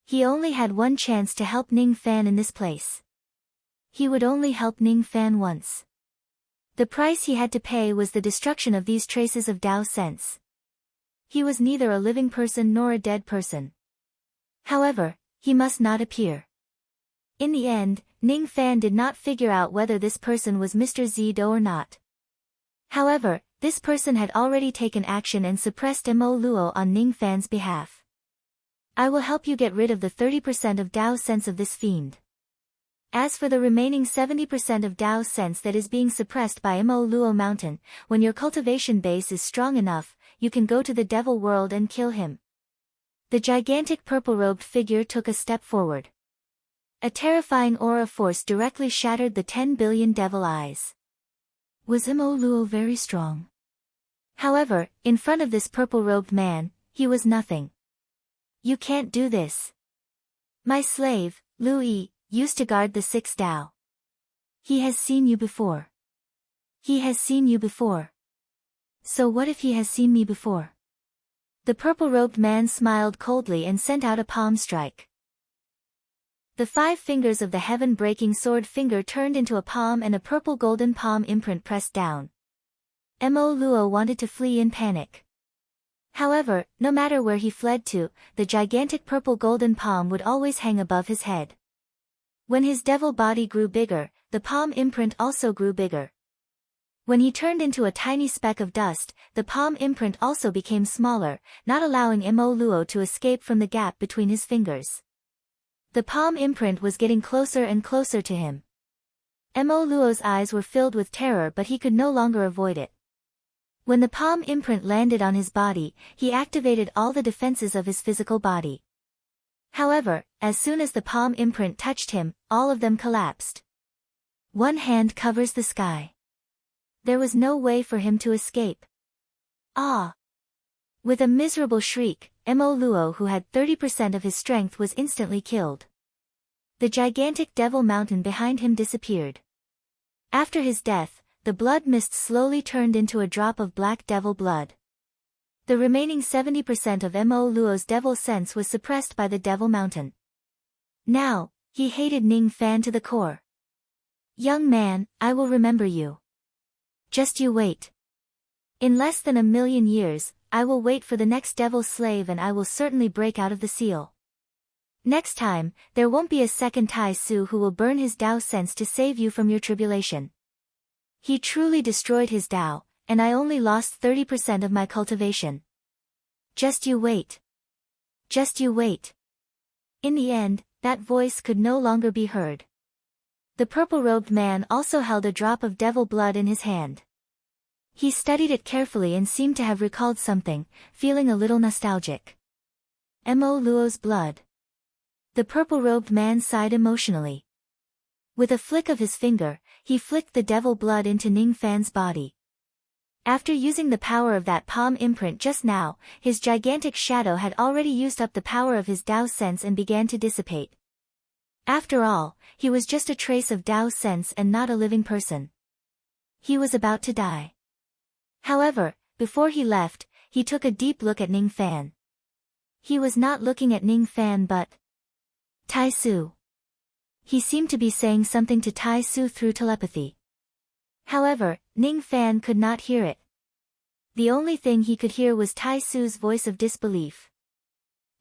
He only had one chance to help Ning Fan in this place. He would only help Ning Fan once. The price he had to pay was the destruction of these traces of Tao sense. He was neither a living person nor a dead person. However, he must not appear. In the end, Ning Fan did not figure out whether this person was Mr. Zido or not. However, this person had already taken action and suppressed Mo Luo on Ning Fan's behalf. I will help you get rid of the 30% of Tao sense of this fiend. As for the remaining 70% of Tao sense that is being suppressed by Mo Luo Mountain, when your cultivation base is strong enough, you can go to the devil world and kill him. The gigantic purple-robed figure took a step forward. A terrifying aura force directly shattered the 10 billion devil eyes. Was Mo Luo very strong? However, in front of this purple-robed man, he was nothing. You can't do this. My slave, Lu Yi, used to guard the 6 Tao. He has seen you before. He has seen you before. So what if he has seen me before? The purple-robed man smiled coldly and sent out a palm strike. The 5 fingers of the heaven-breaking sword finger turned into a palm and a purple-golden palm imprint pressed down. Mo Luo wanted to flee in panic. However, no matter where he fled to, the gigantic purple-golden palm would always hang above his head. When his devil body grew bigger, the palm imprint also grew bigger. When he turned into a tiny speck of dust, the palm imprint also became smaller, not allowing Mo Luo to escape from the gap between his fingers. The palm imprint was getting closer and closer to him. Mo Luo's eyes were filled with terror, but he could no longer avoid it. When the palm imprint landed on his body, he activated all the defenses of his physical body. However, as soon as the palm imprint touched him, all of them collapsed. One hand covers the sky. There was no way for him to escape. Ah! With a miserable shriek, Mo Luo, who had 30% of his strength, was instantly killed. The gigantic devil mountain behind him disappeared. After his death, the blood mist slowly turned into a drop of black devil blood. The remaining 70% of Mo Luo's devil sense was suppressed by the devil mountain. Now, he hated Ning Fan to the core. Young man, I will remember you. Just you wait. In less than 1,000,000 years, I will wait for the next devil slave and I will certainly break out of the seal. Next time, there won't be a second Tai Su who will burn his Tao sense to save you from your tribulation. He truly destroyed his Tao, and I only lost 30% of my cultivation. Just you wait. Just you wait. In the end, that voice could no longer be heard. The purple-robed man also held a drop of devil blood in his hand. He studied it carefully and seemed to have recalled something, feeling a little nostalgic. Mo Luo's blood. The purple-robed man sighed emotionally. With a flick of his finger, he flicked the devil blood into Ning Fan's body. After using the power of that palm imprint just now, his gigantic shadow had already used up the power of his Tao sense and began to dissipate. After all, he was just a trace of Tao sense and not a living person. He was about to die. However, before he left, he took a deep look at Ning Fan. He was not looking at Ning Fan but Tai Su. He seemed to be saying something to Tai Su through telepathy. However, Ning Fan could not hear it. The only thing he could hear was Tai Su's voice of disbelief.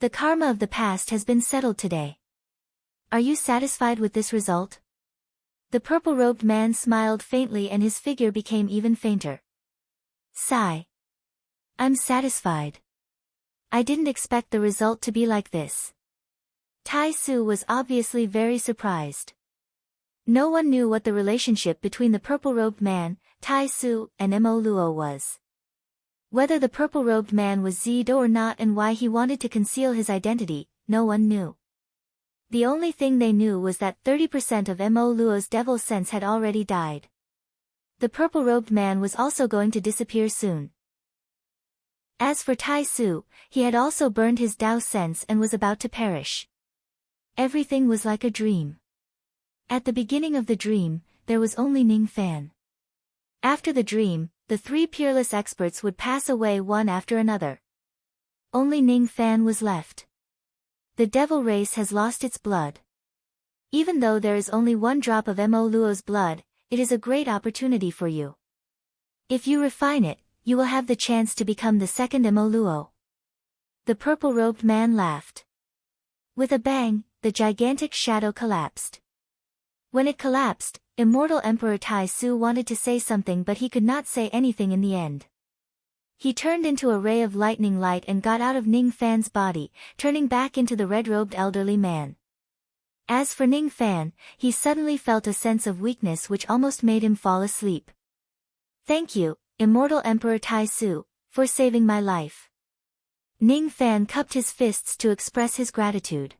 The karma of the past has been settled today. Are you satisfied with this result? The purple-robed man smiled faintly and his figure became even fainter. Sigh. I'm satisfied. I didn't expect the result to be like this. Tai Su was obviously very surprised. No one knew what the relationship between the purple-robed man, Tai Su, and Mo Luo was. Whether the purple-robed man was Zido or not and why he wanted to conceal his identity, no one knew. The only thing they knew was that 30% of Mo Luo's devil sense had already died. The purple-robed man was also going to disappear soon. As for Tai Su, he had also burned his Tao sense and was about to perish. Everything was like a dream. At the beginning of the dream, there was only Ning Fan. After the dream, the 3 peerless experts would pass away one after another. Only Ning Fan was left. The devil race has lost its blood. Even though there is only 1 drop of Mo Luo's blood, it is a great opportunity for you. If you refine it, you will have the chance to become the second Emoluo. The purple-robed man laughed. With a bang, the gigantic shadow collapsed. When it collapsed, Immortal Emperor Tai Su wanted to say something, but he could not say anything in the end. He turned into a ray of lightning light and got out of Ning Fan's body, turning back into the red-robed elderly man. As for Ning Fan, he suddenly felt a sense of weakness which almost made him fall asleep. "Thank you, Immortal Emperor Tai Su, for saving my life." Ning Fan cupped his fists to express his gratitude.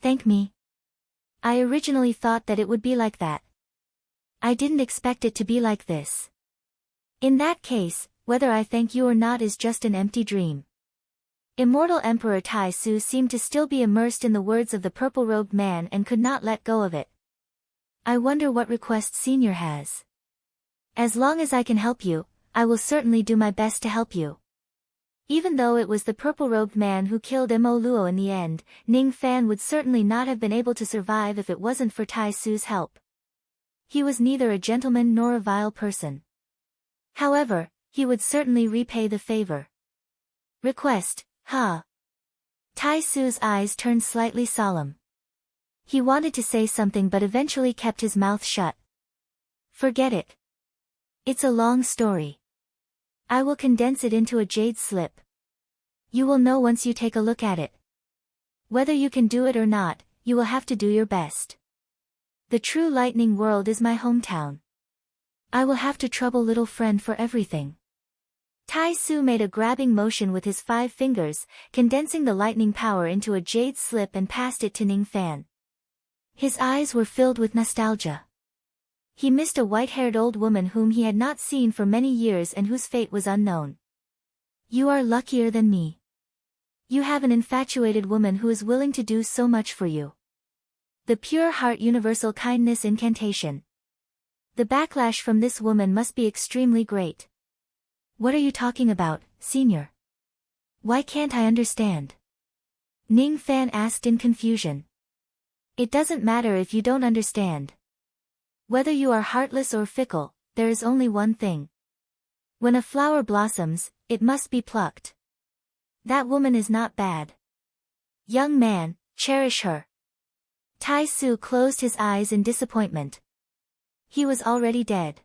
"Thank me? I originally thought that it would be like that. I didn't expect it to be like this. In that case, whether I thank you or not is just an empty dream." Immortal Emperor Tai Su seemed to still be immersed in the words of the purple-robed man and could not let go of it. "I wonder what request Senior has. As long as I can help you, I will certainly do my best to help you." Even though it was the purple-robed man who killed Emoluo in the end, Ning Fan would certainly not have been able to survive if it wasn't for Tai Su's help. He was neither a gentleman nor a vile person. However, he would certainly repay the favor. "Request, huh?" Tai Su's eyes turned slightly solemn. He wanted to say something but eventually kept his mouth shut. "Forget it. It's a long story. I will condense it into a jade slip. You will know once you take a look at it. Whether you can do it or not, you will have to do your best. The true lightning world is my hometown. I will have to trouble little friend for everything." Tai Su made a grabbing motion with his 5 fingers, condensing the lightning power into a jade slip and passed it to Ning Fan. His eyes were filled with nostalgia. He missed a white-haired old woman whom he had not seen for many years and whose fate was unknown. "You are luckier than me. You have an infatuated woman who is willing to do so much for you." The Pure Heart Universal Kindness Incantation. The backlash from this woman must be extremely great. "What are you talking about, Senior? Why can't I understand?" Ning Fan asked in confusion. "It doesn't matter if you don't understand. Whether you are heartless or fickle, there is only one thing. When a flower blossoms, it must be plucked. That woman is not bad. Young man, cherish her." Tai Su closed his eyes in disappointment. He was already dead.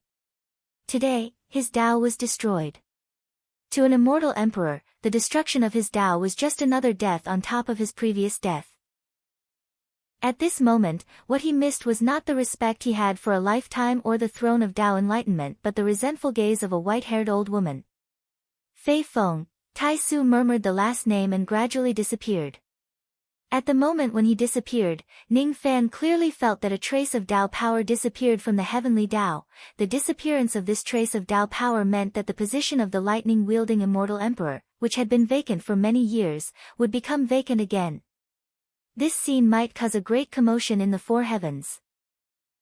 Today, his Tao was destroyed. To an immortal emperor, the destruction of his Tao was just another death on top of his previous death. At this moment, what he missed was not the respect he had for a lifetime or the throne of Tao enlightenment but the resentful gaze of a white-haired old woman. "Fei Feng," Tai Su murmured the last name and gradually disappeared. At the moment when he disappeared, Ning Fan clearly felt that a trace of Tao power disappeared from the heavenly Tao. The disappearance of this trace of Tao power meant that the position of the lightning-wielding immortal emperor, which had been vacant for many years, would become vacant again. This scene might cause a great commotion in the 4 heavens.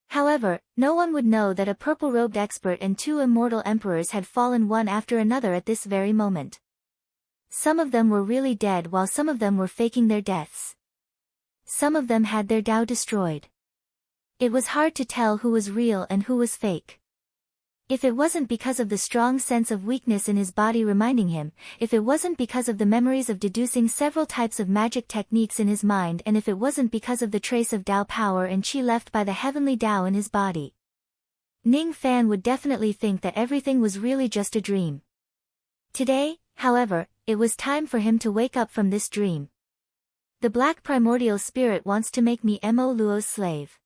However, no one would know that a purple-robed expert and 2 immortal emperors had fallen one after another at this very moment. Some of them were really dead while some of them were faking their deaths. Some of them had their Tao destroyed. It was hard to tell who was real and who was fake. If it wasn't because of the strong sense of weakness in his body reminding him, if it wasn't because of the memories of deducing several types of magic techniques in his mind, and if it wasn't because of the trace of Tao power and chi left by the heavenly Tao in his body, Ning Fan would definitely think that everything was really just a dream. Today, however, it was time for him to wake up from this dream. The black primordial spirit wants to make me Mo Luo's slave.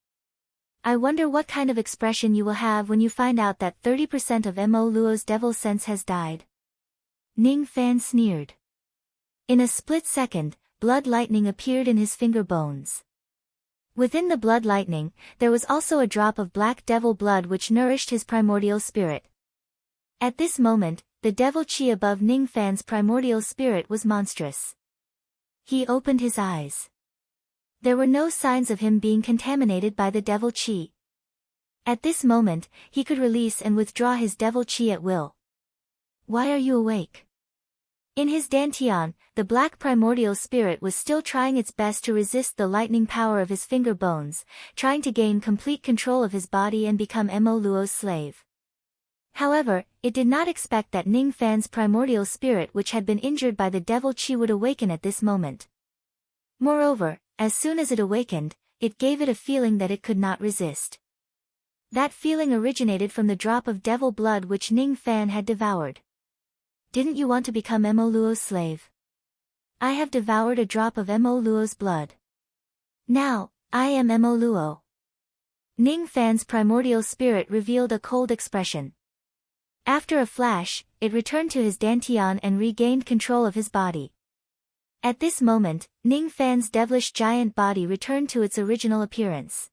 I wonder what kind of expression you will have when you find out that 30% of Mo Luo's devil sense has died. Ning Fan sneered. In a split second, blood lightning appeared in his finger bones. Within the blood lightning, there was also a drop of black devil blood which nourished his primordial spirit. At this moment, the devil chi above Ning Fan's primordial spirit was monstrous. He opened his eyes. There were no signs of him being contaminated by the devil chi. At this moment, he could release and withdraw his devil chi at will. "Why are you awake?" In his dantian, the black primordial spirit was still trying its best to resist the lightning power of his finger bones, trying to gain complete control of his body and become Mo Luo's slave. However, it did not expect that Ning Fan's primordial spirit which had been injured by the devil Qi would awaken at this moment. Moreover, as soon as it awakened, it gave it a feeling that it could not resist. That feeling originated from the drop of devil blood which Ning Fan had devoured. Didn't you want to become Mo Luo's slave? I have devoured a drop of Mo Luo's blood. Now, I am Mo Luo. Ning Fan's primordial spirit revealed a cold expression. After a flash, it returned to his dantian and regained control of his body. At this moment, Ning Fan's devilish giant body returned to its original appearance.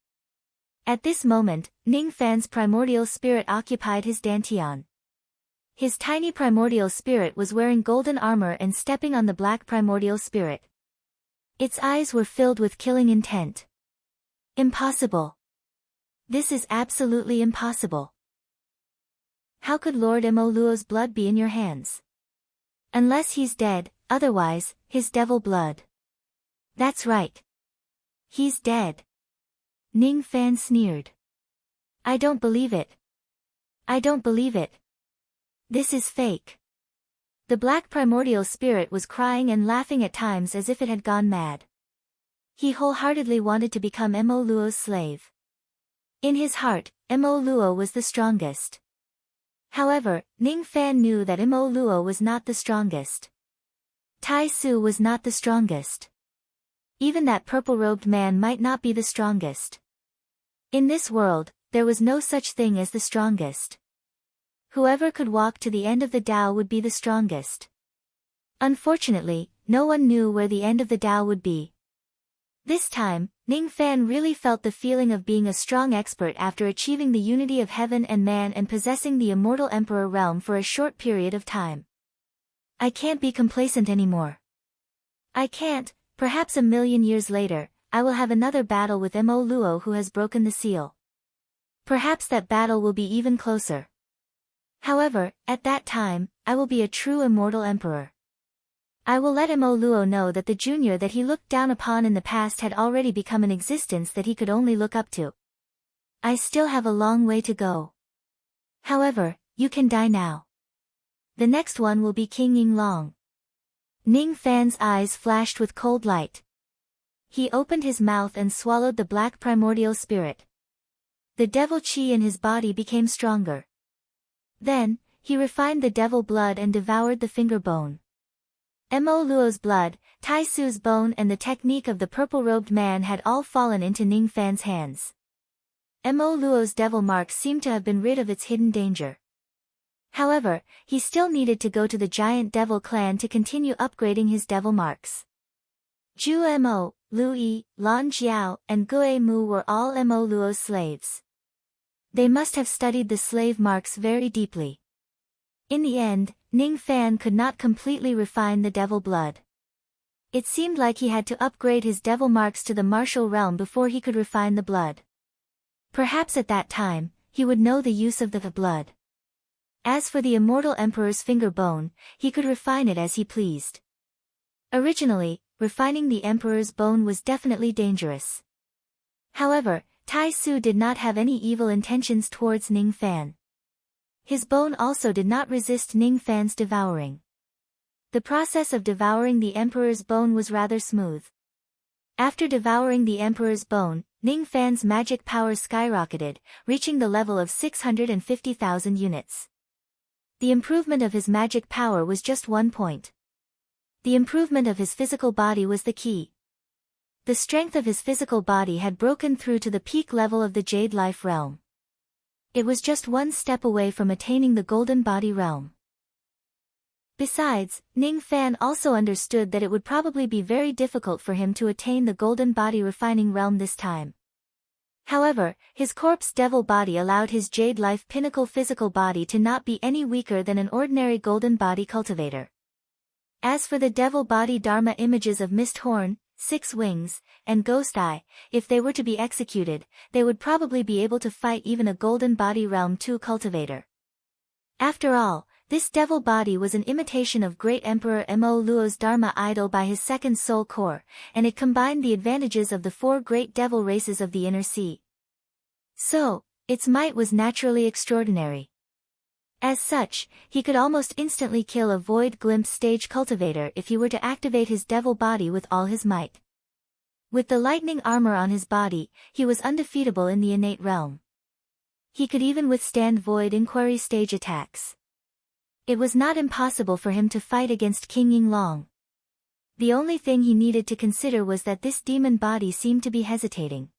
At this moment, Ning Fan's primordial spirit occupied his dantian. His tiny primordial spirit was wearing golden armor and stepping on the black primordial spirit. Its eyes were filled with killing intent. Impossible. This is absolutely impossible. How could Lord Mo Luo's blood be in your hands? Unless he's dead, otherwise, his devil blood. That's right. He's dead. Ning Fan sneered. I don't believe it. I don't believe it. This is fake. The black primordial spirit was crying and laughing at times as if it had gone mad. He wholeheartedly wanted to become Mo Luo's slave. In his heart, Mo Luo was the strongest. However, Ning Fan knew that Mo Luo was not the strongest. Tai Su was not the strongest. Even that purple-robed man might not be the strongest. In this world, there was no such thing as the strongest. Whoever could walk to the end of the Tao would be the strongest. Unfortunately, no one knew where the end of the Tao would be. This time, Ning Fan really felt the feeling of being a strong expert after achieving the unity of heaven and man and possessing the immortal emperor realm for a short period of time. I can't be complacent anymore. I can't. Perhaps 1,000,000 years later, I will have another battle with Mo Luo who has broken the seal. Perhaps that battle will be even closer. However, at that time, I will be a true immortal emperor. I will let Mo Luo know that the junior that he looked down upon in the past had already become an existence that he could only look up to. I still have a long way to go. However, you can die now. The next one will be King Yinglong. Ning Fan's eyes flashed with cold light. He opened his mouth and swallowed the black primordial spirit. The devil qi in his body became stronger. Then, he refined the devil blood and devoured the finger bone. Mo Luo's blood, Tai Su's bone and the technique of the purple-robed man had all fallen into Ning Fan's hands. Mo Luo's devil mark seemed to have been rid of its hidden danger. However, he still needed to go to the giant devil clan to continue upgrading his devil marks. Zhu Mo, Lu Yi, Lan Jiao, and Gue Mu were all Mo Luo's slaves. They must have studied the slave marks very deeply. In the end, Ning Fan could not completely refine the devil blood. It seemed like he had to upgrade his devil marks to the martial realm before he could refine the blood. Perhaps at that time, he would know the use of the blood. As for the immortal emperor's finger bone, he could refine it as he pleased. Originally, refining the emperor's bone was definitely dangerous. However, Tai Su did not have any evil intentions towards Ning Fan. His bone also did not resist Ning Fan's devouring. The process of devouring the emperor's bone was rather smooth. After devouring the emperor's bone, Ning Fan's magic power skyrocketed, reaching the level of 650,000 units. The improvement of his magic power was just 1 point. The improvement of his physical body was the key. The strength of his physical body had broken through to the peak level of the Jade Life realm. It was just 1 step away from attaining the Golden Body realm. Besides, Ning Fan also understood that it would probably be very difficult for him to attain the Golden Body refining realm this time. However, his corpse devil body allowed his Jade Life pinnacle physical body to not be any weaker than an ordinary Golden Body cultivator. As for the devil body Dharma images of Mist Horn, 6 Wings, and Ghost Eye, if they were to be executed, they would probably be able to fight even a Golden Body Realm 2 cultivator. After all, this devil body was an imitation of Great Emperor Mo Luo's Dharma idol by his second soul core, and it combined the advantages of the 4 great devil races of the Inner Sea. So, its might was naturally extraordinary. As such, he could almost instantly kill a Void Glimpse stage cultivator if he were to activate his devil body with all his might. With the lightning armor on his body, he was undefeatable in the innate realm. He could even withstand Void Inquiry stage attacks. It was not impossible for him to fight against King Yinglong. The only thing he needed to consider was that this demon body seemed to be hesitating.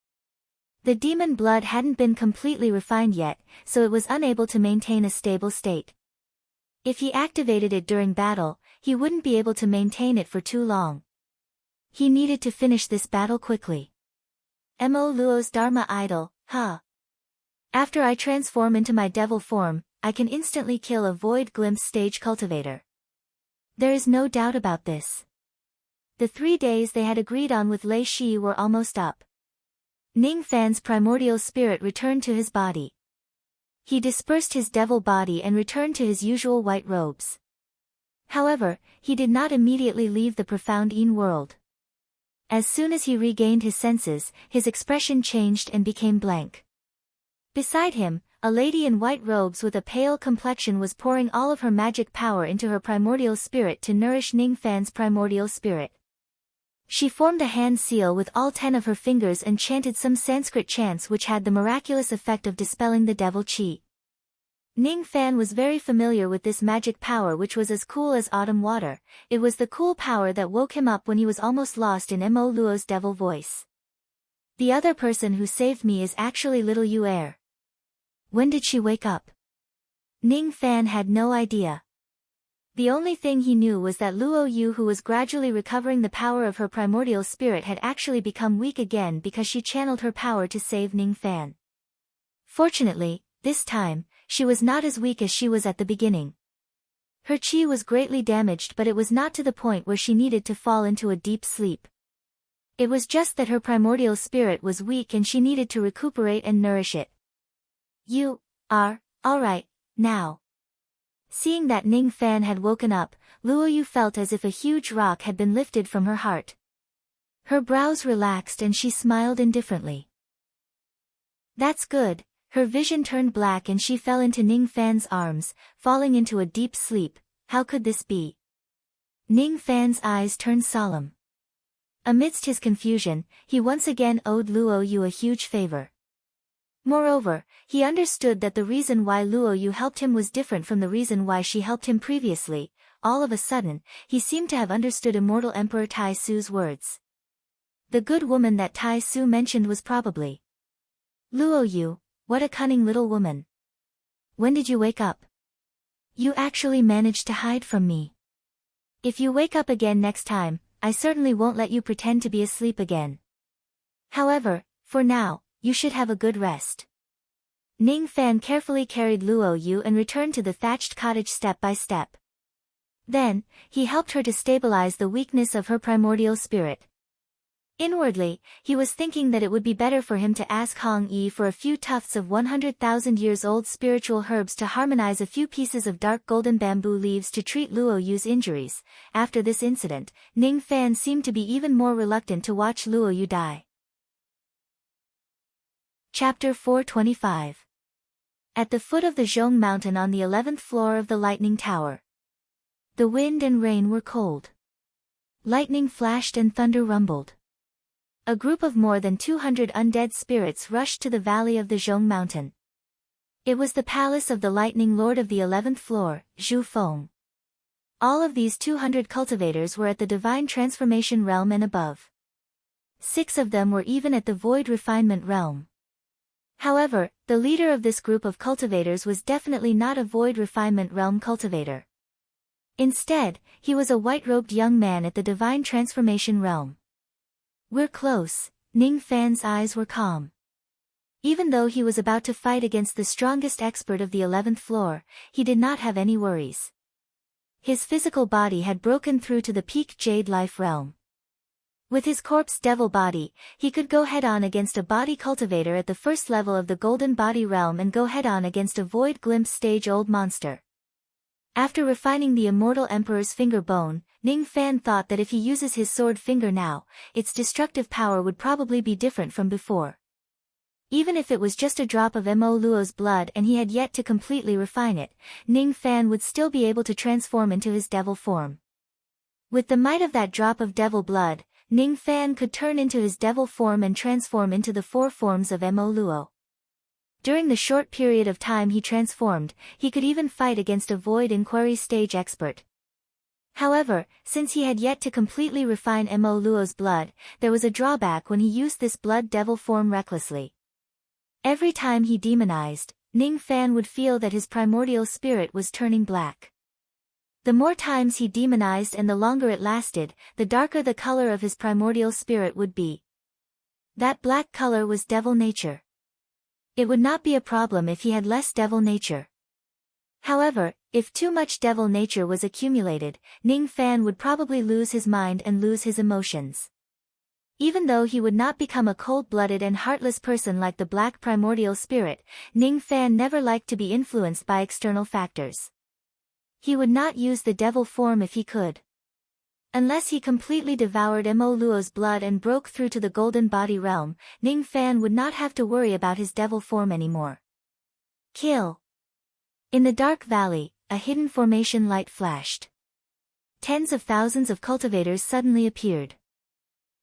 The demon blood hadn't been completely refined yet, so it was unable to maintain a stable state. If he activated it during battle, he wouldn't be able to maintain it for too long. He needed to finish this battle quickly. Mo Luo's Dharma idol, huh? After I transform into my devil form, I can instantly kill a Void Glimpse stage cultivator. There is no doubt about this. The 3 days they had agreed on with Lei Shi were almost up. Ning Fan's primordial spirit returned to his body. He dispersed his devil body and returned to his usual white robes. However, he did not immediately leave the profound Yin world. As soon as he regained his senses, his expression changed and became blank. Beside him, a lady in white robes with a pale complexion was pouring all of her magic power into her primordial spirit to nourish Ning Fan's primordial spirit. She formed a hand seal with all 10 of her fingers and chanted some Sanskrit chants which had the miraculous effect of dispelling the devil chi. Ning Fan was very familiar with this magic power which was as cool as autumn water. It was the cool power that woke him up when he was almost lost in Mo Luo's devil voice. The other person who saved me is actually little Yu Er. When did she wake up? Ning Fan had no idea. The only thing he knew was that Luo Yu, who was gradually recovering the power of her primordial spirit, had actually become weak again because she channeled her power to save Ning Fan. Fortunately, this time, she was not as weak as she was at the beginning. Her chi was greatly damaged, but it was not to the point where she needed to fall into a deep sleep. It was just that her primordial spirit was weak and she needed to recuperate and nourish it. You are all right now. Seeing that Ning Fan had woken up, Luo Yu felt as if a huge rock had been lifted from her heart. Her brows relaxed and she smiled indifferently. That's good. Her vision turned black and she fell into Ning Fan's arms, falling into a deep sleep. How could this be? Ning Fan's eyes turned solemn. Amidst his confusion, he once again owed Luo Yu a huge favor. Moreover, he understood that the reason why Luo Yu helped him was different from the reason why she helped him previously. All of a sudden, he seemed to have understood immortal Emperor Tai Su's words. The good woman that Tai Su mentioned was probably Luo Yu. What a cunning little woman. When did you wake up? You actually managed to hide from me. If you wake up again next time, I certainly won't let you pretend to be asleep again. However, for now, you should have a good rest. Ning Fan carefully carried Luo Yu and returned to the thatched cottage step by step. Then, he helped her to stabilize the weakness of her primordial spirit. Inwardly, he was thinking that it would be better for him to ask Hong Yi for a few tufts of 100,000 years old spiritual herbs to harmonize a few pieces of dark golden bamboo leaves to treat Luo Yu's injuries. After this incident, Ning Fan seemed to be even more reluctant to watch Luo Yu die. Chapter 425. At the foot of the Zhong Mountain on the 11th floor of the Lightning Tower. The wind and rain were cold. Lightning flashed and thunder rumbled. A group of more than 200 undead spirits rushed to the valley of the Zhong Mountain. It was the palace of the Lightning Lord of the 11th floor, Zhu Feng. All of these 200 cultivators were at the Divine Transformation Realm and above. 6 of them were even at the Void Refinement Realm. However, the leader of this group of cultivators was definitely not a Void Refinement Realm cultivator. Instead, he was a white-robed young man at the Divine Transformation Realm. We're close. Ning Fan's eyes were calm. Even though he was about to fight against the strongest expert of the 11th floor, he did not have any worries. His physical body had broken through to the peak Jade Life Realm. With his corpse devil body, he could go head-on against a body cultivator at the first level of the Golden Body Realm and go head-on against a Void Glimpse stage old monster. After refining the immortal Emperor's finger bone, Ning Fan thought that if he uses his sword finger now, its destructive power would probably be different from before. Even if it was just a drop of Mo Luo's blood and he had yet to completely refine it, Ning Fan would still be able to transform into his devil form. With the might of that drop of devil blood, Ning Fan could turn into his devil form and transform into the 4 forms of Mo Luo. During the short period of time he transformed, he could even fight against a void inquiry stage expert. However, since he had yet to completely refine Mo Luo's blood, there was a drawback when he used this blood devil form recklessly. Every time he demonized, Ning Fan would feel that his primordial spirit was turning black. The more times he demonized and the longer it lasted, the darker the color of his primordial spirit would be. That black color was devil nature. It would not be a problem if he had less devil nature. However, if too much devil nature was accumulated, Ning Fan would probably lose his mind and lose his emotions. Even though he would not become a cold-blooded and heartless person like the black primordial spirit, Ning Fan never liked to be influenced by external factors. He would not use the devil form if he could. Unless he completely devoured Mo Luo's blood and broke through to the golden body realm, Ning Fan would not have to worry about his devil form anymore. Kill. In the dark valley, a hidden formation light flashed. Tens of thousands of cultivators suddenly appeared.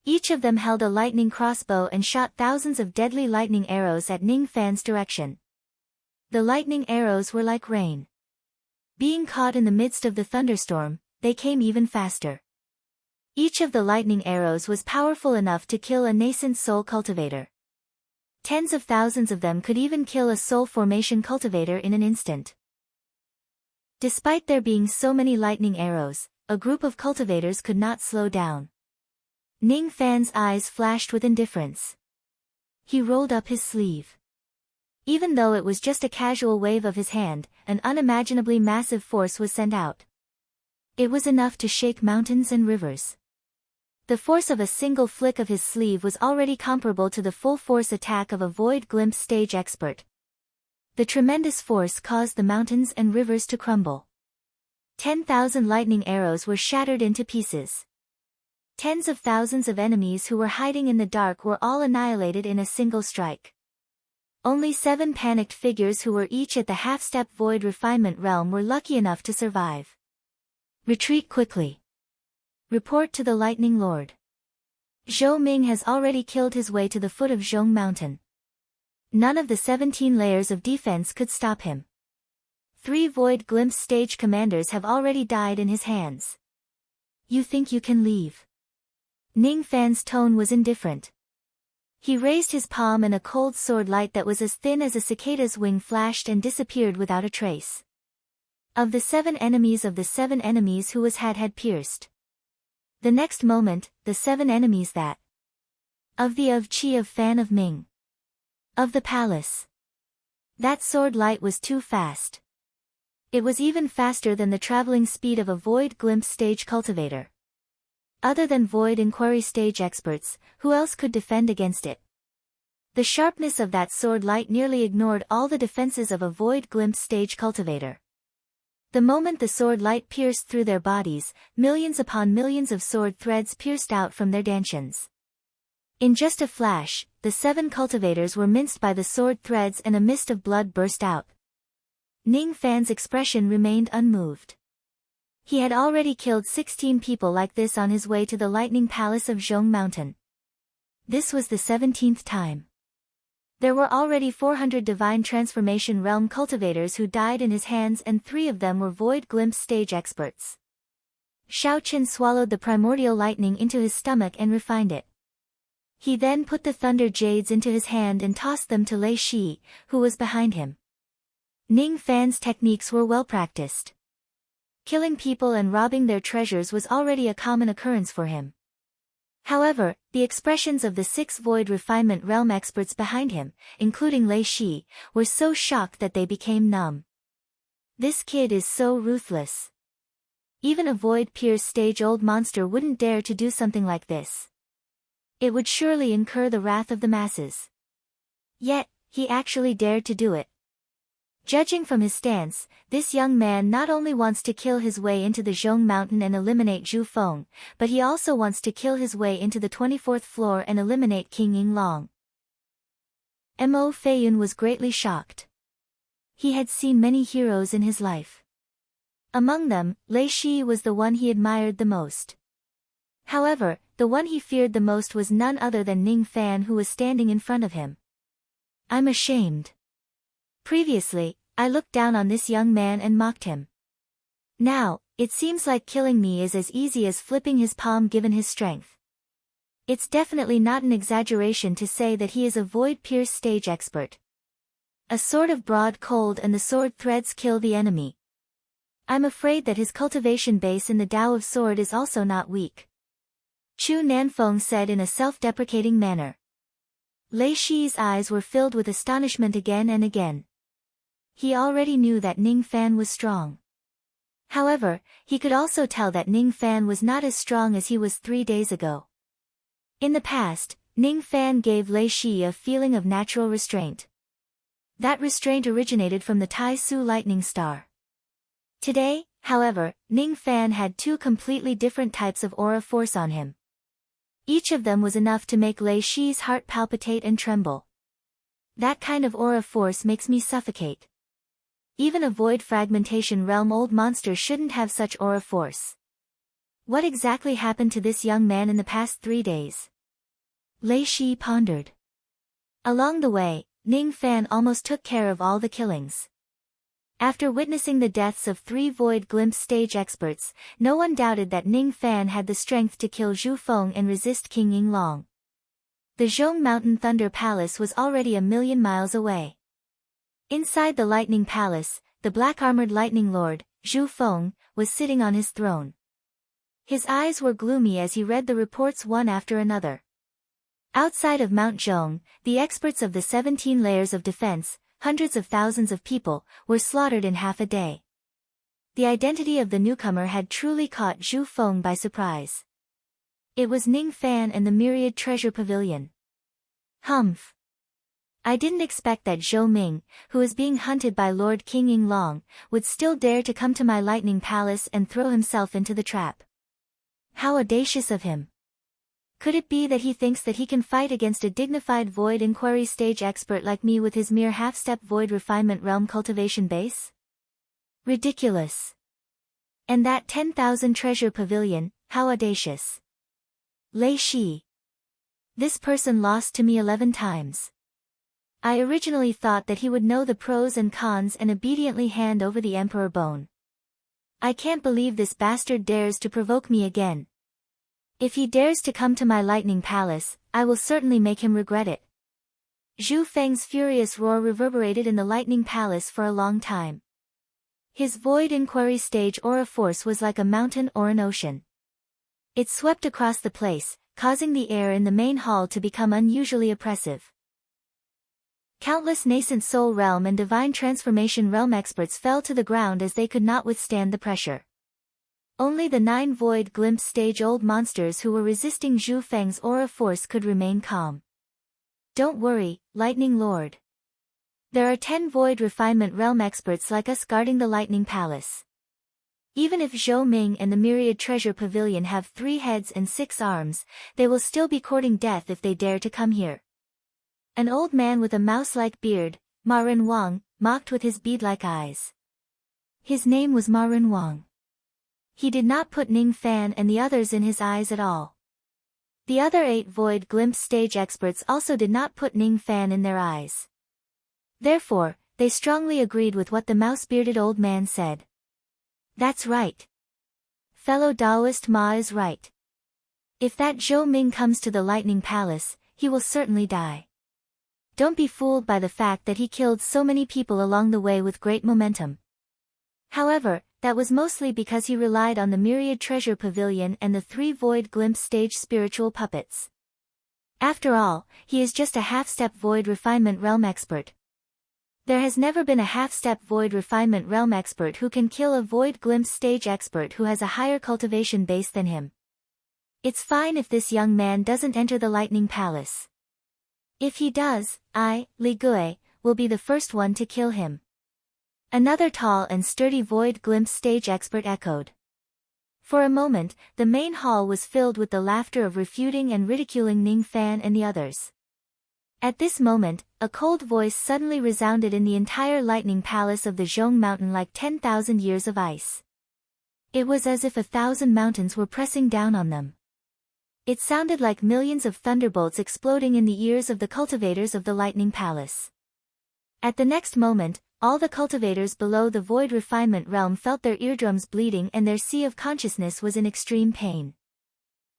Each of them held a lightning crossbow and shot thousands of deadly lightning arrows at Ning Fan's direction. The lightning arrows were like rain. Being caught in the midst of the thunderstorm, they came even faster. Each of the lightning arrows was powerful enough to kill a nascent soul cultivator. Tens of thousands of them could even kill a soul formation cultivator in an instant. Despite there being so many lightning arrows, a group of cultivators could not slow down. Ning Fan's eyes flashed with indifference. He rolled up his sleeve. Even though it was just a casual wave of his hand, an unimaginably massive force was sent out. It was enough to shake mountains and rivers. The force of a single flick of his sleeve was already comparable to the full-force attack of a void glimpse stage expert. The tremendous force caused the mountains and rivers to crumble. 10,000 lightning arrows were shattered into pieces. Tens of thousands of enemies who were hiding in the dark were all annihilated in a single strike. Only 7 panicked figures who were each at the half-step void refinement realm were lucky enough to survive. Retreat quickly. Report to the Lightning Lord. Zhou Ming has already killed his way to the foot of Zhong Mountain. None of the 17 layers of defense could stop him. 3 void glimpse stage commanders have already died in his hands. You think you can leave? Ning Fan's tone was indifferent. He raised his palm and a cold sword light that was as thin as a cicada's wing flashed and disappeared without a trace. Of the 7 enemies who his had pierced. The next moment, the 7 enemies that. Of Qi of Fan of Ming. Of the palace. That sword light was too fast. It was even faster than the traveling speed of a void glimpse stage cultivator. Other than void inquiry stage experts, who else could defend against it? The sharpness of that sword light nearly ignored all the defenses of a void glimpse stage cultivator. The moment the sword light pierced through their bodies, millions upon millions of sword threads pierced out from their dantians. In just a flash, the 7 cultivators were minced by the sword threads and a mist of blood burst out. Ning Fan's expression remained unmoved. He had already killed 16 people like this on his way to the lightning palace of Zhong Mountain. This was the 17th time. There were already 400 divine transformation realm cultivators who died in his hands and 3 of them were void glimpse stage experts. Shao Qin swallowed the primordial lightning into his stomach and refined it. He then put the thunder jades into his hand and tossed them to Lei Shi, who was behind him. Ning Fan's techniques were well practiced. Killing people and robbing their treasures was already a common occurrence for him. However, the expressions of the 6 void refinement realm experts behind him, including Lei Shi, were so shocked that they became numb. This kid is so ruthless. Even a void pierce stage old monster wouldn't dare to do something like this. It would surely incur the wrath of the masses. Yet, he actually dared to do it. Judging from his stance, this young man not only wants to kill his way into the Zhong Mountain and eliminate Zhu Feng, but he also wants to kill his way into the 24th floor and eliminate King Ying Long. Mo Feiyun was greatly shocked. He had seen many heroes in his life. Among them, Lei Shi was the one he admired the most. However, the one he feared the most was none other than Ning Fan, who was standing in front of him. I'm ashamed. Previously, I looked down on this young man and mocked him. Now, it seems like killing me is as easy as flipping his palm given his strength. It's definitely not an exaggeration to say that he is a void-pierce stage expert. A sword of broad cold and the sword threads kill the enemy. I'm afraid that his cultivation base in the Tao of Sword is also not weak. Chu Nanfeng said in a self-deprecating manner. Lei Shi's eyes were filled with astonishment again and again. He already knew that Ning Fan was strong. However, he could also tell that Ning Fan was not as strong as he was 3 days ago. In the past, Ning Fan gave Lei Shi a feeling of natural restraint. That restraint originated from the Tai Su lightning star. Today, however, Ning Fan had 2 completely different types of aura force on him. Each of them was enough to make Lei Shi's heart palpitate and tremble. That kind of aura force makes me suffocate. Even a void fragmentation realm old monster shouldn't have such aura force. What exactly happened to this young man in the past 3 days? Lei Shi pondered. Along the way, Ning Fan almost took care of all the killings. After witnessing the deaths of 3 void glimpse stage experts, no one doubted that Ning Fan had the strength to kill Zhu Feng and resist King Yinglong. The Zhong Mountain Thunder Palace was already a million miles away. Inside the Lightning Palace, the black-armored Lightning Lord, Zhu Feng, was sitting on his throne. His eyes were gloomy as he read the reports one after another. Outside of Mount Zhong, the experts of the 17 layers of defense, hundreds of thousands of people, were slaughtered in half a day. The identity of the newcomer had truly caught Zhu Feng by surprise. It was Ning Fan and the Myriad Treasure Pavilion. Humph. I didn't expect that Zhou Ming, who is being hunted by Lord King Yinglong, would still dare to come to my Lightning Palace and throw himself into the trap. How audacious of him. Could it be that he thinks that he can fight against a dignified void inquiry stage expert like me with his mere half-step void refinement realm cultivation base? Ridiculous. And that 10,000 treasure pavilion, how audacious. Lei Shi. This person lost to me 11 times. I originally thought that he would know the pros and cons and obediently hand over the Emperor Bone. I can't believe this bastard dares to provoke me again. If he dares to come to my Lightning Palace, I will certainly make him regret it. Zhu Feng's furious roar reverberated in the Lightning Palace for a long time. His void inquiry stage aura force was like a mountain or an ocean. It swept across the place, causing the air in the main hall to become unusually oppressive. Countless nascent soul realm and divine transformation realm experts fell to the ground as they could not withstand the pressure. Only the 9 void glimpse stage old monsters who were resisting Zhu Feng's aura force could remain calm. Don't worry, Lightning Lord. There are 10 void refinement realm experts like us guarding the Lightning Palace. Even if Zhou Ming and the Myriad Treasure Pavilion have 3 heads and 6 arms, they will still be courting death if they dare to come here. An old man with a mouse-like beard, Ma Ren Wang, mocked with his bead-like eyes. His name was Ma Ren Wang. He did not put Ning Fan and the others in his eyes at all. The other 8 void glimpse stage experts also did not put Ning Fan in their eyes. Therefore, they strongly agreed with what the mouse-bearded old man said. That's right. Fellow Taoist Ma is right. If that Zhou Ming comes to the Lightning Palace, he will certainly die. Don't be fooled by the fact that he killed so many people along the way with great momentum. However, that was mostly because he relied on the Myriad Treasure Pavilion and the 3 void glimpse stage spiritual puppets. After all, he is just a half-step void refinement realm expert. There has never been a half-step void refinement realm expert who can kill a void glimpse stage expert who has a higher cultivation base than him. It's fine if this young man doesn't enter the Lightning Palace. If he does, I, Li Gui, will be the first one to kill him. Another tall and sturdy void glimpse stage expert echoed. For a moment, the main hall was filled with the laughter of refuting and ridiculing Ning Fan and the others. At this moment, a cold voice suddenly resounded in the entire lightning palace of the Zhong mountain like 10,000 years of ice. It was as if 1,000 mountains were pressing down on them. It sounded like millions of thunderbolts exploding in the ears of the cultivators of the lightning palace. At the next moment, all the cultivators below the void refinement realm felt their eardrums bleeding and their sea of consciousness was in extreme pain.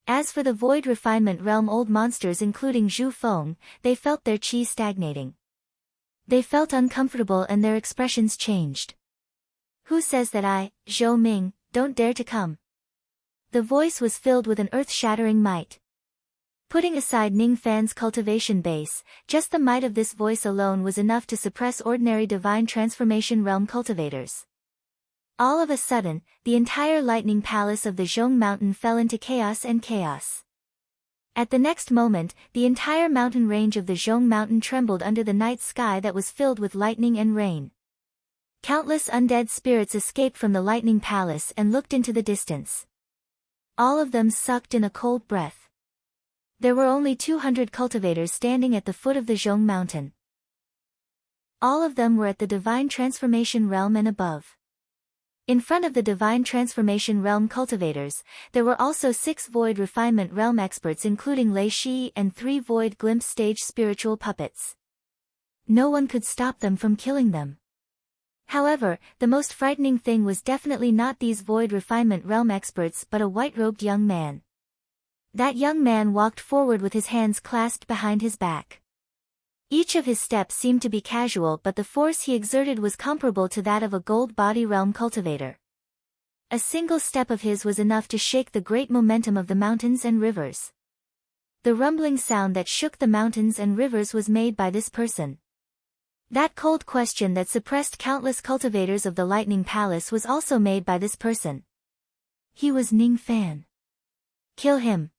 As for the void refinement realm old monsters including Zhu Feng, they felt their qi stagnating. They felt uncomfortable and their expressions changed. Who says that I, Zhou Ming, don't dare to come? The voice was filled with an earth-shattering might. Putting aside Ning Fan's cultivation base, just the might of this voice alone was enough to suppress ordinary divine transformation realm cultivators. All of a sudden, the entire lightning palace of the Zhong mountain fell into chaos and chaos. At the next moment, the entire mountain range of the Zhong mountain trembled under the night sky that was filled with lightning and rain. Countless undead spirits escaped from the lightning palace and looked into the distance. All of them sucked in a cold breath. There were only 200 cultivators standing at the foot of the Zhong mountain. All of them were at the divine transformation realm and above. In front of the divine transformation realm cultivators, there were also 6 void refinement realm experts including Lei Shi and 3 void glimpse stage spiritual puppets. No one could stop them from killing them. However, the most frightening thing was definitely not these void refinement realm experts but a white-robed young man. That young man walked forward with his hands clasped behind his back. Each of his steps seemed to be casual but the force he exerted was comparable to that of a gold body realm cultivator. A single step of his was enough to shake the great momentum of the mountains and rivers. The rumbling sound that shook the mountains and rivers was made by this person. That cold question that suppressed countless cultivators of the Lightning Palace was also made by this person. He was Ning Fan. Kill him.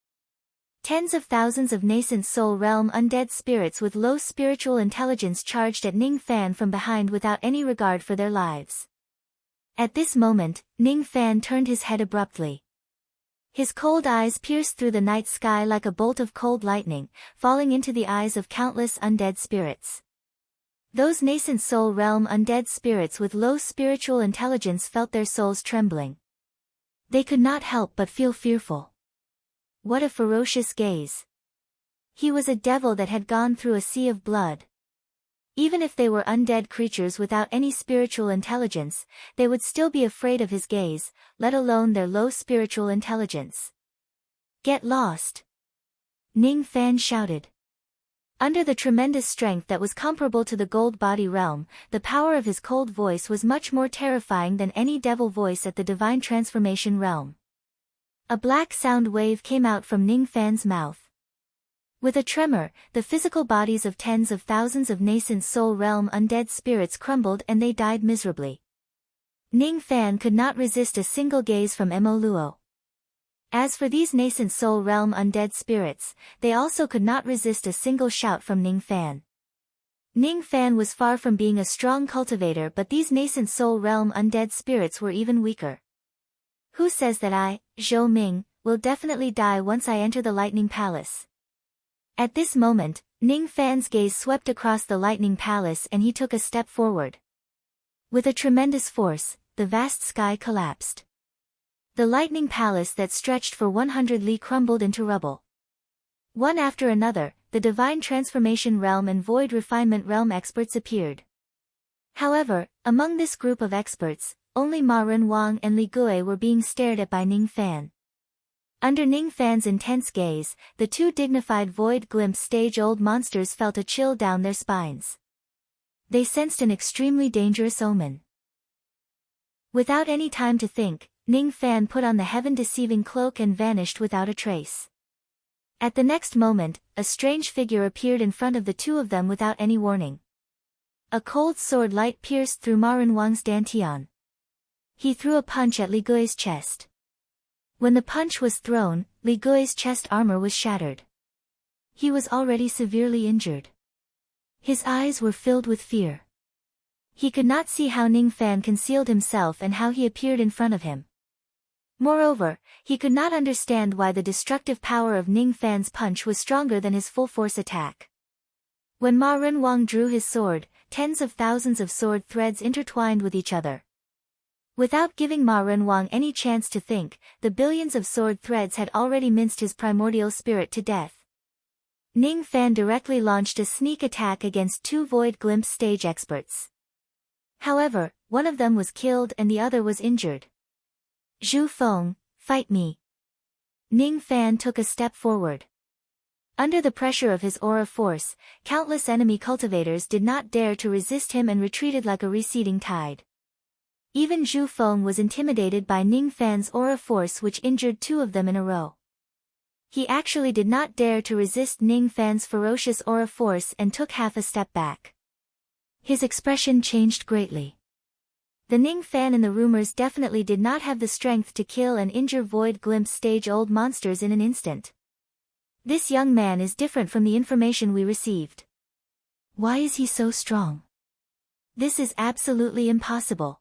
Tens of thousands of nascent soul realm undead spirits with low spiritual intelligence charged at Ning Fan from behind without any regard for their lives. At this moment, Ning Fan turned his head abruptly. His cold eyes pierced through the night sky like a bolt of cold lightning, falling into the eyes of countless undead spirits. Those nascent soul realm undead spirits with low spiritual intelligence felt their souls trembling. They could not help but feel fearful. What a ferocious gaze. He was a devil that had gone through a sea of blood. Even if they were undead creatures without any spiritual intelligence, they would still be afraid of his gaze, let alone their low spiritual intelligence. Get lost! Ning Fan shouted. Under the tremendous strength that was comparable to the gold body realm, the power of his cold voice was much more terrifying than any devil voice at the divine transformation realm. A black sound wave came out from Ning Fan's mouth. With a tremor, the physical bodies of tens of thousands of nascent soul realm undead spirits crumbled and they died miserably. Ning Fan could not resist a single gaze from Mo Luo. As for these nascent soul realm undead spirits, they also could not resist a single shout from Ning Fan. Ning Fan was far from being a strong cultivator but these nascent soul realm undead spirits were even weaker. Who says that I, Zhou Ming, will definitely die once I enter the Lightning Palace? At this moment, Ning Fan's gaze swept across the Lightning Palace and he took a step forward. With a tremendous force, the vast sky collapsed. The Lightning Palace that stretched for 100 li crumbled into rubble. One after another, the Divine Transformation Realm and Void Refinement Realm experts appeared. However, among this group of experts, only Ma Ren Wang and Li Gui were being stared at by Ning Fan. Under Ning Fan's intense gaze, the 2 dignified Void Glimpse stage old monsters felt a chill down their spines. They sensed an extremely dangerous omen. Without any time to think, Ning Fan put on the heaven-deceiving cloak and vanished without a trace. At the next moment, a strange figure appeared in front of the 2 of them without any warning. A cold sword light pierced through Ma Ren Wang's dantian. He threw a punch at Li Gui's chest. When the punch was thrown, Li Gui's chest armor was shattered. He was already severely injured. His eyes were filled with fear. He could not see how Ning Fan concealed himself and how he appeared in front of him. Moreover, he could not understand why the destructive power of Ning Fan's punch was stronger than his full-force attack. When Ma Renwang drew his sword, tens of thousands of sword threads intertwined with each other. Without giving Ma Renwang any chance to think, the billions of sword threads had already minced his primordial spirit to death. Ning Fan directly launched a sneak attack against two Void Glimpse stage experts. However, one of them was killed and the other was injured. Zhu Feng, fight me. Ning Fan took a step forward. Under the pressure of his aura force, countless enemy cultivators did not dare to resist him and retreated like a receding tide. Even Zhu Feng was intimidated by Ning Fan's aura force, which injured two of them in a row. He actually did not dare to resist Ning Fan's ferocious aura force and took half a step back. His expression changed greatly. The Ning Fan in the rumors definitely did not have the strength to kill and injure Void Glimpse stage-old monsters in an instant. This young man is different from the information we received. Why is he so strong? This is absolutely impossible.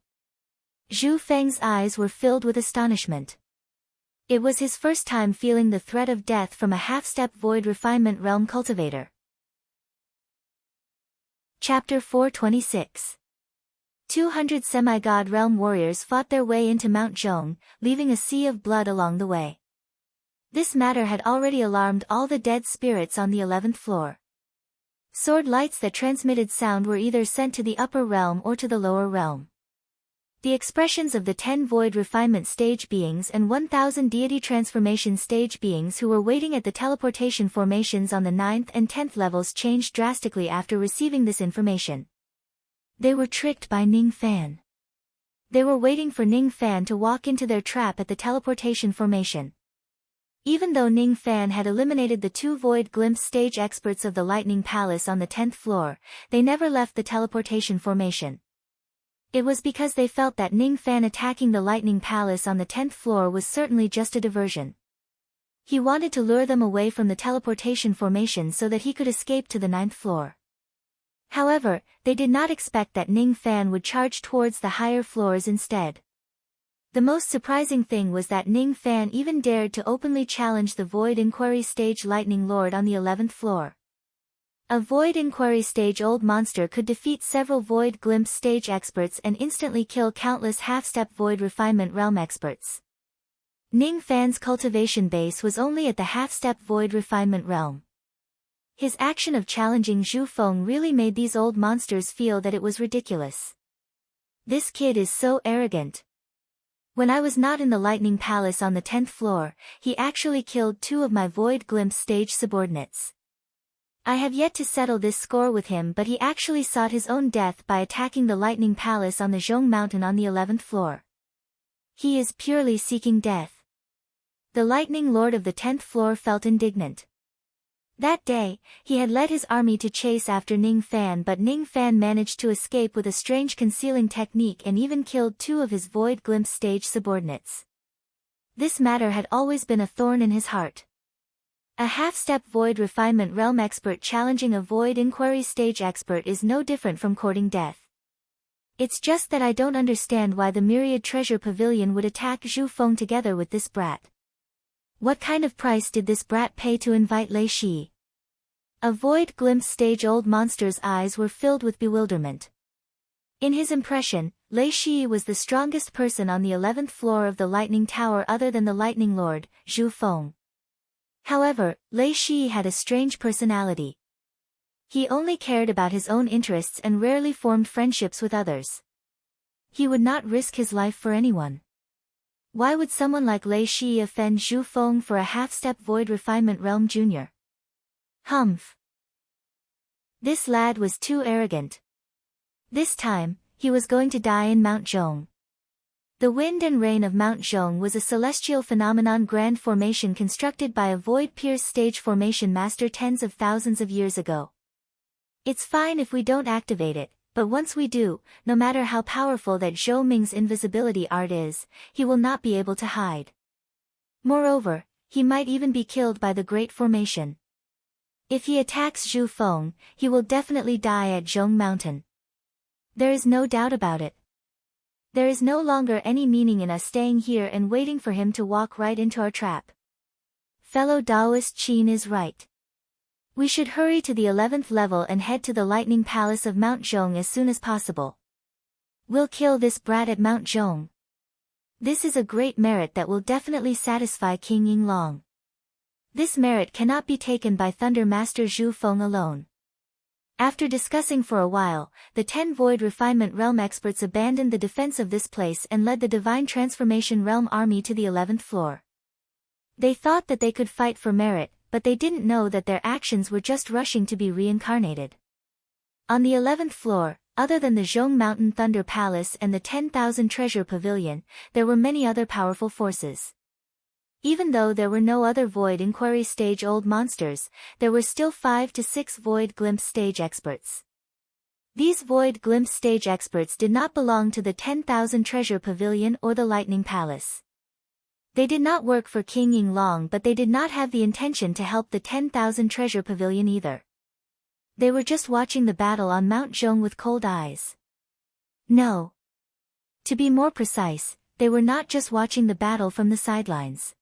Zhu Feng's eyes were filled with astonishment. It was his first time feeling the threat of death from a half-step Void Refinement Realm cultivator. Chapter 426. 200 semi-god realm warriors fought their way into Mount Zhong, leaving a sea of blood along the way. This matter had already alarmed all the dead spirits on the 11th floor. Sword lights that transmitted sound were either sent to the upper realm or to the lower realm. The expressions of the 10 Void Refinement stage beings and 1000 Deity Transformation stage beings who were waiting at the teleportation formations on the 9th and 10th levels changed drastically after receiving this information. They were tricked by Ning Fan. They were waiting for Ning Fan to walk into their trap at the teleportation formation. Even though Ning Fan had eliminated the two Void Glimpse stage experts of the Lightning Palace on the 10th floor, they never left the teleportation formation. It was because they felt that Ning Fan attacking the Lightning Palace on the 10th floor was certainly just a diversion. He wanted to lure them away from the teleportation formation so that he could escape to the 9th floor. However, they did not expect that Ning Fan would charge towards the higher floors instead. The most surprising thing was that Ning Fan even dared to openly challenge the Void Inquiry Stage Lightning Lord on the 11th floor. A Void Inquiry Stage old monster could defeat several Void Glimpse Stage experts and instantly kill countless half-step Void Refinement Realm experts. Ning Fan's cultivation base was only at the half-step Void Refinement Realm. His action of challenging Zhu Feng really made these old monsters feel that it was ridiculous. This kid is so arrogant. When I was not in the Lightning Palace on the 10th floor, he actually killed two of my Void Glimpse Stage subordinates. I have yet to settle this score with him, but he actually sought his own death by attacking the Lightning Palace on the Zhong Mountain on the 11th floor. He is purely seeking death. The Lightning Lord of the 10th floor felt indignant. That day, he had led his army to chase after Ning Fan, but Ning Fan managed to escape with a strange concealing technique and even killed two of his Void Glimpse Stage subordinates. This matter had always been a thorn in his heart. A half-step Void Refinement Realm expert challenging a Void Inquiry Stage expert is no different from courting death. It's just that I don't understand why the Myriad Treasure Pavilion would attack Zhu Feng together with this brat. What kind of price did this brat pay to invite Lei Shi? A Void Glimpse Stage old monster's eyes were filled with bewilderment. In his impression, Lei Shi was the strongest person on the 11th floor of the Lightning Tower other than the Lightning Lord, Zhu Feng. However, Lei Shi had a strange personality. He only cared about his own interests and rarely formed friendships with others. He would not risk his life for anyone. Why would someone like Lei Shi offend Zhu Feng for a half-step Void Refinement Realm Junior? Humph. This lad was too arrogant. This time, he was going to die in Mount Zhong. The wind and rain of Mount Zhong was a celestial phenomenon grand formation constructed by a Void Pierce stage formation master tens of thousands of years ago. It's fine if we don't activate it, but once we do, no matter how powerful that Zhou Ming's invisibility art is, he will not be able to hide. Moreover, he might even be killed by the Great Formation. If he attacks Zhu Feng, he will definitely die at Zhong Mountain. There is no doubt about it. There is no longer any meaning in us staying here and waiting for him to walk right into our trap. Fellow Taoist Qin is right. We should hurry to the 11th level and head to the Lightning Palace of Mount Zhong as soon as possible. We'll kill this brat at Mount Zhong. This is a great merit that will definitely satisfy King Yinglong. This merit cannot be taken by Thunder Master Zhu Feng alone. After discussing for a while, the 10 Void Refinement Realm experts abandoned the defense of this place and led the Divine Transformation Realm army to the 11th floor. They thought that they could fight for merit, but they didn't know that their actions were just rushing to be reincarnated. On the 11th floor, other than the Zhong Mountain Thunder Palace and the 10,000 Treasure Pavilion, there were many other powerful forces. Even though there were no other Void Inquiry Stage Old Monsters, there were still 5 to 6 Void Glimpse Stage Experts. These Void Glimpse Stage Experts did not belong to the 10,000 Treasure Pavilion or the Lightning Palace. They did not work for King Yinglong, but they did not have the intention to help the 10,000 Treasure Pavilion either. They were just watching the battle on Mount Zhong with cold eyes. No. To be more precise, they were not just watching the battle from the sidelines.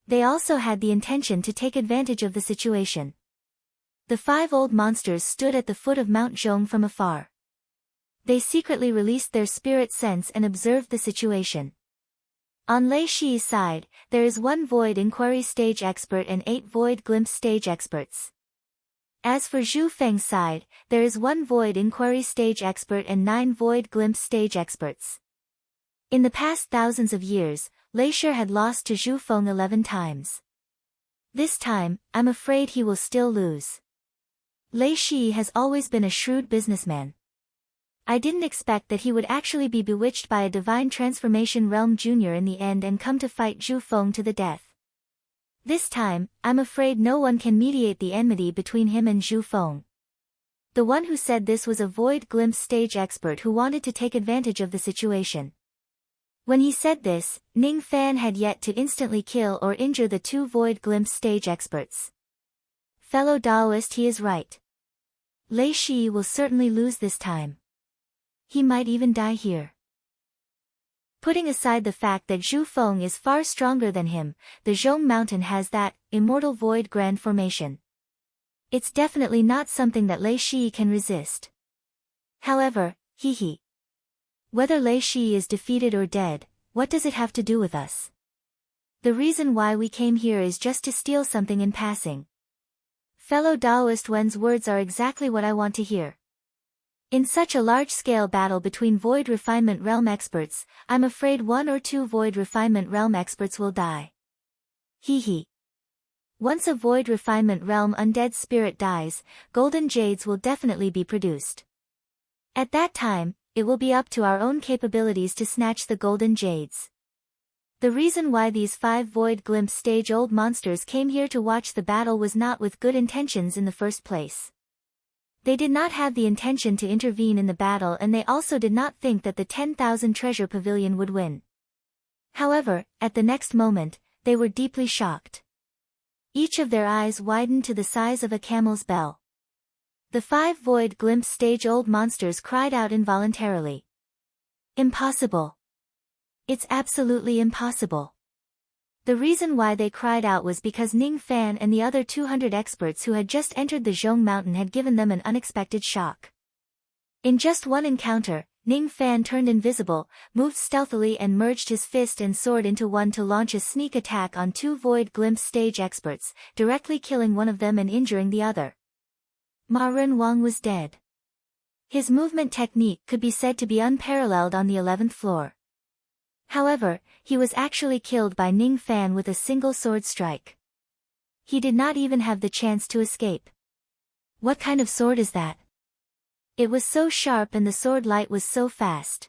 They also had the intention to take advantage of the situation. The 5 old monsters stood at the foot of Mount Zhong from afar. They secretly released their spirit sense and observed the situation. On Lei Shi's side, there is 1 Void Inquiry Stage Expert and 8 Void Glimpse Stage Experts. As for Zhu Feng's side, there is 1 Void Inquiry Stage Expert and 9 Void Glimpse Stage Experts. In the past thousands of years, Lei Shi had lost to Zhu Feng 11 times. This time, I'm afraid he will still lose. Lei Shi has always been a shrewd businessman. I didn't expect that he would actually be bewitched by a Divine Transformation Realm Junior in the end and come to fight Zhu Feng to the death. This time, I'm afraid no one can mediate the enmity between him and Zhu Feng. The one who said this was a Void Glimpse Stage Expert who wanted to take advantage of the situation. When he said this, Ning Fan had yet to instantly kill or injure the 2 Void Glimpse Stage Experts. Fellow Daoist, he is right. Lei Shi will certainly lose this time. He might even die here. Putting aside the fact that Zhu Feng is far stronger than him, the Zhong Mountain has that immortal Void Grand Formation. It's definitely not something that Lei Shi can resist. However, whether Lei Shi is defeated or dead, what does it have to do with us? The reason why we came here is just to steal something in passing. Fellow Daoist Wen's words are exactly what I want to hear. In such a large-scale battle between Void Refinement Realm experts, I'm afraid 1 or 2 Void Refinement Realm experts will die. Once a Void Refinement Realm undead spirit dies, golden jades will definitely be produced. At that time, it will be up to our own capabilities to snatch the golden jades. The reason why these 5 Void Glimpse Stage Old Monsters came here to watch the battle was not with good intentions in the first place. They did not have the intention to intervene in the battle, and they also did not think that the 10,000 Treasure Pavilion would win. However, at the next moment, they were deeply shocked. Each of their eyes widened to the size of a camel's bell. The 5 Void Glimpse Stage Old Monsters cried out involuntarily. Impossible! It's absolutely impossible! The reason why they cried out was because Ning Fan and the other 200 experts who had just entered the Zhong Mountain had given them an unexpected shock. In just one encounter, Ning Fan turned invisible, moved stealthily and merged his fist and sword into one to launch a sneak attack on 2 Void Glimpse Stage Experts, directly killing one of them and injuring the other. Ma Ren Wang was dead. His movement technique could be said to be unparalleled on the 11th floor. However, he was actually killed by Ning Fan with a single sword strike. He did not even have the chance to escape. What kind of sword is that? It was so sharp and the sword light was so fast.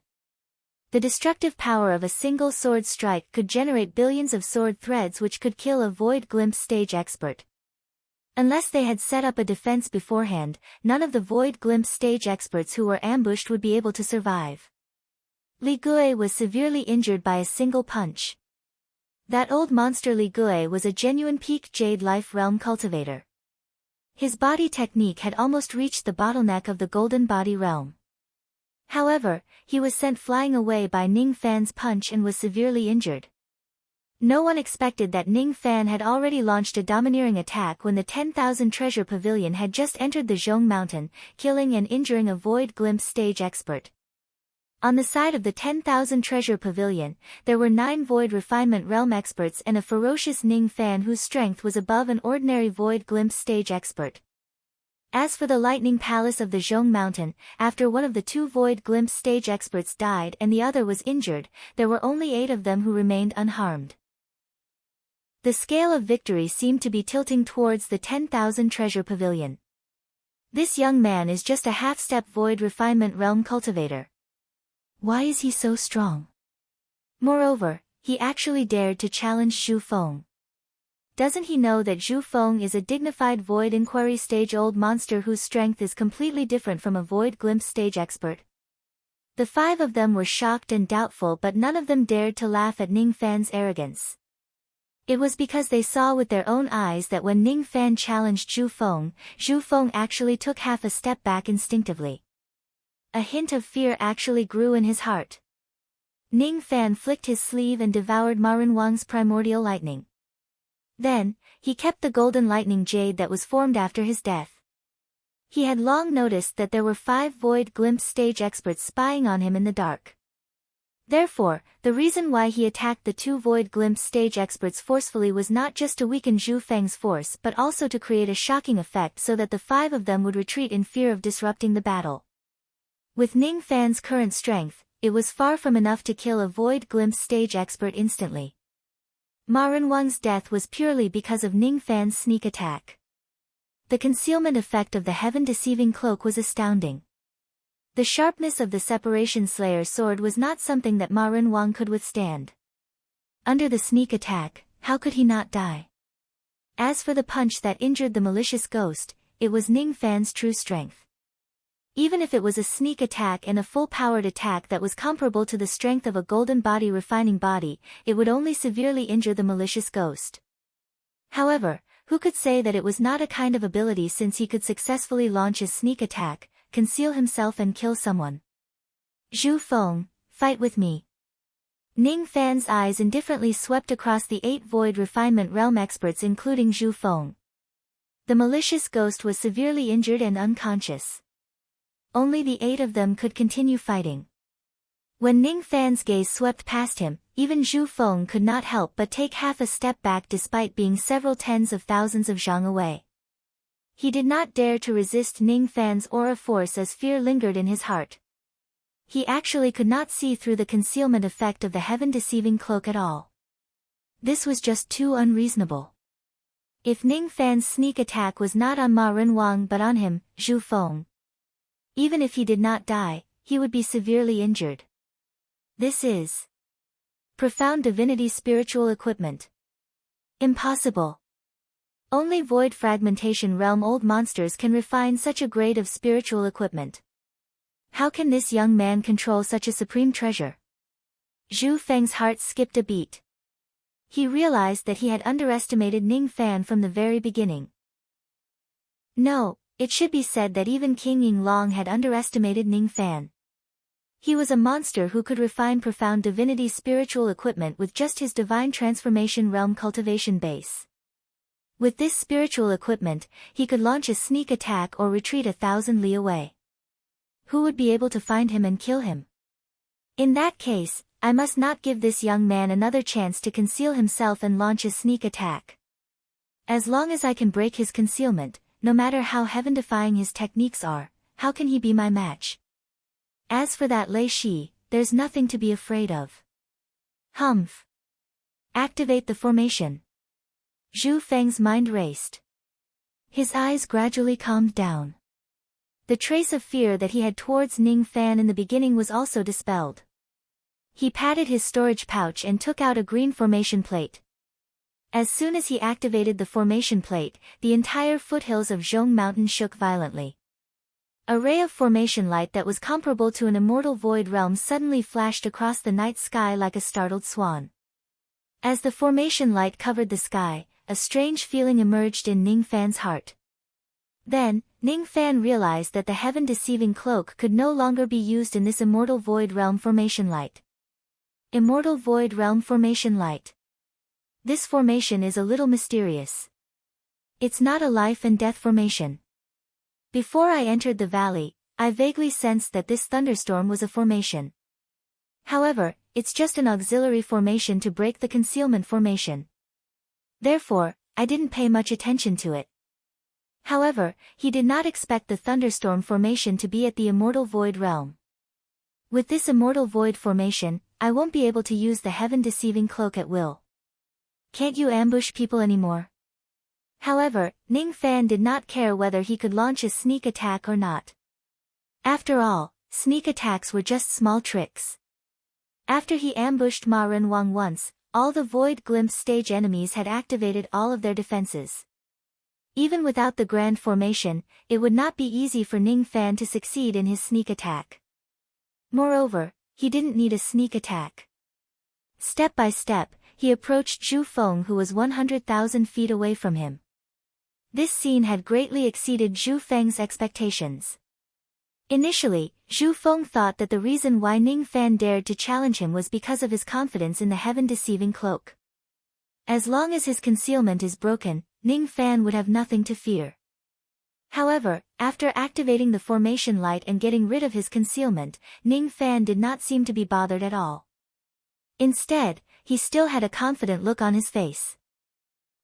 The destructive power of a single sword strike could generate billions of sword threads which could kill a Void Glimpse Stage Expert. Unless they had set up a defense beforehand, none of the Void Glimpse Stage Experts who were ambushed would be able to survive. Li Gui was severely injured by a single punch. That old monster Li Gui was a genuine peak Jade Life Realm cultivator. His body technique had almost reached the bottleneck of the Golden Body Realm. However, he was sent flying away by Ning Fan's punch and was severely injured. No one expected that Ning Fan had already launched a domineering attack when the 10,000 treasure pavilion had just entered the Zhong Mountain, killing and injuring a void glimpse stage expert. On the side of the 10,000 treasure pavilion, there were 9 void refinement realm experts and a ferocious Ning Fan whose strength was above an ordinary void glimpse stage expert. As for the lightning palace of the Zhong Mountain, after one of the 2 void glimpse stage experts died and the other was injured, there were only 8 of them who remained unharmed. The scale of victory seemed to be tilting towards the 10,000 treasure pavilion. This young man is just a half-step void refinement realm cultivator. Why is he so strong? Moreover, he actually dared to challenge Zhu Feng. Doesn't he know that Zhu Feng is a dignified void inquiry stage old monster whose strength is completely different from a void glimpse stage expert? The 5 of them were shocked and doubtful, but none of them dared to laugh at Ning Fan's arrogance. It was because they saw with their own eyes that when Ning Fan challenged Zhu Feng actually took half a step back instinctively. A hint of fear actually grew in his heart. Ning Fan flicked his sleeve and devoured Ma Renwang's primordial lightning. Then, he kept the golden lightning jade that was formed after his death. He had long noticed that there were 5 void glimpse stage experts spying on him in the dark. Therefore, the reason why he attacked the 2 void glimpse stage experts forcefully was not just to weaken Zhu Feng's force but also to create a shocking effect so that the 5 of them would retreat in fear of disrupting the battle. With Ning Fan's current strength, it was far from enough to kill a void glimpse stage expert instantly. Ma Renwang's death was purely because of Ning Fan's sneak attack. The concealment effect of the heaven-deceiving cloak was astounding. The sharpness of the Separation Slayer's sword was not something that Ma Renwang could withstand. Under the sneak attack, how could he not die? As for the punch that injured the malicious ghost, it was Ning Fan's true strength. Even if it was a sneak attack and a full-powered attack that was comparable to the strength of a golden body refining body, it would only severely injure the malicious ghost. However, who could say that it was not a kind of ability since he could successfully launch a sneak attack, conceal himself and kill someone? Zhu Feng, fight with me. Ning Fan's eyes indifferently swept across the 8 void refinement realm experts including Zhu Feng. The malicious ghost was severely injured and unconscious. Only the 8 of them could continue fighting. When Ning Fan's gaze swept past him, even Zhu Feng could not help but take half a step back despite being several tens of thousands of zhang away. He did not dare to resist Ning Fan's aura force as fear lingered in his heart. He actually could not see through the concealment effect of the heaven-deceiving cloak at all. This was just too unreasonable. If Ning Fan's sneak attack was not on Ma Renwang but on him, Zhu Feng, even if he did not die, he would be severely injured. This is profound divinity spiritual equipment. Impossible. Only void fragmentation realm old monsters can refine such a grade of spiritual equipment. How can this young man control such a supreme treasure? Zhu Feng's heart skipped a beat. He realized that he had underestimated Ning Fan from the very beginning. No, it should be said that even King Yinglong had underestimated Ning Fan. He was a monster who could refine profound divinity spiritual equipment with just his divine transformation realm cultivation base. With this spiritual equipment, he could launch a sneak attack or retreat 1,000 li away. Who would be able to find him and kill him? In that case, I must not give this young man another chance to conceal himself and launch a sneak attack. As long as I can break his concealment, no matter how heaven-defying his techniques are, how can he be my match? As for that Lei Shi, there's nothing to be afraid of. Humph. Activate the formation. Zhu Feng's mind raced. His eyes gradually calmed down. The trace of fear that he had towards Ning Fan in the beginning was also dispelled. He patted his storage pouch and took out a green formation plate. As soon as he activated the formation plate, the entire foothills of Zhong Mountain shook violently. A ray of formation light that was comparable to an immortal void realm suddenly flashed across the night sky like a startled swan. As the formation light covered the sky, a strange feeling emerged in Ning Fan's heart. Then, Ning Fan realized that the heaven-deceiving cloak could no longer be used in this immortal void realm formation light. Immortal void realm formation light. This formation is a little mysterious. It's not a life and death formation. Before I entered the valley, I vaguely sensed that this thunderstorm was a formation. However, it's just an auxiliary formation to break the concealment formation. Therefore, I didn't pay much attention to it. However, he did not expect the thunderstorm formation to be at the immortal void realm. With this immortal void formation, I won't be able to use the heaven-deceiving cloak at will. Can't you ambush people anymore? However, Ning Fan did not care whether he could launch a sneak attack or not. After all, sneak attacks were just small tricks. After he ambushed Ma Renwang once, all the Void Glimpse stage enemies had activated all of their defenses. Even without the grand formation, it would not be easy for Ning Fan to succeed in his sneak attack. Moreover, he didn't need a sneak attack. Step by step, he approached Zhu Feng, who was 100,000 feet away from him. This scene had greatly exceeded Zhu Feng's expectations. Initially, Zhu Feng thought that the reason why Ning Fan dared to challenge him was because of his confidence in the heaven-deceiving cloak. As long as his concealment is broken, Ning Fan would have nothing to fear. However, after activating the formation light and getting rid of his concealment, Ning Fan did not seem to be bothered at all. Instead, he still had a confident look on his face.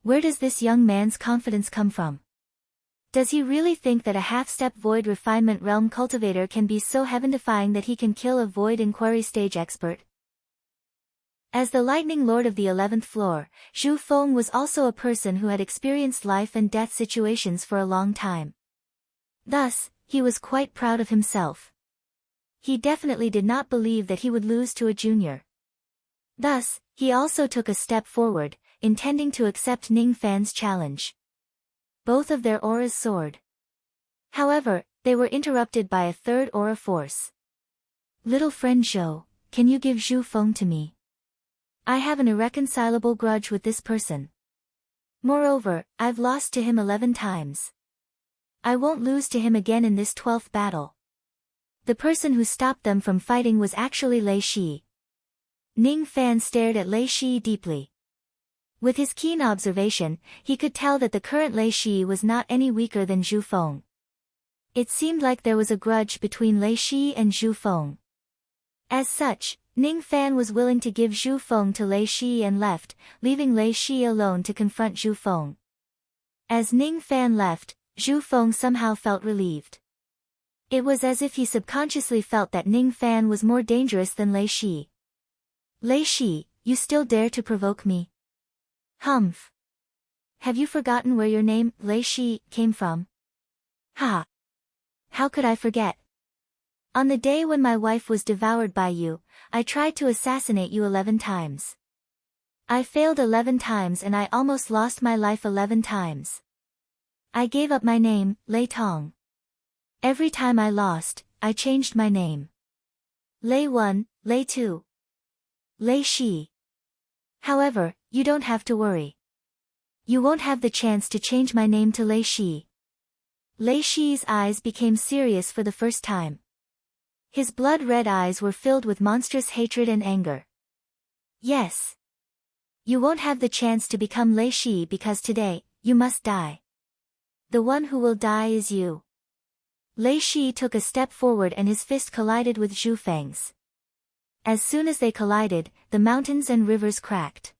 Where does this young man's confidence come from? Does he really think that a half-step void refinement realm cultivator can be so heaven-defying that he can kill a void inquiry stage expert? As the lightning lord of the 11th floor, Zhu Feng was also a person who had experienced life and death situations for a long time. Thus, he was quite proud of himself. He definitely did not believe that he would lose to a junior. Thus, he also took a step forward, intending to accept Ning Fan's challenge. Both of their auras soared. However, they were interrupted by a third aura force. Little friend Zhou, can you give Zhu Feng to me? I have an irreconcilable grudge with this person. Moreover, I've lost to him 11 times. I won't lose to him again in this 12th battle. The person who stopped them from fighting was actually Lei Shi. Ning Fan stared at Lei Shi deeply. With his keen observation, he could tell that the current Lei Shi was not any weaker than Zhu Feng. It seemed like there was a grudge between Lei Shi and Zhu Feng. As such, Ning Fan was willing to give Zhu Feng to Lei Shi and left, leaving Lei Shi alone to confront Zhu Feng. As Ning Fan left, Zhu Feng somehow felt relieved. It was as if he subconsciously felt that Ning Fan was more dangerous than Lei Shi. Lei Shi, you still dare to provoke me? Humph. Have you forgotten where your name, Lei Shi, came from? Ha! How could I forget? On the day when my wife was devoured by you, I tried to assassinate you 11 times. I failed 11 times and I almost lost my life 11 times. I gave up my name, Lei Tong. Every time I lost, I changed my name. Lei 1, Lei 2. Lei Shi. However, you don't have to worry. You won't have the chance to change my name to Lei Shi. Lei Shi's eyes became serious for the first time. His blood-red eyes were filled with monstrous hatred and anger. Yes. You won't have the chance to become Lei Shi because today, you must die. The one who will die is you. Lei Shi took a step forward and his fist collided with Zhu Feng's. As soon as they collided, the mountains and rivers cracked.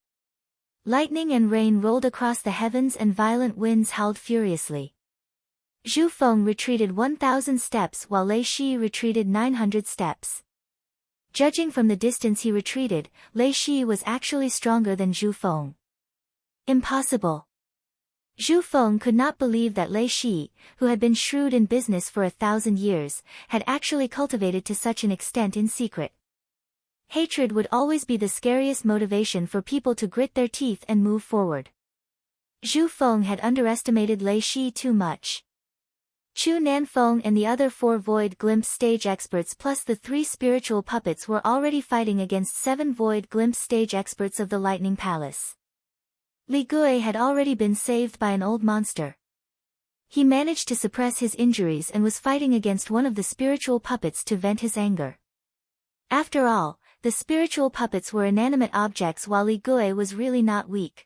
Lightning and rain rolled across the heavens and violent winds howled furiously. Zhu Feng retreated 1,000 steps while Lei Shi retreated 900 steps. Judging from the distance he retreated, Lei Shi was actually stronger than Zhu Feng. Impossible. Zhu Feng could not believe that Lei Shi, who had been shrewd in business for 1,000 years, had actually cultivated to such an extent in secret. Hatred would always be the scariest motivation for people to grit their teeth and move forward. Zhu Feng had underestimated Lei Shi too much. Chu Nanfeng and the other 4 Void Glimpse stage experts plus the 3 spiritual puppets were already fighting against 7 Void Glimpse stage experts of the Lightning Palace. Li Gui had already been saved by an old monster. He managed to suppress his injuries and was fighting against one of the spiritual puppets to vent his anger. After all, the spiritual puppets were inanimate objects while Li Gui was really not weak.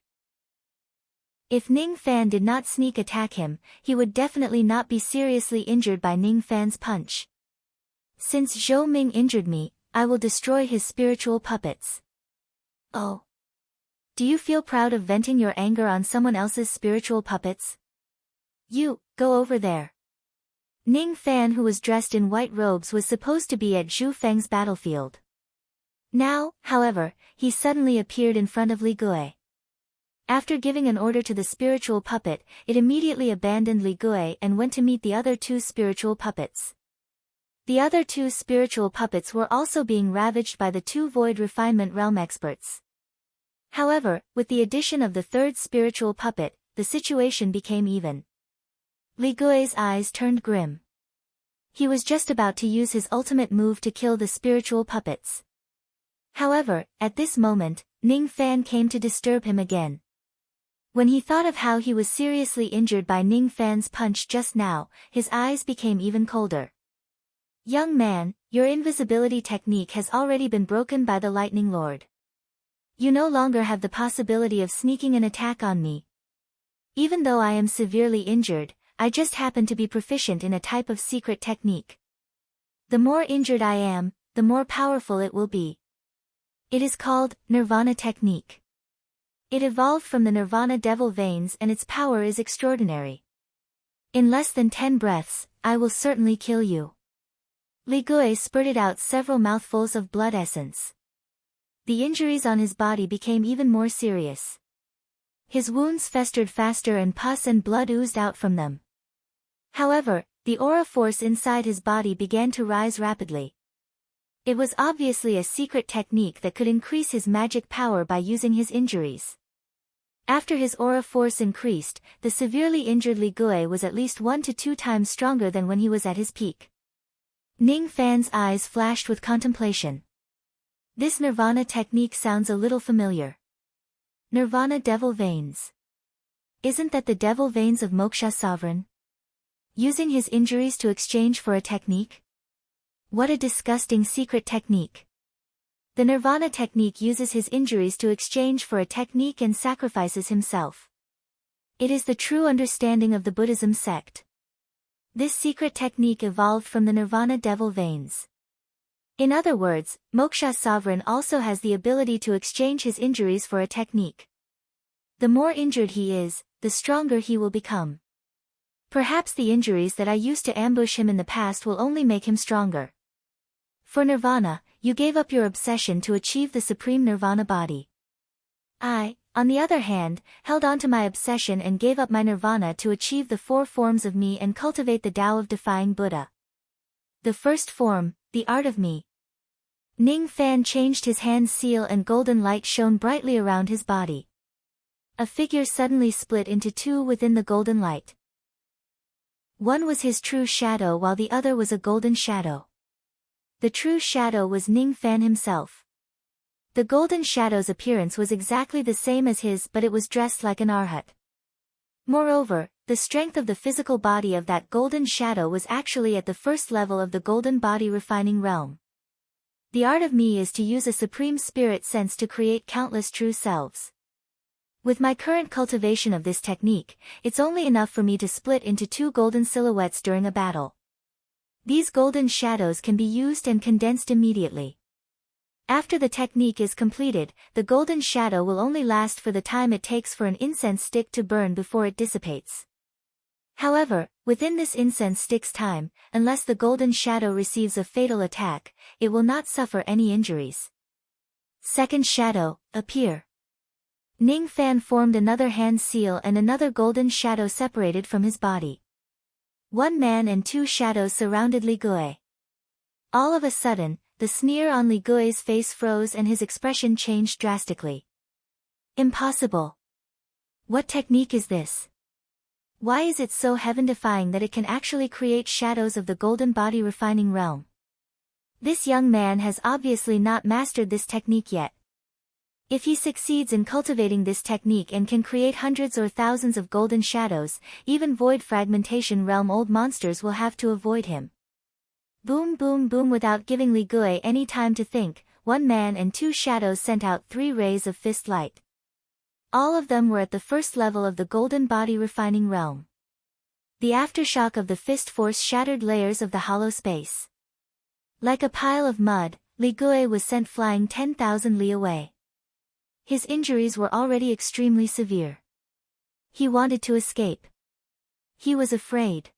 If Ning Fan did not sneak attack him, he would definitely not be seriously injured by Ning Fan's punch. Since Zhou Ming injured me, I will destroy his spiritual puppets. Oh. Do you feel proud of venting your anger on someone else's spiritual puppets? You, go over there. Ning Fan, who was dressed in white robes, was supposed to be at Zhu Feng's battlefield. Now, however, he suddenly appeared in front of Li Gui. After giving an order to the spiritual puppet, it immediately abandoned Li Gui and went to meet the other two spiritual puppets. The other two spiritual puppets were also being ravaged by the two Void Refinement Realm experts. However, with the addition of the third spiritual puppet, the situation became even. Li Gui's eyes turned grim. He was just about to use his ultimate move to kill the spiritual puppets. However, at this moment, Ning Fan came to disturb him again. When he thought of how he was seriously injured by Ning Fan's punch just now, his eyes became even colder. Young man, your invisibility technique has already been broken by the Lightning Lord. You no longer have the possibility of sneaking an attack on me. Even though I am severely injured, I just happen to be proficient in a type of secret technique. The more injured I am, the more powerful it will be. It is called Nirvana Technique. It evolved from the Nirvana Devil Veins and its power is extraordinary. In less than 10 breaths, I will certainly kill you. Li Gui spurted out several mouthfuls of blood essence. The injuries on his body became even more serious. His wounds festered faster and pus and blood oozed out from them. However, the aura force inside his body began to rise rapidly. It was obviously a secret technique that could increase his magic power by using his injuries. After his aura force increased, the severely injured Li Gui was at least 1 to 2 times stronger than when he was at his peak. Ning Fan's eyes flashed with contemplation. This Nirvana technique sounds a little familiar. Nirvana Devil Veins. Isn't that the Devil Veins of Moksha Sovereign? Using his injuries to exchange for a technique? What a disgusting secret technique. The Nirvana technique uses his injuries to exchange for a technique and sacrifices himself. It is the true understanding of the Buddhism sect. This secret technique evolved from the Nirvana Devil Veins. In other words, Moksha Sovereign also has the ability to exchange his injuries for a technique. The more injured he is, the stronger he will become. Perhaps the injuries that I used to ambush him in the past will only make him stronger. For Nirvana, you gave up your obsession to achieve the supreme Nirvana body. I, on the other hand, held on to my obsession and gave up my Nirvana to achieve the 4 forms of me and cultivate the Tao of defying Buddha. The first form, the art of me. Ning Fan changed his hand seal and golden light shone brightly around his body. A figure suddenly split into 2 within the golden light. One was his true shadow while the other was a golden shadow. The true shadow was Ning Fan himself. The golden shadow's appearance was exactly the same as his, but it was dressed like an arhat. Moreover, the strength of the physical body of that golden shadow was actually at the first level of the golden body refining realm. The art of me is to use a supreme spirit sense to create countless true selves. With my current cultivation of this technique, it's only enough for me to split into 2 golden silhouettes during a battle. These golden shadows can be used and condensed immediately. After the technique is completed, the golden shadow will only last for the time it takes for an incense stick to burn before it dissipates. However, within this incense stick's time, unless the golden shadow receives a fatal attack, it will not suffer any injuries. Second shadow, appear. Ning Fan formed another hand seal and another golden shadow separated from his body. 1 man and 2 shadows surrounded Li Gui. All of a sudden, the sneer on Li Gui's face froze and his expression changed drastically. Impossible. What technique is this? Why is it so heaven-defying that it can actually create shadows of the golden body refining realm? This young man has obviously not mastered this technique yet. If he succeeds in cultivating this technique and can create hundreds or thousands of golden shadows, even void fragmentation realm old monsters will have to avoid him. Boom boom boom. Without giving Li Gui any time to think, 1 man and 2 shadows sent out 3 rays of fist light. All of them were at the first level of the golden body refining realm. The aftershock of the fist force shattered layers of the hollow space. Like a pile of mud, Li Gui was sent flying 10,000 li away. His injuries were already extremely severe. He wanted to escape. He was afraid.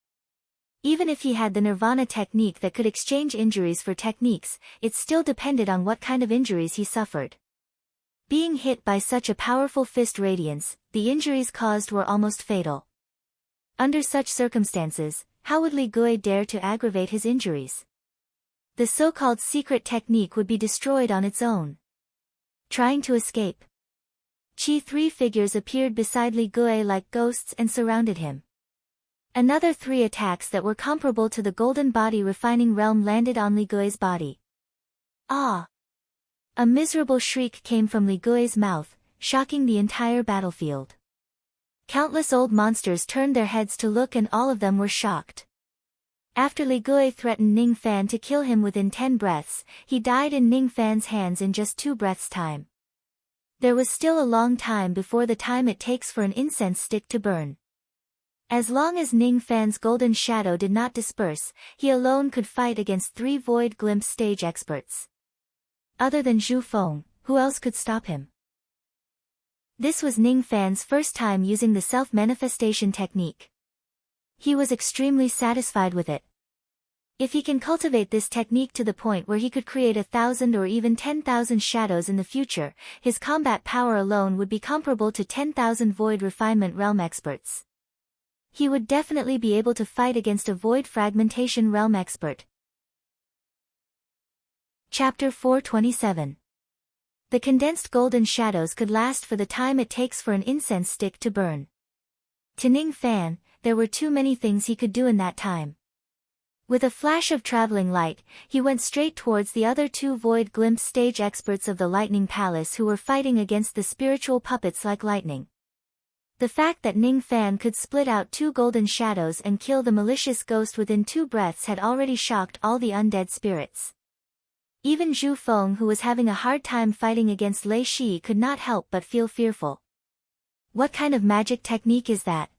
Even if he had the Nirvana technique that could exchange injuries for techniques, it still depended on what kind of injuries he suffered. Being hit by such a powerful fist radiance, the injuries caused were almost fatal. Under such circumstances, how would Li Gui dare to aggravate his injuries? The so-called secret technique would be destroyed on its own. Trying to escape. Three figures appeared beside Li Gui like ghosts and surrounded him. Another 3 attacks that were comparable to the golden body refining realm landed on Li Gui's body. Ah! A miserable shriek came from Li Gui's mouth, shocking the entire battlefield. Countless old monsters turned their heads to look and all of them were shocked. After Li Gui threatened Ning Fan to kill him within 10 breaths, he died in Ning Fan's hands in just 2 breaths' time. There was still a long time before the time it takes for an incense stick to burn. As long as Ning Fan's golden shadow did not disperse, he alone could fight against 3 void glimpse stage experts. Other than Zhu Feng, who else could stop him? This was Ning Fan's first time using the self-manifestation technique. He was extremely satisfied with it. If he can cultivate this technique to the point where he could create 1,000 or even 10,000 shadows in the future, his combat power alone would be comparable to 10,000 void refinement realm experts. He would definitely be able to fight against a void fragmentation realm expert. Chapter 427. The condensed golden shadows could last for the time it takes for an incense stick to burn. To Ning Fan, there were too many things he could do in that time. With a flash of traveling light, he went straight towards the other 2 void glimpse stage experts of the Lightning Palace who were fighting against the spiritual puppets like lightning. The fact that Ning Fan could split out 2 golden shadows and kill the malicious ghost within 2 breaths had already shocked all the undead spirits. Even Zhu Feng, who was having a hard time fighting against Lei Shi, could not help but feel fearful. What kind of magic technique is that?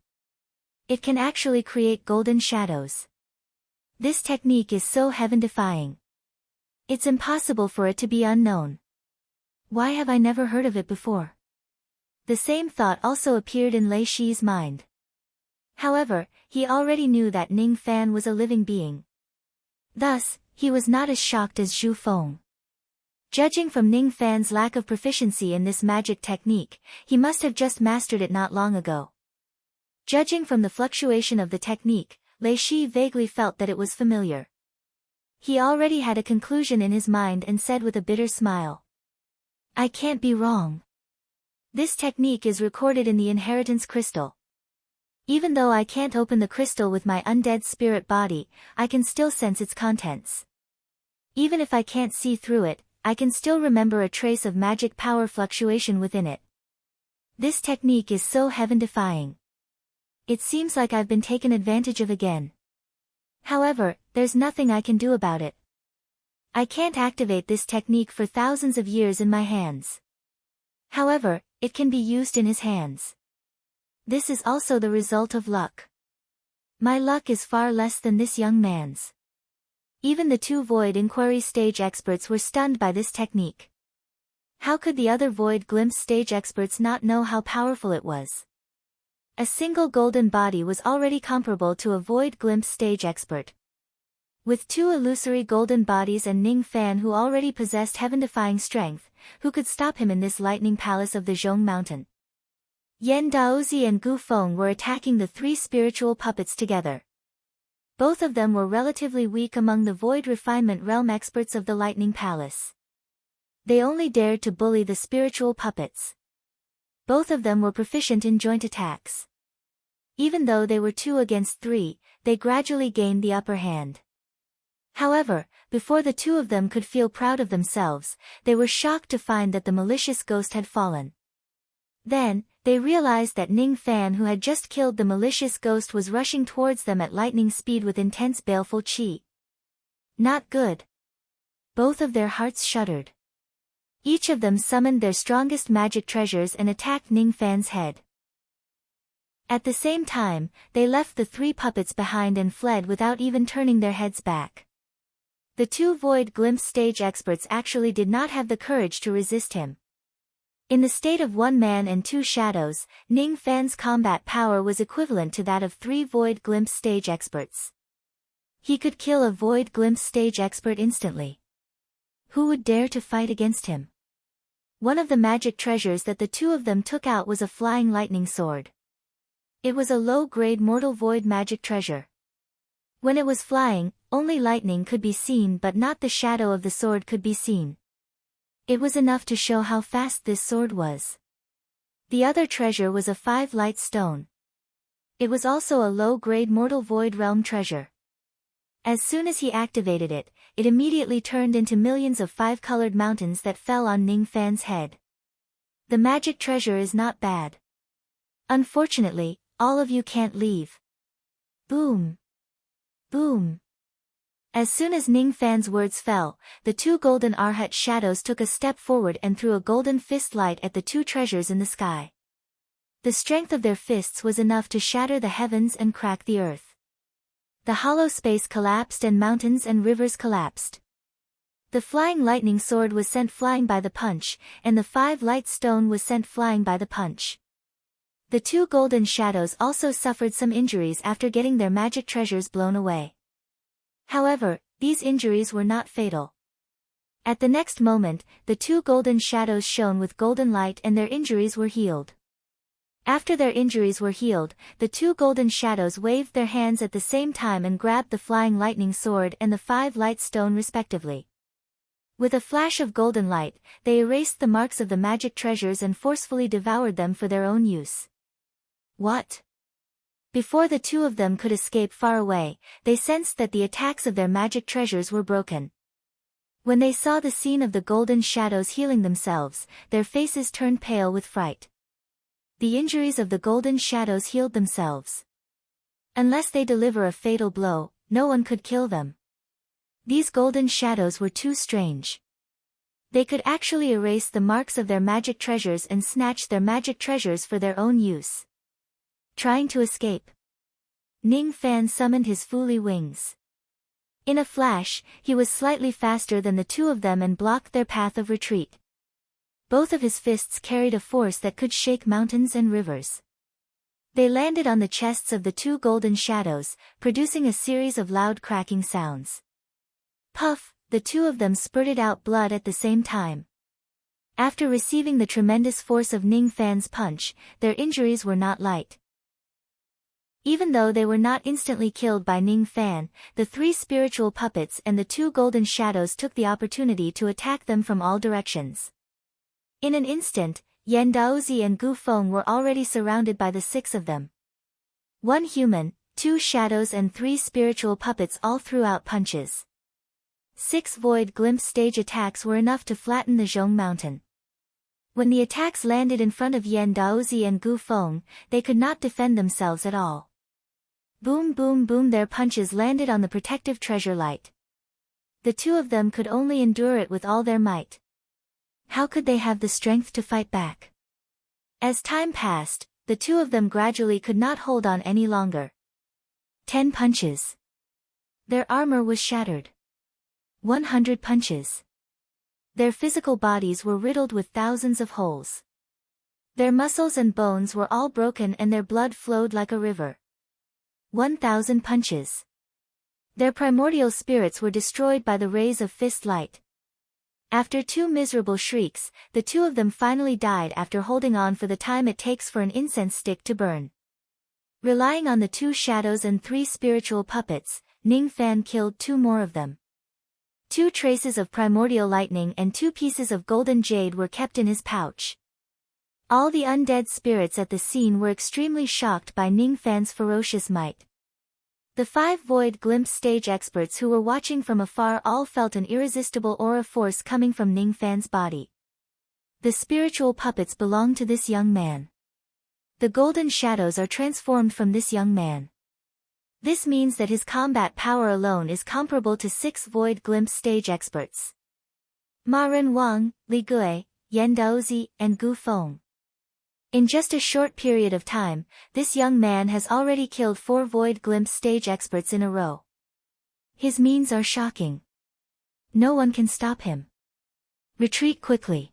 It can actually create golden shadows. This technique is so heaven-defying. It's impossible for it to be unknown. Why have I never heard of it before? The same thought also appeared in Lei Shi's mind. However, he already knew that Ning Fan was a living being. Thus, he was not as shocked as Zhu Feng. Judging from Ning Fan's lack of proficiency in this magic technique, he must have just mastered it not long ago. Judging from the fluctuation of the technique, Lei Shi vaguely felt that it was familiar. He already had a conclusion in his mind and said with a bitter smile. I can't be wrong. This technique is recorded in the inheritance crystal. Even though I can't open the crystal with my undead spirit body, I can still sense its contents. Even if I can't see through it, I can still remember a trace of magic power fluctuation within it. This technique is so heaven-defying. It seems like I've been taken advantage of again. However, there's nothing I can do about it. I can't activate this technique for thousands of years in my hands. However, it can be used in his hands. This is also the result of luck. My luck is far less than this young man's. Even the 2 void inquiry stage experts were stunned by this technique. How could the other void glimpse stage experts not know how powerful it was? A single golden body was already comparable to a void glimpse stage expert. With 2 illusory golden bodies and Ning Fan, who already possessed heaven-defying strength, who could stop him in this lightning palace of the Zhong Mountain? Yan Daozi and Gu Feng were attacking the 3 spiritual puppets together. Both of them were relatively weak among the void refinement realm experts of the Lightning Palace. They only dared to bully the spiritual puppets. Both of them were proficient in joint attacks. Even though they were 2 against 3, they gradually gained the upper hand. However, before the 2 of them could feel proud of themselves, they were shocked to find that the malicious ghost had fallen. Then, they realized that Ning Fan, who had just killed the malicious ghost, was rushing towards them at lightning speed with intense baleful qi. Not good. Both of their hearts shuddered. Each of them summoned their strongest magic treasures and attacked Ning Fan's head. At the same time, they left the 3 puppets behind and fled without even turning their heads back. The 2 Void Glimpse stage experts actually did not have the courage to resist him. In the state of 1 man and 2 shadows, Ning Fan's combat power was equivalent to that of 3 Void Glimpse stage experts. He could kill a Void Glimpse stage expert instantly. Who would dare to fight against him? One of the magic treasures that the 2 of them took out was a flying lightning sword. It was a low-grade mortal void magic treasure. When it was flying, only lightning could be seen but not the shadow of the sword could be seen. It was enough to show how fast this sword was. The other treasure was a 5 light stone. It was also a low-grade mortal void realm treasure. As soon as he activated it, it immediately turned into millions of 5-colored mountains that fell on Ning Fan's head. The magic treasure is not bad. Unfortunately, all of you can't leave. Boom. Boom. As soon as Ning Fan's words fell, the 2 golden Arhat shadows took a step forward and threw a golden fist light at the 2 treasures in the sky. The strength of their fists was enough to shatter the heavens and crack the earth. The hollow space collapsed and mountains and rivers collapsed. The flying lightning sword was sent flying by the punch, and the 5 light stone was sent flying by the punch. The 2 golden shadows also suffered some injuries after getting their magic treasures blown away. However, these injuries were not fatal. At the next moment, the 2 golden shadows shone with golden light and their injuries were healed. After their injuries were healed, the 2 golden shadows waved their hands at the same time and grabbed the flying lightning sword and the 5 light stone respectively. With a flash of golden light, they erased the marks of the magic treasures and forcefully devoured them for their own use. What? Before the 2 of them could escape far away, they sensed that the attacks of their magic treasures were broken. When they saw the scene of the golden shadows healing themselves, their faces turned pale with fright. The injuries of the golden shadows healed themselves. Unless they deliver a fatal blow, no one could kill them. These golden shadows were too strange. They could actually erase the marks of their magic treasures and snatch their magic treasures for their own use. Trying to escape. Ning Fan summoned his Fuli wings. In a flash, he was slightly faster than the 2 of them and blocked their path of retreat. Both of his fists carried a force that could shake mountains and rivers. They landed on the chests of the 2 golden shadows, producing a series of loud cracking sounds. Puff, the 2 of them spurted out blood at the same time. After receiving the tremendous force of Ning Fan's punch, their injuries were not light. Even though they were not instantly killed by Ning Fan, the 3 spiritual puppets and the 2 golden shadows took the opportunity to attack them from all directions. In an instant, Yan Daozi and Gu Feng were already surrounded by the 6 of them. 1 human, 2 shadows and 3 spiritual puppets all threw out punches. 6 void glimpse stage attacks were enough to flatten the Zhong mountain. When the attacks landed in front of Yan Daozi and Gu Feng, they could not defend themselves at all. Boom boom boom, their punches landed on the protective treasure light. The 2 of them could only endure it with all their might. How could they have the strength to fight back? As time passed, the 2 of them gradually could not hold on any longer. 10 punches. Their armor was shattered. 100 punches. Their physical bodies were riddled with thousands of holes. Their muscles and bones were all broken and their blood flowed like a river. 1,000 punches. Their primordial spirits were destroyed by the rays of fist light. After 2 miserable shrieks, the 2 of them finally died after holding on for the time it takes for an incense stick to burn. Relying on the 2 shadows and 3 spiritual puppets, Ning Fan killed 2 more of them. 2 traces of primordial lightning and 2 pieces of golden jade were kept in his pouch. All the undead spirits at the scene were extremely shocked by Ning Fan's ferocious might. The 5 void glimpse stage experts who were watching from afar all felt an irresistible aura force coming from Ning Fan's body. The spiritual puppets belong to this young man. The golden shadows are transformed from this young man. This means that his combat power alone is comparable to 6 void glimpse stage experts. Ma Ren Wang, Li Gui, Yan Daozi, and Gu Feng. In just a short period of time, this young man has already killed 4 Void Glimpse stage experts in a row. His means are shocking. No one can stop him. Retreat quickly.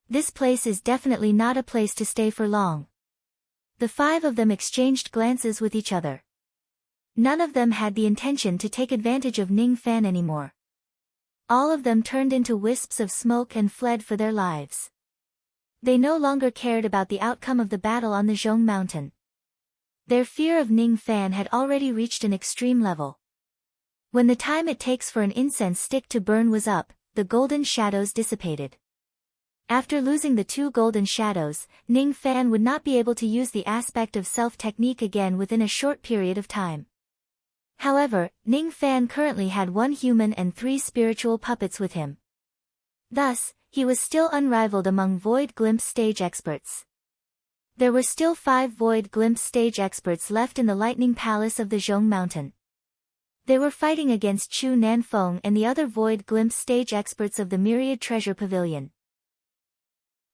This place is definitely not a place to stay for long. The 5 of them exchanged glances with each other. None of them had the intention to take advantage of Ning Fan anymore. All of them turned into wisps of smoke and fled for their lives. They no longer cared about the outcome of the battle on the Zhong Mountain. Their fear of Ning Fan had already reached an extreme level. When the time it takes for an incense stick to burn was up, the golden shadows dissipated. After losing the 2 golden shadows, Ning Fan would not be able to use the aspect of self technique again within a short period of time. However, Ning Fan currently had 1 human and 3 spiritual puppets with him. Thus, he was still unrivaled among Void Glimpse stage experts. There were still 5 Void Glimpse stage experts left in the Lightning Palace of the Zhong Mountain. They were fighting against Chu Nanfeng and the other Void Glimpse stage experts of the Myriad Treasure Pavilion.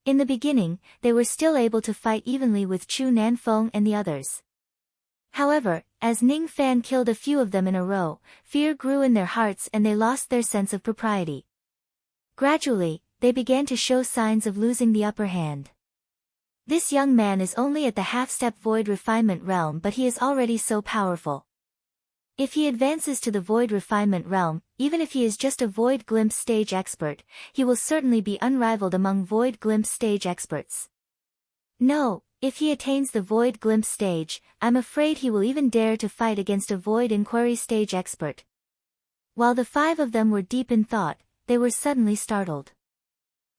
In the beginning, they were still able to fight evenly with Chu Nanfeng and the others. However, as Ning Fan killed a few of them in a row, fear grew in their hearts and they lost their sense of propriety. Gradually, they began to show signs of losing the upper hand. This young man is only at the half-step Void Refinement realm, but he is already so powerful. If he advances to the Void Refinement realm, even if he is just a Void Glimpse stage expert, he will certainly be unrivaled among Void Glimpse stage experts. No, if he attains the Void Glimpse stage, I'm afraid he will even dare to fight against a Void Inquiry stage expert. While the 5 of them were deep in thought, they were suddenly startled.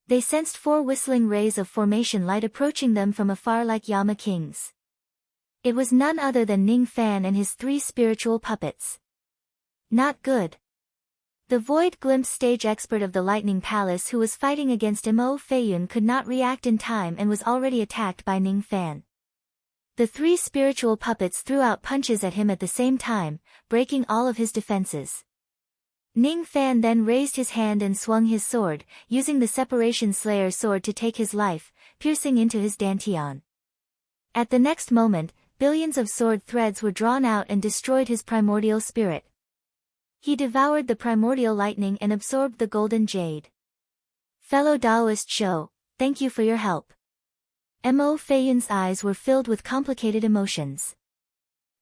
They sensed 4 whistling rays of formation light approaching them from afar like Yama Kings. It was none other than Ning Fan and his 3 spiritual puppets. Not good. The Void Glimpse stage expert of the Lightning Palace who was fighting against Mo Feiyun could not react in time and was already attacked by Ning Fan. The 3 spiritual puppets threw out punches at him at the same time, breaking all of his defenses. Ning Fan then raised his hand and swung his sword, using the Separation Slayer sword to take his life, piercing into his dantian. At the next moment, billions of sword threads were drawn out and destroyed his primordial spirit. He devoured the primordial lightning and absorbed the golden jade. Fellow Taoist Zhou, thank you for your help. Mo Feiyun's eyes were filled with complicated emotions.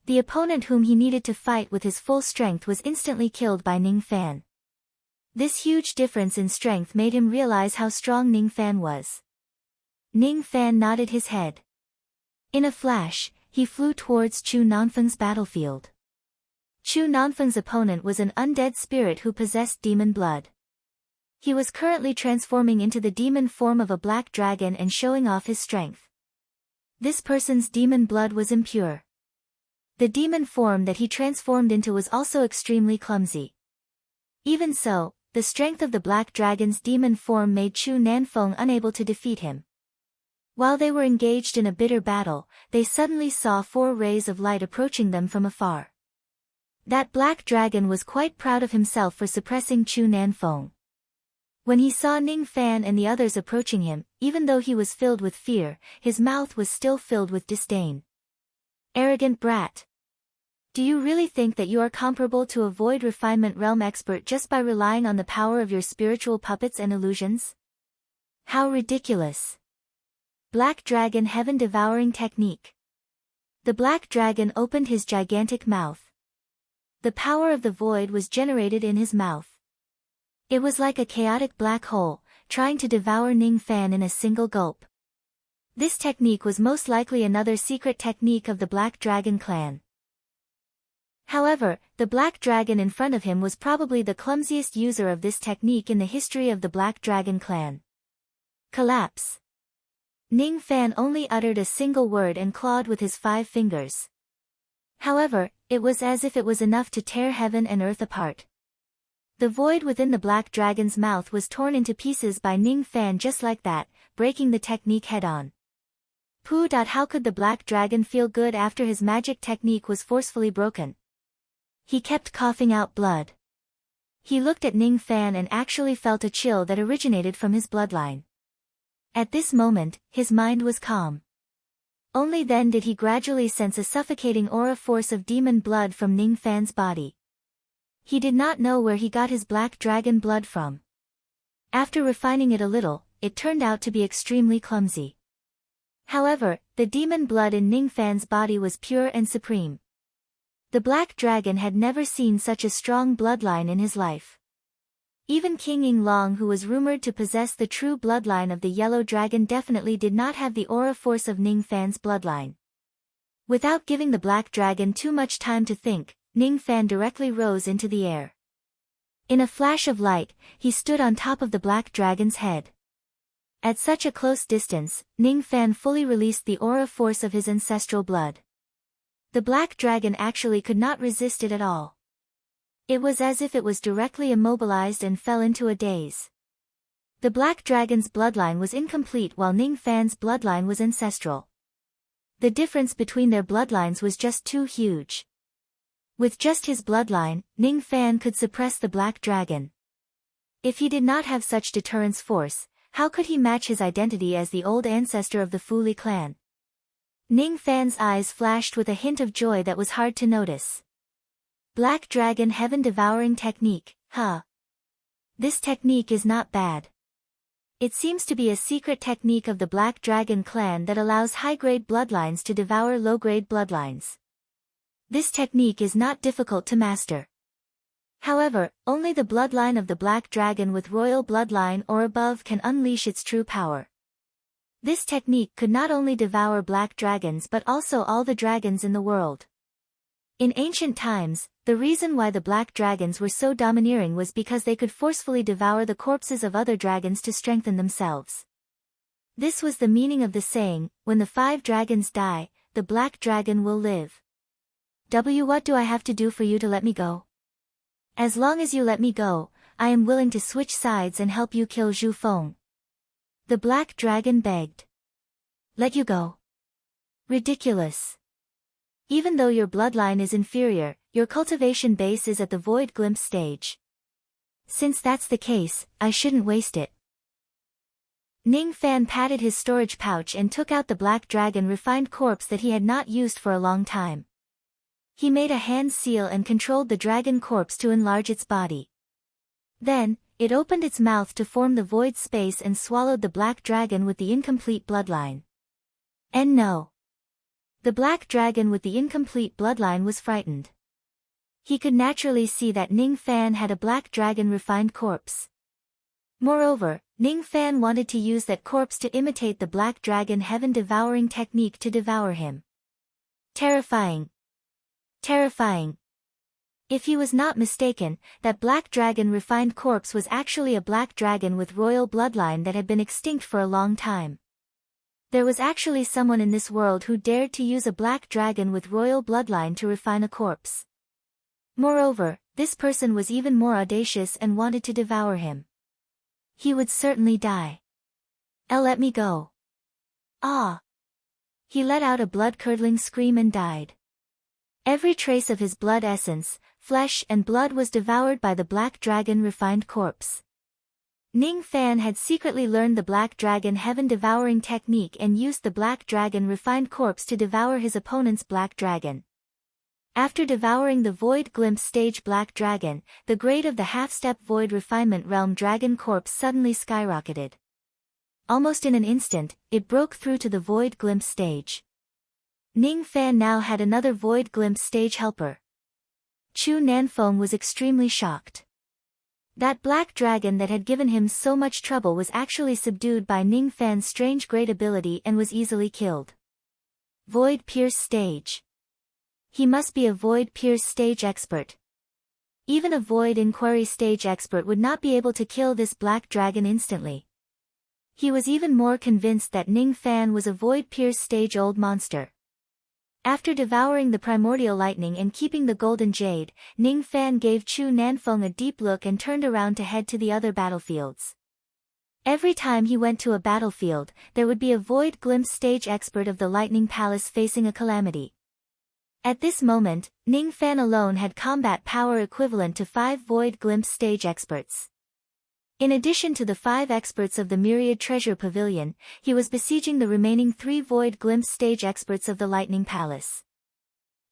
The opponent whom he needed to fight with his full strength was instantly killed by Ning Fan. This huge difference in strength made him realize how strong Ning Fan was. Ning Fan nodded his head. In a flash, he flew towards Chu Nanfeng's battlefield. Chu Nanfeng's opponent was an undead spirit who possessed demon blood. He was currently transforming into the demon form of a black dragon and showing off his strength. This person's demon blood was impure. The demon form that he transformed into was also extremely clumsy. Even so, the strength of the black dragon's demon form made Chu Nanfeng unable to defeat him. While they were engaged in a bitter battle, they suddenly saw 4 rays of light approaching them from afar. That black dragon was quite proud of himself for suppressing Chu Nanfeng. When he saw Ning Fan and the others approaching him, even though he was filled with fear, his mouth was still filled with disdain. Arrogant brat. Do you really think that you are comparable to a Void Refinement realm expert just by relying on the power of your spiritual puppets and illusions? How ridiculous. Black Dragon Heaven Devouring Technique. The black dragon opened his gigantic mouth. The power of the void was generated in his mouth. It was like a chaotic black hole, trying to devour Ning Fan in a single gulp. This technique was most likely another secret technique of the Black Dragon clan. However, the black dragon in front of him was probably the clumsiest user of this technique in the history of the Black Dragon clan. Collapse. Ning Fan only uttered a single word and clawed with his 5 fingers. However, it was as if it was enough to tear heaven and earth apart. The void within the black dragon's mouth was torn into pieces by Ning Fan just like that, breaking the technique head-on. How could the black dragon feel good after his magic technique was forcefully broken? He kept coughing out blood. He looked at Ning Fan and actually felt a chill that originated from his bloodline. At this moment, his mind was calm. Only then did he gradually sense a suffocating aura force of demon blood from Ning Fan's body. He did not know where he got his black dragon blood from. After refining it a little, it turned out to be extremely clumsy. However, the demon blood in Ning Fan's body was pure and supreme. The black dragon had never seen such a strong bloodline in his life. Even King Ying Long, who was rumored to possess the true bloodline of the yellow dragon, definitely did not have the aura force of Ning Fan's bloodline. Without giving the black dragon too much time to think, Ning Fan directly rose into the air. In a flash of light, he stood on top of the black dragon's head. At such a close distance, Ning Fan fully released the aura force of his ancestral blood. The black dragon actually could not resist it at all. It was as if it was directly immobilized and fell into a daze. The black dragon's bloodline was incomplete while Ning Fan's bloodline was ancestral. The difference between their bloodlines was just too huge. With just his bloodline, Ning Fan could suppress the black dragon. If he did not have such deterrence force, how could he match his identity as the old ancestor of the Fu Li clan? Ning Fan's eyes flashed with a hint of joy that was hard to notice. Black Dragon Heaven Devouring Technique, huh? This technique is not bad. It seems to be a secret technique of the Black Dragon clan that allows high-grade bloodlines to devour low-grade bloodlines. This technique is not difficult to master. However, only the bloodline of the Black Dragon with royal bloodline or above can unleash its true power. This technique could not only devour black dragons but also all the dragons in the world. In ancient times, the reason why the black dragons were so domineering was because they could forcefully devour the corpses of other dragons to strengthen themselves. This was the meaning of the saying, when the 5 dragons die, the black dragon will live. What do I have to do for you to let me go? As long as you let me go, I am willing to switch sides and help you kill Zhu Feng. The black dragon begged. Let you go? Ridiculous. Even though your bloodline is inferior, your cultivation base is at the void glimpse stage. Since that's the case, I shouldn't waste it. Ning Fan patted his storage pouch and took out the black dragon refined corpse that he had not used for a long time. He made a hand seal and controlled the dragon corpse to enlarge its body. Then, it opened its mouth to form the void space and swallowed the black dragon with the incomplete bloodline. And no. The black dragon with the incomplete bloodline was frightened. He could naturally see that Ning Fan had a black dragon refined corpse. Moreover, Ning Fan wanted to use that corpse to imitate the black dragon heaven devouring technique to devour him. Terrifying. Terrifying. If he was not mistaken, that black dragon refined corpse was actually a black dragon with royal bloodline that had been extinct for a long time. There was actually someone in this world who dared to use a black dragon with royal bloodline to refine a corpse. Moreover, this person was even more audacious and wanted to devour him. He would certainly die. Let me go. Ah! He let out a blood-curdling scream and died. Every trace of his blood essence, flesh and blood was devoured by the black dragon refined corpse. Ning Fan had secretly learned the black dragon heaven devouring technique and used the black dragon refined corpse to devour his opponent's black dragon. After devouring the void glimpse stage black dragon, the grade of the half-step void refinement realm dragon corpse suddenly skyrocketed. Almost in an instant, it broke through to the void glimpse stage. Ning Fan now had another void glimpse stage helper. Chu Nanfeng was extremely shocked. That black dragon that had given him so much trouble was actually subdued by Ning Fan's strange great ability and was easily killed. Void Pierce Stage. He must be a Void Pierce Stage expert. Even a Void Inquiry Stage expert would not be able to kill this black dragon instantly. He was even more convinced that Ning Fan was a Void Pierce Stage old monster. After devouring the primordial lightning and keeping the golden jade, Ning Fan gave Chu Nanfeng a deep look and turned around to head to the other battlefields. Every time he went to a battlefield, there would be a void glimpse stage expert of the Lightning Palace facing a calamity. At this moment, Ning Fan alone had combat power equivalent to 5 Void Glimpse stage experts. In addition to the 5 experts of the Myriad Treasure Pavilion, he was besieging the remaining 3 Void Glimpse stage experts of the Lightning Palace.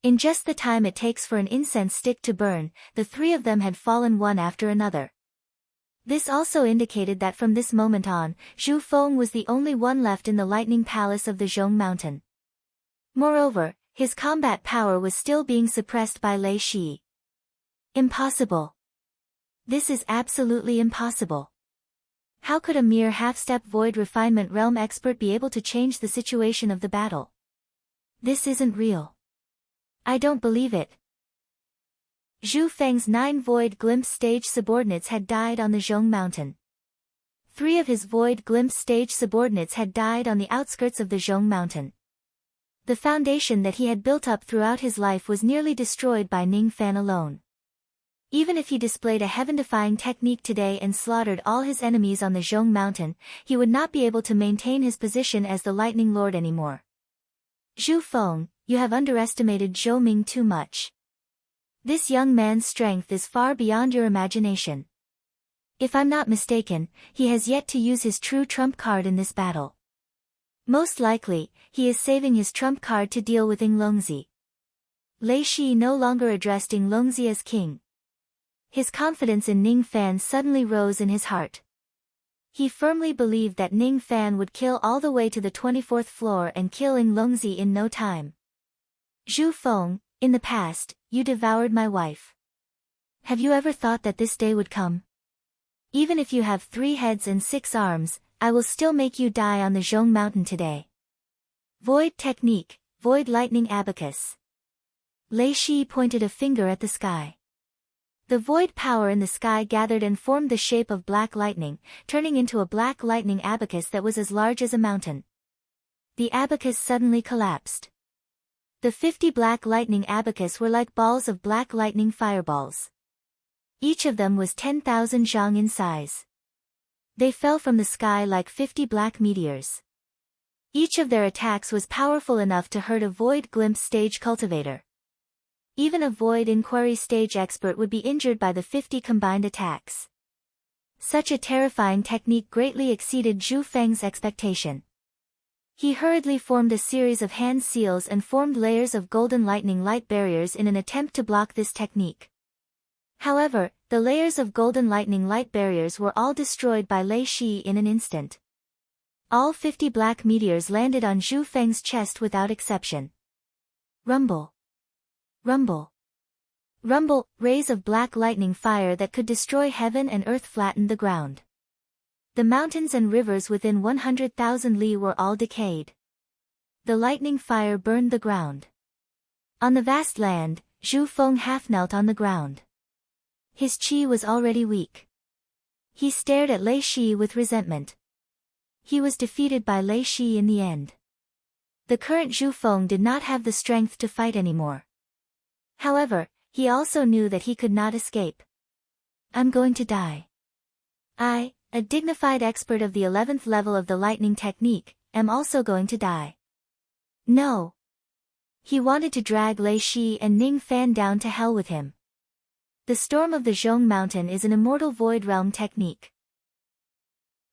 In just the time it takes for an incense stick to burn, the 3 of them had fallen one after another. This also indicated that from this moment on, Zhu Feng was the only one left in the Lightning Palace of the Zhong Mountain. Moreover, his combat power was still being suppressed by Lei Shi. Impossible. This is absolutely impossible. How could a mere half-step Void Refinement Realm expert be able to change the situation of the battle? This isn't real. I don't believe it. Zhu Feng's 9 Void Glimpse stage subordinates had died on the Zhong Mountain. 3 of his Void Glimpse stage subordinates had died on the outskirts of the Zhong Mountain. The foundation that he had built up throughout his life was nearly destroyed by Ning Fan alone. Even if he displayed a heaven-defying technique today and slaughtered all his enemies on the Zhong Mountain, he would not be able to maintain his position as the Lightning Lord anymore. Zhu Feng, you have underestimated Zhou Ming too much. This young man's strength is far beyond your imagination. If I'm not mistaken, he has yet to use his true trump card in this battle. Most likely, he is saving his trump card to deal with Ing Longzi. Lei Shi no longer addressed Ing Longzi as king. His confidence in Ning Fan suddenly rose in his heart. He firmly believed that Ning Fan would kill all the way to the 24th floor and kill Ing Longzi in no time. Zhu Feng, in the past, you devoured my wife. Have you ever thought that this day would come? Even if you have 3 heads and 6 arms, I will still make you die on the Zhong Mountain today. Void Technique, Void Lightning Abacus. Lei Shi pointed a finger at the sky. The void power in the sky gathered and formed the shape of black lightning, turning into a black lightning abacus that was as large as a mountain. The abacus suddenly collapsed. The 50 black lightning abacus were like balls of black lightning fireballs. Each of them was 10,000 zhang in size. They fell from the sky like 50 black meteors. Each of their attacks was powerful enough to hurt a Void Glimpse stage cultivator. Even a Void Inquiry stage expert would be injured by the 50 combined attacks. Such a terrifying technique greatly exceeded Zhu Feng's expectation. He hurriedly formed a series of hand seals and formed layers of golden lightning light barriers in an attempt to block this technique. However, the layers of golden lightning light barriers were all destroyed by Lei Shi in an instant. All 50 black meteors landed on Zhu Feng's chest without exception. Rumble. Rumble. Rumble, rays of black lightning fire that could destroy heaven and earth flattened the ground. The mountains and rivers within 100,000 li were all decayed. The lightning fire burned the ground. On the vast land, Zhu Feng half knelt on the ground. His qi was already weak. He stared at Lei Shi with resentment. He was defeated by Lei Shi in the end. The current Zhu Feng did not have the strength to fight anymore. However, he also knew that he could not escape. I'm going to die. I, a dignified expert of the 11th level of the lightning technique, am also going to die. No. He wanted to drag Lei Shi and Ning Fan down to hell with him. The storm of the Zhong Mountain is an immortal void realm technique.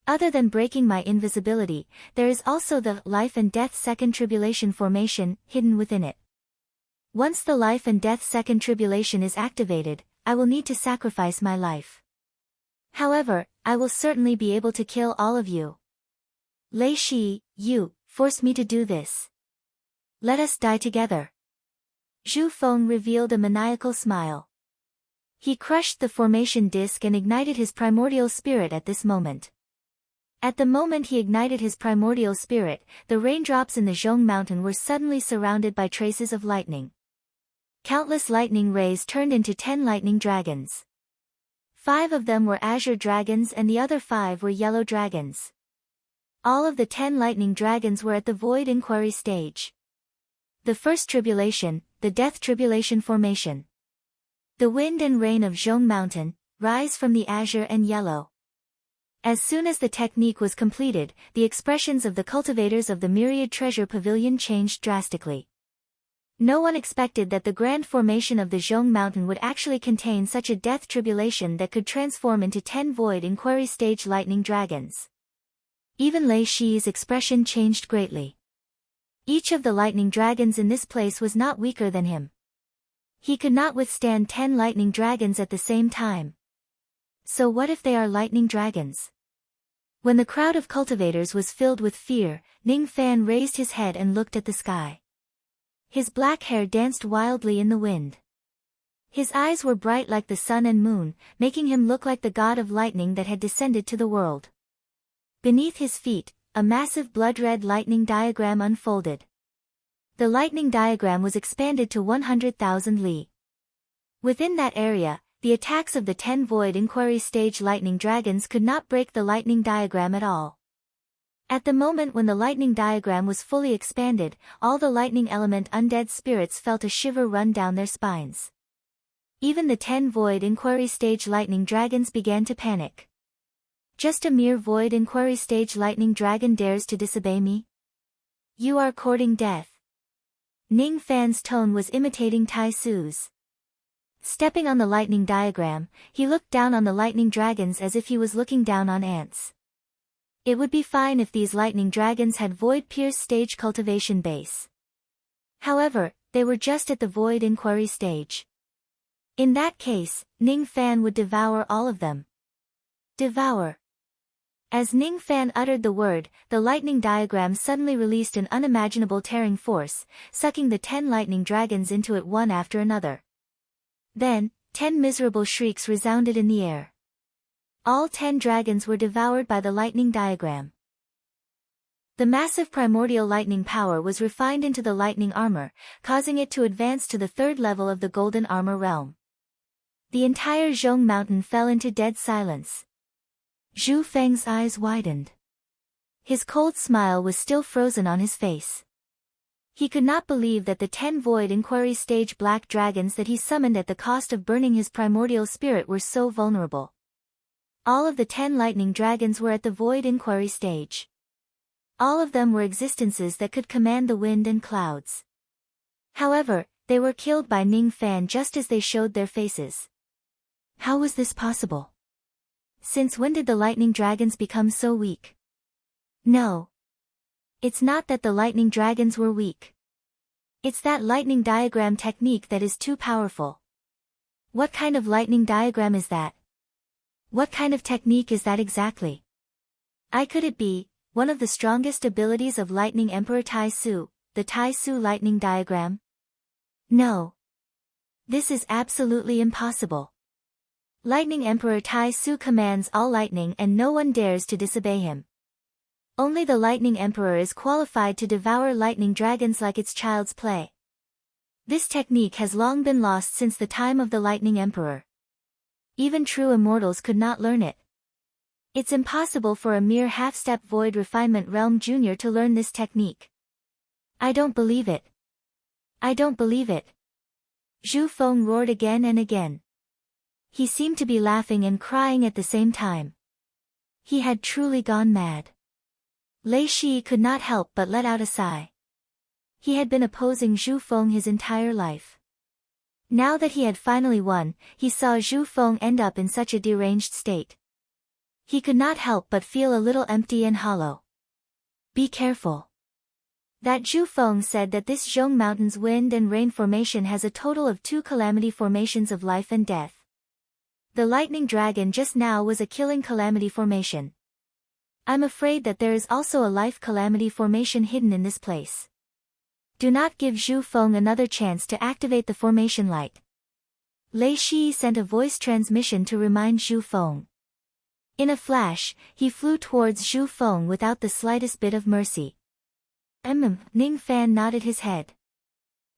Other than breaking my invisibility, there is also the life and death second tribulation formation hidden within it. Once the life and death second tribulation is activated, I will need to sacrifice my life. However, I will certainly be able to kill all of you. Lei Shi, you forced me to do this. Let us die together. Zhu Feng revealed a maniacal smile. He crushed the formation disc and ignited his primordial spirit at this moment. At the moment he ignited his primordial spirit, the raindrops in the Zhong Mountain were suddenly surrounded by traces of lightning. Countless lightning rays turned into 10 lightning dragons. 5 of them were azure dragons and the other 5 were yellow dragons. All of the 10 lightning dragons were at the Void Inquiry stage. The first tribulation, the Death Tribulation formation. The wind and rain of Zhong Mountain, rise from the azure and yellow. As soon as the technique was completed, the expressions of the cultivators of the Myriad Treasure Pavilion changed drastically. No one expected that the grand formation of the Zhong Mountain would actually contain such a death tribulation that could transform into 10 void inquiry stage lightning dragons. Even Lei Shi's expression changed greatly. Each of the lightning dragons in this place was not weaker than him. He could not withstand 10 lightning dragons at the same time. So what if they are lightning dragons? When the crowd of cultivators was filled with fear, Ning Fan raised his head and looked at the sky. His black hair danced wildly in the wind. His eyes were bright like the sun and moon, making him look like the god of lightning that had descended to the world. Beneath his feet, a massive blood-red lightning diagram unfolded. The lightning diagram was expanded to 100,000 li. Within that area, the attacks of the 10 void inquiry stage lightning dragons could not break the lightning diagram at all. At the moment when the lightning diagram was fully expanded, all the lightning element undead spirits felt a shiver run down their spines. Even the 10 void inquiry stage lightning dragons began to panic. Just a mere void inquiry stage lightning dragon dares to disobey me? You are courting death. Ning Fan's tone was imitating Tai Su's. Stepping on the lightning diagram, he looked down on the lightning dragons as if he was looking down on ants. It would be fine if these lightning dragons had void pierce stage cultivation base. However, they were just at the void inquiry stage. In that case, Ning Fan would devour all of them. Devour. As Ning Fan uttered the word, the lightning diagram suddenly released an unimaginable tearing force, sucking the 10 lightning dragons into it one after another. Then, 10 miserable shrieks resounded in the air. All 10 dragons were devoured by the lightning diagram. The massive primordial lightning power was refined into the lightning armor, causing it to advance to the 3rd level of the golden armor realm. The entire Zhong Mountain fell into dead silence. Zhu Feng's eyes widened. His cold smile was still frozen on his face. He could not believe that the 10 void inquiry stage black dragons that he summoned at the cost of burning his primordial spirit were so vulnerable. All of the 10 lightning dragons were at the void inquiry stage. All of them were existences that could command the wind and clouds. However, they were killed by Ning Fan just as they showed their faces. How was this possible? Since when did the lightning dragons become so weak? No. It's not that the lightning dragons were weak. It's that lightning diagram technique that is too powerful. What kind of lightning diagram is that? What kind of technique is that exactly? Could it be one of the strongest abilities of Lightning Emperor Tai Su, the Tai Su lightning diagram? No. This is absolutely impossible. Lightning Emperor Tai Su commands all lightning and no one dares to disobey him. Only the Lightning Emperor is qualified to devour lightning dragons like it's child's play. This technique has long been lost since the time of the Lightning Emperor. Even true immortals could not learn it. It's impossible for a mere half-step void refinement realm junior to learn this technique. I don't believe it. I don't believe it. Zhu Feng roared again and again. He seemed to be laughing and crying at the same time. He had truly gone mad. Lei Shi could not help but let out a sigh. He had been opposing Zhu Feng his entire life. Now that he had finally won, he saw Zhu Feng end up in such a deranged state. He could not help but feel a little empty and hollow. Be careful. That Zhu Feng said that this Zhong Mountain's wind and rain formation has a total of 2 calamity formations of life and death. The lightning dragon just now was a killing calamity formation. I'm afraid that there is also a life calamity formation hidden in this place. Do not give Zhu Feng another chance to activate the formation light. Lei Shi sent a voice transmission to remind Zhu Feng. In a flash, he flew towards Zhu Feng without the slightest bit of mercy. Ning Fan nodded his head.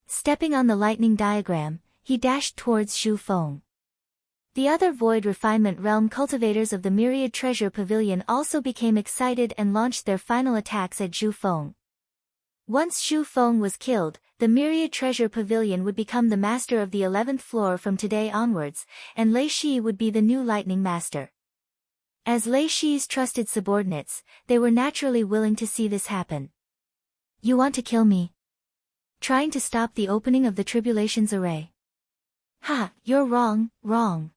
Stepping on the lightning diagram, he dashed towards Zhu Feng. The other void refinement realm cultivators of the Myriad Treasure Pavilion also became excited and launched their final attacks at Zhu Feng. Once Zhu Feng was killed, the Myriad Treasure Pavilion would become the master of the 11th floor from today onwards, and Lei Shi would be the new lightning master. As Lei Shi's trusted subordinates, they were naturally willing to see this happen. You want to kill me? trying to stop the opening of the Tribulations array. Ha, you're wrong, wrong.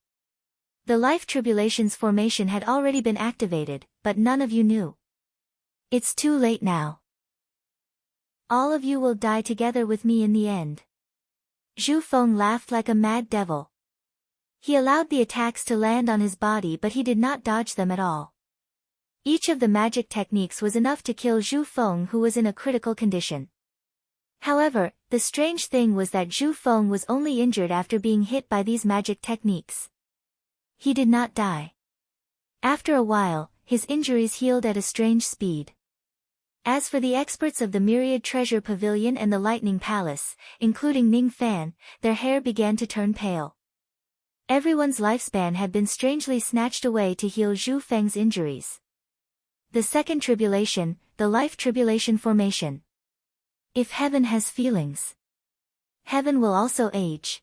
The Life Tribulations formation had already been activated, but none of you knew. It's too late now. All of you will die together with me in the end. Zhu Feng laughed like a mad devil. He allowed the attacks to land on his body, but he did not dodge them at all. Each of the magic techniques was enough to kill Zhu Feng, who was in a critical condition. However, the strange thing was that Zhu Feng was only injured after being hit by these magic techniques. He did not die. After a while, his injuries healed at a strange speed. As for the experts of the Myriad Treasure Pavilion and the Lightning Palace, including Ning Fan, their hair began to turn pale. Everyone's lifespan had been strangely snatched away to heal Zhu Feng's injuries. The second tribulation, the Life Tribulation formation. If heaven has feelings, heaven will also age.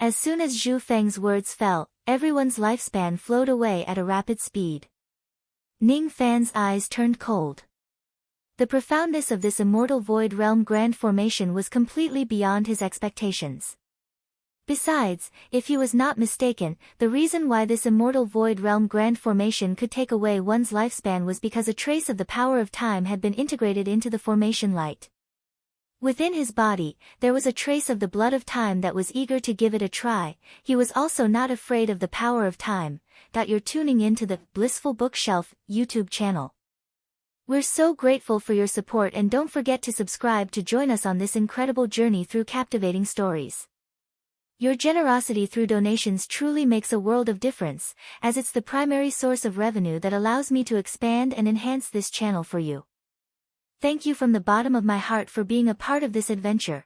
As soon as Zhu Feng's words fell, everyone's lifespan flowed away at a rapid speed. Ning Fan's eyes turned cold. The profoundness of this immortal Void Realm Grand Formation was completely beyond his expectations. Besides, if he was not mistaken, the reason why this immortal Void Realm Grand Formation could take away one's lifespan was because a trace of the power of time had been integrated into the formation light. Within his body, there was a trace of the blood of time that was eager to give it a try. He was also not afraid of the power of time. You're tuning into the Blissful Bookshelf YouTube channel. We're so grateful for your support, and don't forget to subscribe to join us on this incredible journey through captivating stories. Your generosity through donations truly makes a world of difference, as it's the primary source of revenue that allows me to expand and enhance this channel for you. Thank you from the bottom of my heart for being a part of this adventure.